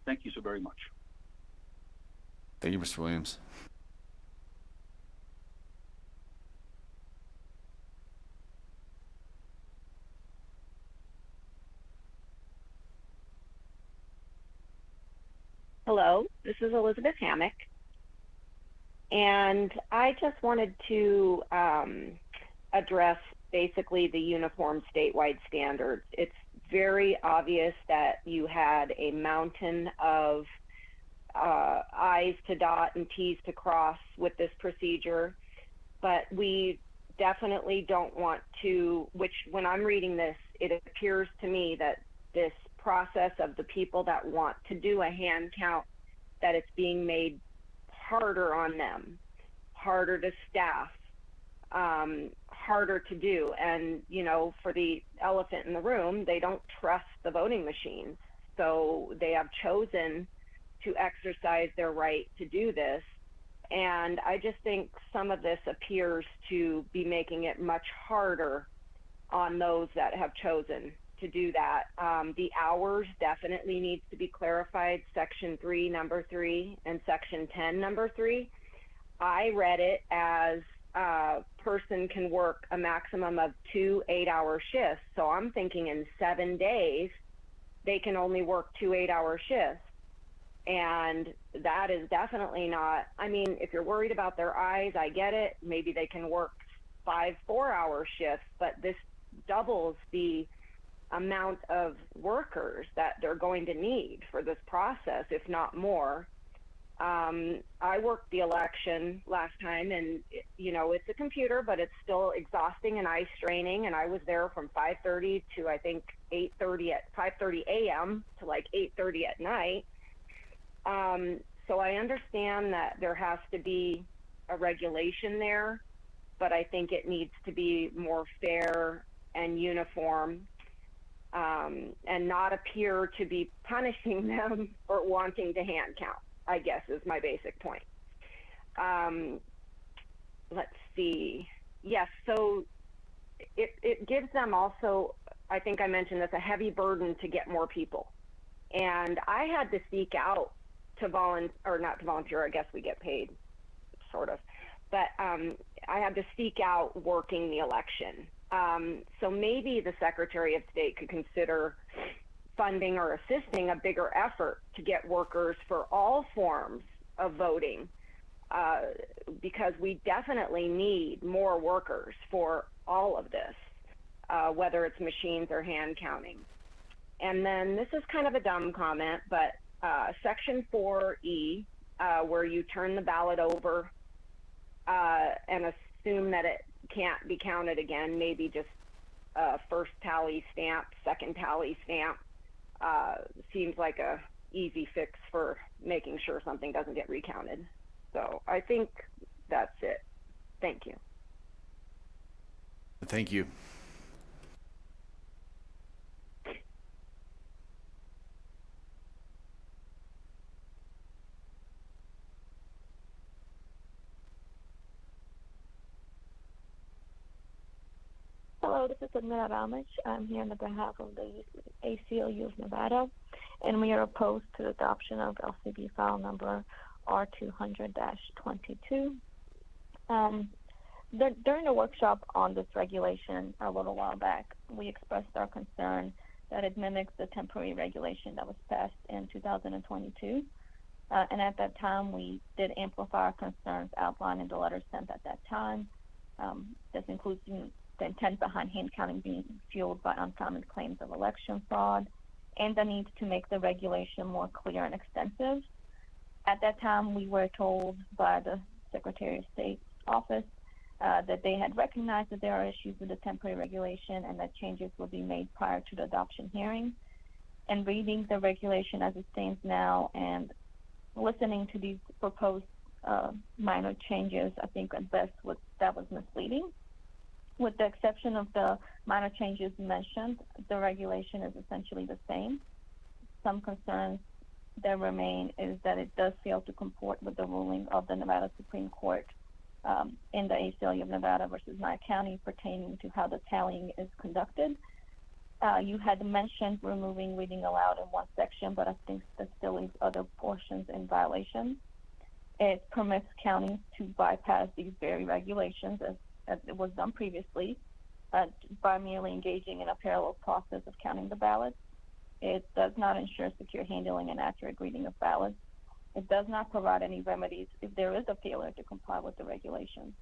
Thank you so very much. Thank you, Mr. Williams. Hello, this is Elizabeth Hammock, and I just wanted to address basically the uniform statewide standards. It's very obvious that you had a mountain of I's to dot and T's to cross with this procedure, but we definitely don't want to, which when I'm reading this, it appears to me that this process of the people that want to do a hand count, that it's being made harder on them, harder to staff, harder to do. And, you know, for the elephant in the room, they don't trust the voting machines. So they have chosen to exercise their right to do this. And I just think some of this appears to be making it much harder on those that have chosen to do that. The hours definitely needs to be clarified, Section 3, number 3, and Section 10, number 3. I read it as a person can work a maximum of 2 8-hour shifts. So I'm thinking in 7 days, they can only work 2 8-hour shifts. And that is definitely not, I mean, if you're worried about their eyes, I get it. Maybe they can work 5 4-hour shifts, but this doubles the amount of workers that they're going to need for this process, if not more. I worked the election last time, and you know, it's a computer, but it's still exhausting and eye straining. And I was there from 5:30 to I think 8:30 at 5:30 a.m. to like 8:30 at night. So I understand that there has to be a regulation there, but I think it needs to be more fair and uniform, and not appear to be punishing them for wanting to hand count, I guess is my basic point. Let's see. Yes, so it gives them also, I think I mentioned this, a heavy burden to get more people. And I had to seek out to not to volunteer, I guess we get paid, sort of. But I had to seek out working the election. So maybe the Secretary of State could consider funding or assisting a bigger effort to get workers for all forms of voting, because we definitely need more workers for all of this, whether it's machines or hand counting. And then this is kind of a dumb comment, but Section 4E, where you turn the ballot over and assume that it can't be counted again, maybe just first tally stamp, second tally stamp, seems like a easy fix for making sure something doesn't get recounted. So I think that's it. Thank you. Thank you. Hello, this is Admira Ramich. I'm here on behalf of the ACLU of Nevada, and we are opposed to the adoption of LCB file number R200-22. During the workshop on this regulation a little while back, we expressed our concern that it mimics the temporary regulation that was passed in 2022. And at that time, we did amplify our concerns outlined in the letter sent at that time. This includes the intent behind hand counting being fueled by unfounded claims of election fraud, and the need to make the regulation more clear and extensive. At that time, we were told by the Secretary of State's office that they had recognized that there are issues with the temporary regulation and that changes will be made prior to the adoption hearing. And reading the regulation as it stands now and listening to these proposed minor changes, I think at best that was misleading. With the exception of the minor changes mentioned, the regulation is essentially the same. Some concerns that remain is that it does fail to comport with the ruling of the Nevada Supreme Court in the ACLU of Nevada versus Nye County pertaining to how the tallying is conducted. You had mentioned removing reading aloud in one section, but I think that still leaves other portions in violation. It permits counties to bypass these very regulations as it was done previously by merely engaging in a parallel process of counting the ballots. It does not ensure secure handling and accurate reading of ballots. It does not provide any remedies if there is a failure to comply with the regulations.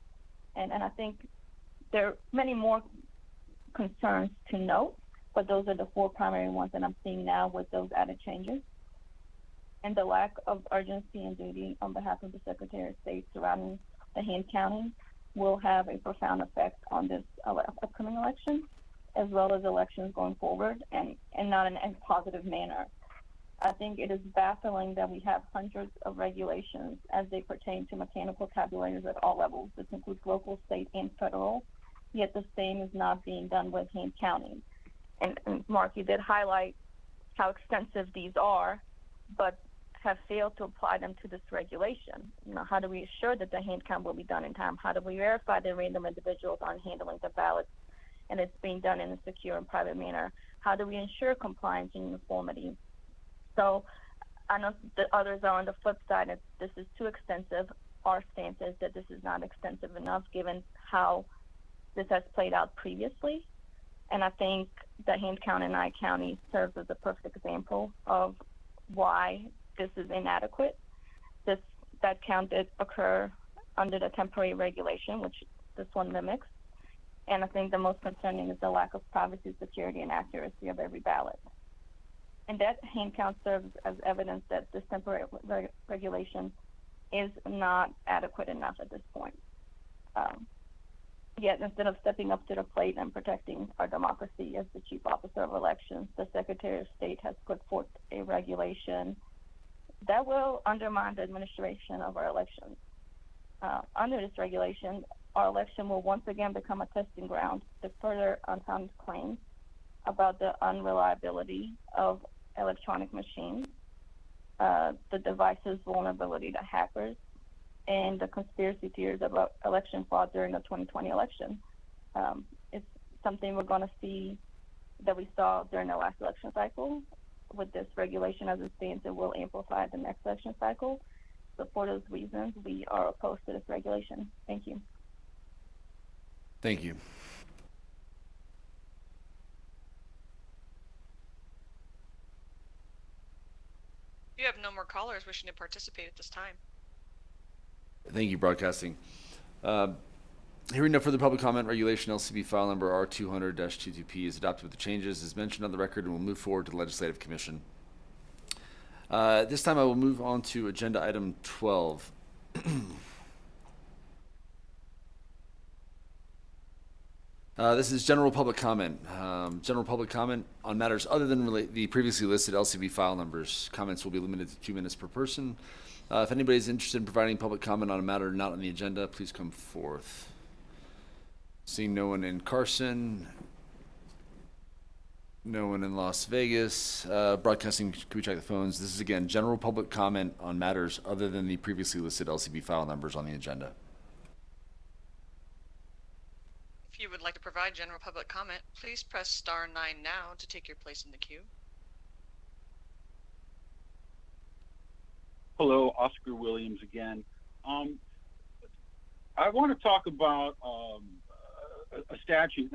And I think there are many more concerns to note, but those are the 4 primary ones that I'm seeing now with those added changes. And the lack of urgency and duty on behalf of the Secretary of State surrounding the hand counting will have a profound effect on this upcoming election, as well as elections going forward, and not in a positive manner. I think it is baffling that we have hundreds of regulations as they pertain to mechanical tabulators at all levels. This includes local, state, and federal, yet the same is not being done with hand counting. And Mark, you did highlight how extensive these are, but have failed to apply them to this regulation. How do we assure that the hand count will be done in time? How do we verify that random individuals aren't handling the ballots and it's being done in a secure and private manner? How do we ensure compliance and uniformity? So I know the others are on the flip side, and this is too extensive. Our stance is that this is not extensive enough given how this has played out previously. And I think the hand count in Nye County serves as a perfect example of why this is inadequate. That count did occur under the temporary regulation, which this one mimics. And I think the most concerning is the lack of privacy, security, and accuracy of every ballot. And that hand count serves as evidence that this temporary regulation is not adequate enough at this point. Yet instead of stepping up to the plate and protecting our democracy as the Chief Officer of Elections, the Secretary of State has put forth a regulation that will undermine the administration of our elections. Under this regulation, our election will once again become a testing ground to further unfounded claims about the unreliability of electronic machines, the device's vulnerability to hackers, and the conspiracy theories about election fraud during the 2020 election. It's something we're going to see that we saw during the last election cycle. With this regulation as it stands, it will amplify the next election cycle. So for those reasons, we are opposed to this regulation. Thank you. Thank you. You have no more callers wishing to participate at this time. Thank you, Broadcasting. Hearing no further public comment, regulation LCB file number R200-22P is adopted with the changes as mentioned on the record and will move forward to the Legislative Commission. This time I will move on to agenda item 12. This is general public comment. General public comment on matters other than the previously listed LCB file numbers. Comments will be limited to 2 minutes per person. If anybody is interested in providing public comment on a matter not on the agenda, please come forth. Seeing no one in Carson, no one in Las Vegas. Broadcasting, can we check the phones? This is again general public comment on matters other than the previously listed LCB file numbers on the agenda. If you would like to provide general public comment, please press star 9 now to take your place in the queue. Hello, Oscar Williams again. I want to talk about a statute,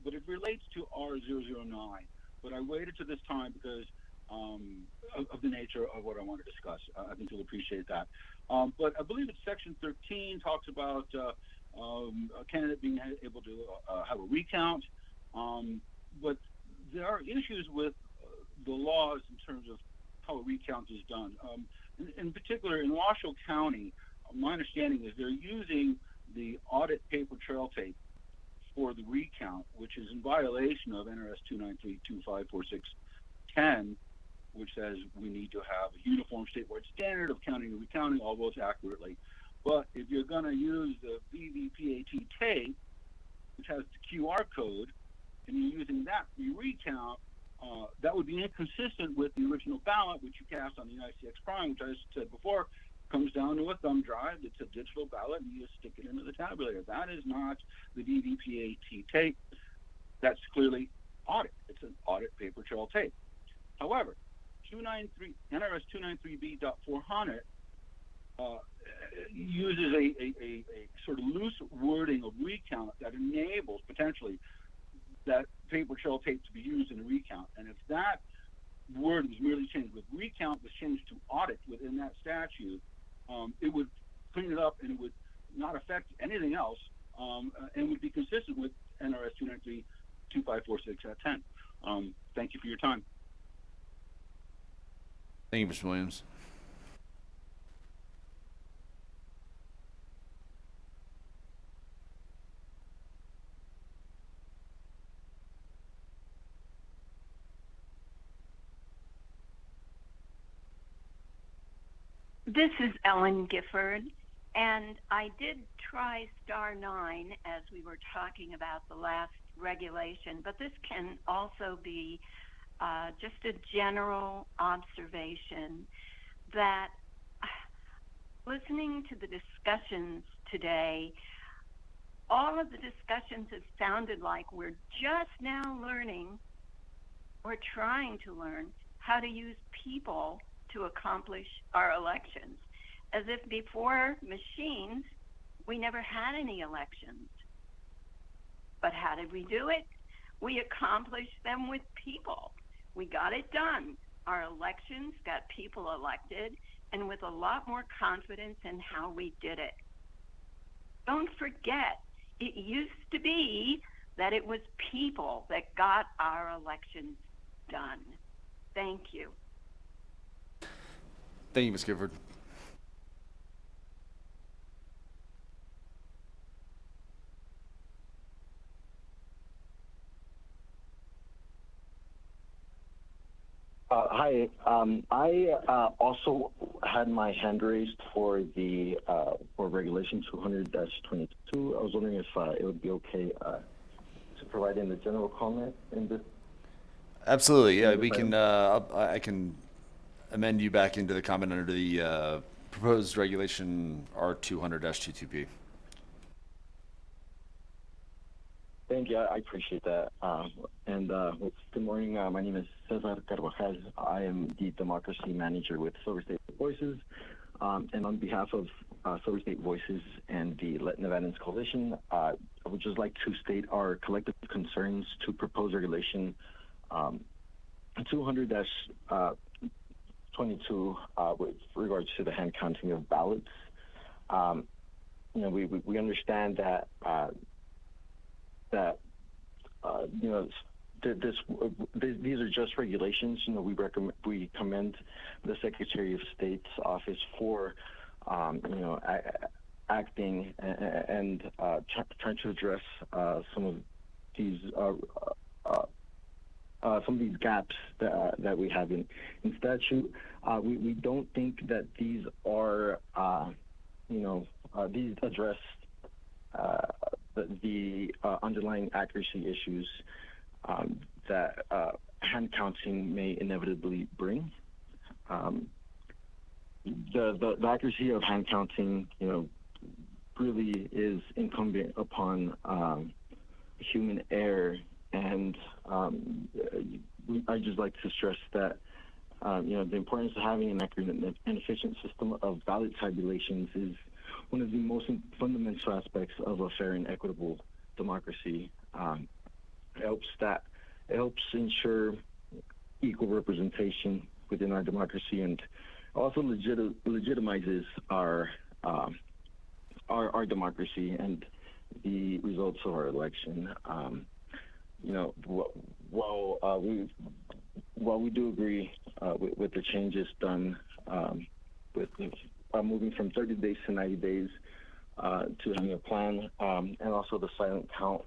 but it relates to R009. But I waited to this time because of the nature of what I want to discuss. I think you'll appreciate that. But I believe it's Section 13 talks about a candidate being able to have a recount. But there are issues with the laws in terms of how a recount is done. In particular, in Washoe County, my understanding is they're using the audit paper trail tape for the recount, which is in violation of NRS 293.254610, which says we need to have a uniform statewide standard of counting and recounting all votes accurately. But if you're going to use the VVPAT tape, which has the QR code, and you're using that for your recount, that would be inconsistent with the original ballot, which you cast on the ICX Prime, which I said before, comes down to a thumb drive. It's a digital ballot, and you just stick it into the tabulator. That is not the VVPAT tape. That's clearly audit. It's an audit paper trail tape. However, NRS 293B.400 uses a sort of loose wording of recount that enables potentially that paper trail tape to be used in a recount. And if that word was merely changed, with recount was changed to audit within that statute, it would clean it up and it would not affect anything else, and would be consistent with NRS 293.2546.10. Thank you for your time. Thank you, Mr. Williams. This is Ellen Gifford, And I did try *9 as we were talking about the last regulation, but this can also be just a general observation that listening to the discussions today, all of the discussions have sounded like we're just now learning or trying to learn how to use people to accomplish our elections, as if before machines, we never had any elections. But how did we do it? We accomplished them with people. We got it done. Our elections got people elected, and with a lot more confidence in how we did it. Don't forget, it used to be that it was people that got our elections done. Thank you. Thank you, Ms. Gifford. Hi. I also had my hand raised for the for Regulation 200-22. I was wondering if it would be okay to provide in the general comment in this. Absolutely. Yeah, we can. I can amend you back into the comment under the proposed regulation R200-22P. Thank you. I appreciate that. Good morning. My name is Cesar Carvajal. I am the Democracy Manager with Silver State Voices. And on behalf of Silver State Voices and the Let Nevadans Coalition, I would just like to state our collective concerns to proposed regulation 200-22 with regards to the hand counting of ballots. We understand that these are just regulations. We commend the Secretary of State's office for acting and trying to address some of these gaps that we have in statute. We don't think that these are these address the underlying accuracy issues that hand counting may inevitably bring. The accuracy of hand counting, really is incumbent upon human error, and I just like to stress that the importance of having an accurate and efficient system of ballot tabulations is one of the most fundamental aspects of a fair and equitable democracy. It helps ensure equal representation within our democracy, and also legitimizes our democracy and the results of our election. While we do agree with the changes done with moving from 30 days to 90 days to having a plan, and also the silent count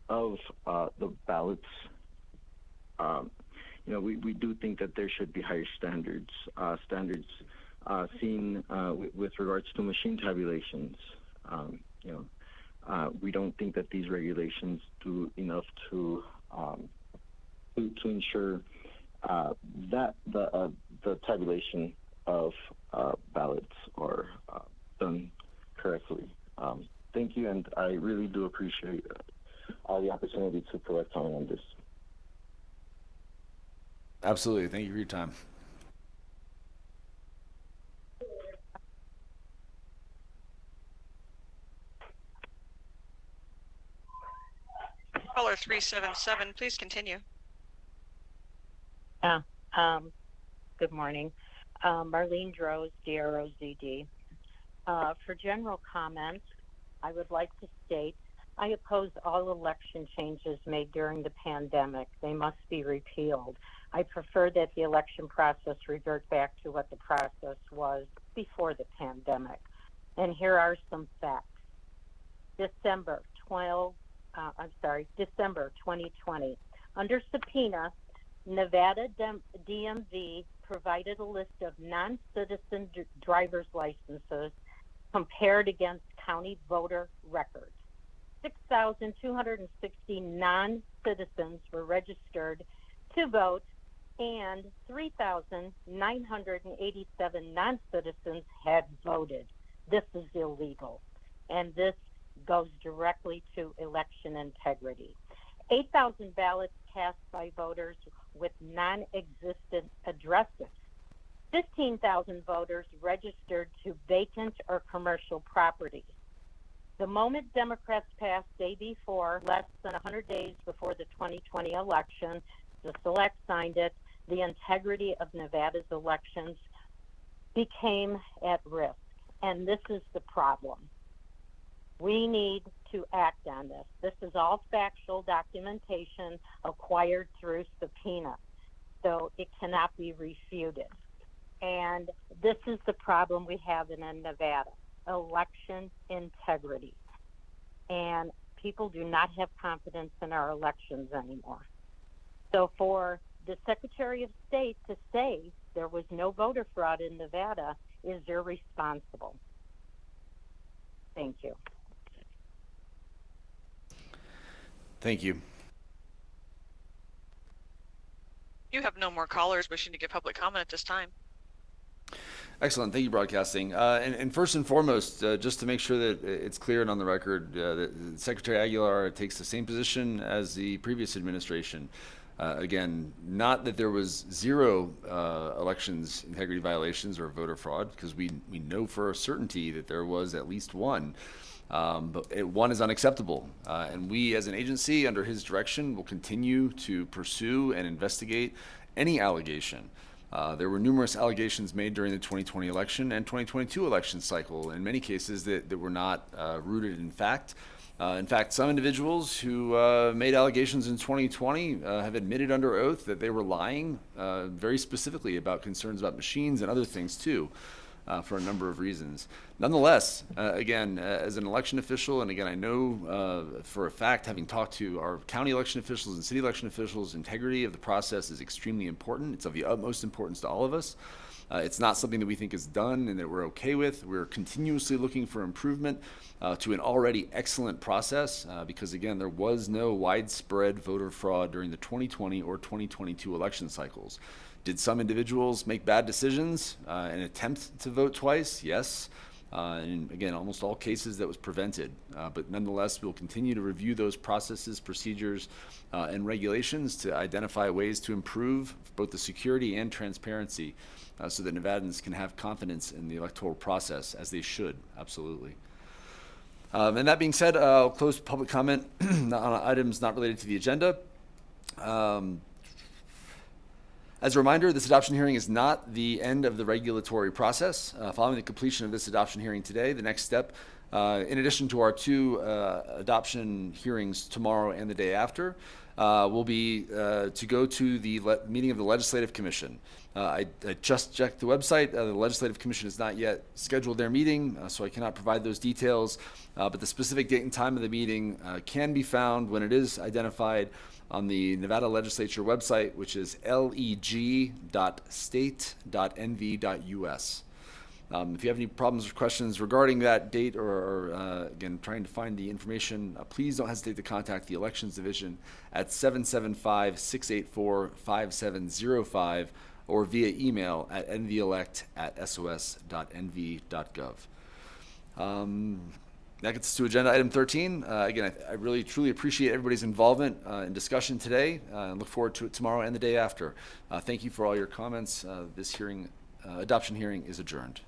of the ballots, we do think that there should be higher standards seen with regards to machine tabulations. We don't think that these regulations do enough to ensure that the tabulation of ballots are done correctly. Thank you, and I really do appreciate the opportunity to provide comment on this. Absolutely. Thank you for your time. Caller 377, please continue. Good morning. Marlene Droz, DROZD. For general comments, I would like to state I oppose all election changes made during the pandemic. They must be repealed. I prefer that the election process revert back to what the process was before the pandemic. And here are some facts. December 2020. Under subpoena, Nevada DMV provided a list of non-citizen driver's licenses compared against county voter records. 6,260 non-citizens were registered to vote, and 3,987 non-citizens had voted. This is illegal, and this goes directly to election integrity. 8,000 ballots cast by voters with non-existent addresses. 15,000 voters registered to vacant or commercial properties. The moment Democrats passed AB 4, less than 100 days before the 2020 election, the Select signed it, the integrity of Nevada's elections became at risk. And this is the problem. We need to act on this. This is all factual documentation acquired through subpoena, so it cannot be refuted. And this is the problem we have in Nevada, election integrity. And people do not have confidence in our elections anymore. So for the Secretary of State to say there was no voter fraud in Nevada is irresponsible. Thank you. Thank you. You have no more callers wishing to give public comment at this time. Excellent. Thank you, Broadcasting. And first and foremost, just to make sure that it's clear and on the record, that Secretary Aguilar takes the same position as the previous administration. Again, not that there was zero elections integrity violations or voter fraud, because we know for a certainty that there was at least one. But one is unacceptable. And we as an agency under his direction will continue to pursue and investigate any allegation. There were numerous allegations made during the 2020 election and 2022 election cycle, in many cases that were not rooted in fact. In fact, some individuals who made allegations in 2020 have admitted under oath that they were lying very specifically about concerns about machines and other things too, for a number of reasons. Nonetheless, again, as an election official, and again, I know for a fact, having talked to our county election officials and city election officials, integrity of the process is extremely important. It's of the utmost importance to all of us. It's not something that we think is done and that we're okay with. We're continuously looking for improvement to an already excellent process because, again, there was no widespread voter fraud during the 2020 or 2022 election cycles. Did some individuals make bad decisions and attempt to vote twice? Yes. And again, almost all cases that was prevented. But nonetheless, we'll continue to review those processes, procedures, and regulations to identify ways to improve both the security and transparency so that Nevadans can have confidence in the electoral process, as they should, absolutely. And that being said, I'll close public comment on items not related to the agenda. As a reminder, this adoption hearing is not the end of the regulatory process. Following the completion of this adoption hearing today, the next step, in addition to our two adoption hearings tomorrow and the day after, will be to go to the meeting of the Legislative Commission. I just checked the website. The Legislative Commission has not yet scheduled their meeting, so I cannot provide those details. But the specific date and time of the meeting can be found when it is identified on the Nevada Legislature website, which is leg.state.nv.us. If you have any problems or questions regarding that date or again, trying to find the information, please don't hesitate to contact the Elections Division at 775-684-5705 or via email at nvelect@sos.nv.gov. That gets us to agenda item 13. Again, I really, truly appreciate everybody's involvement in discussion today and look forward to it tomorrow and the day after. Thank you for all your comments. This hearing, adoption hearing is adjourned.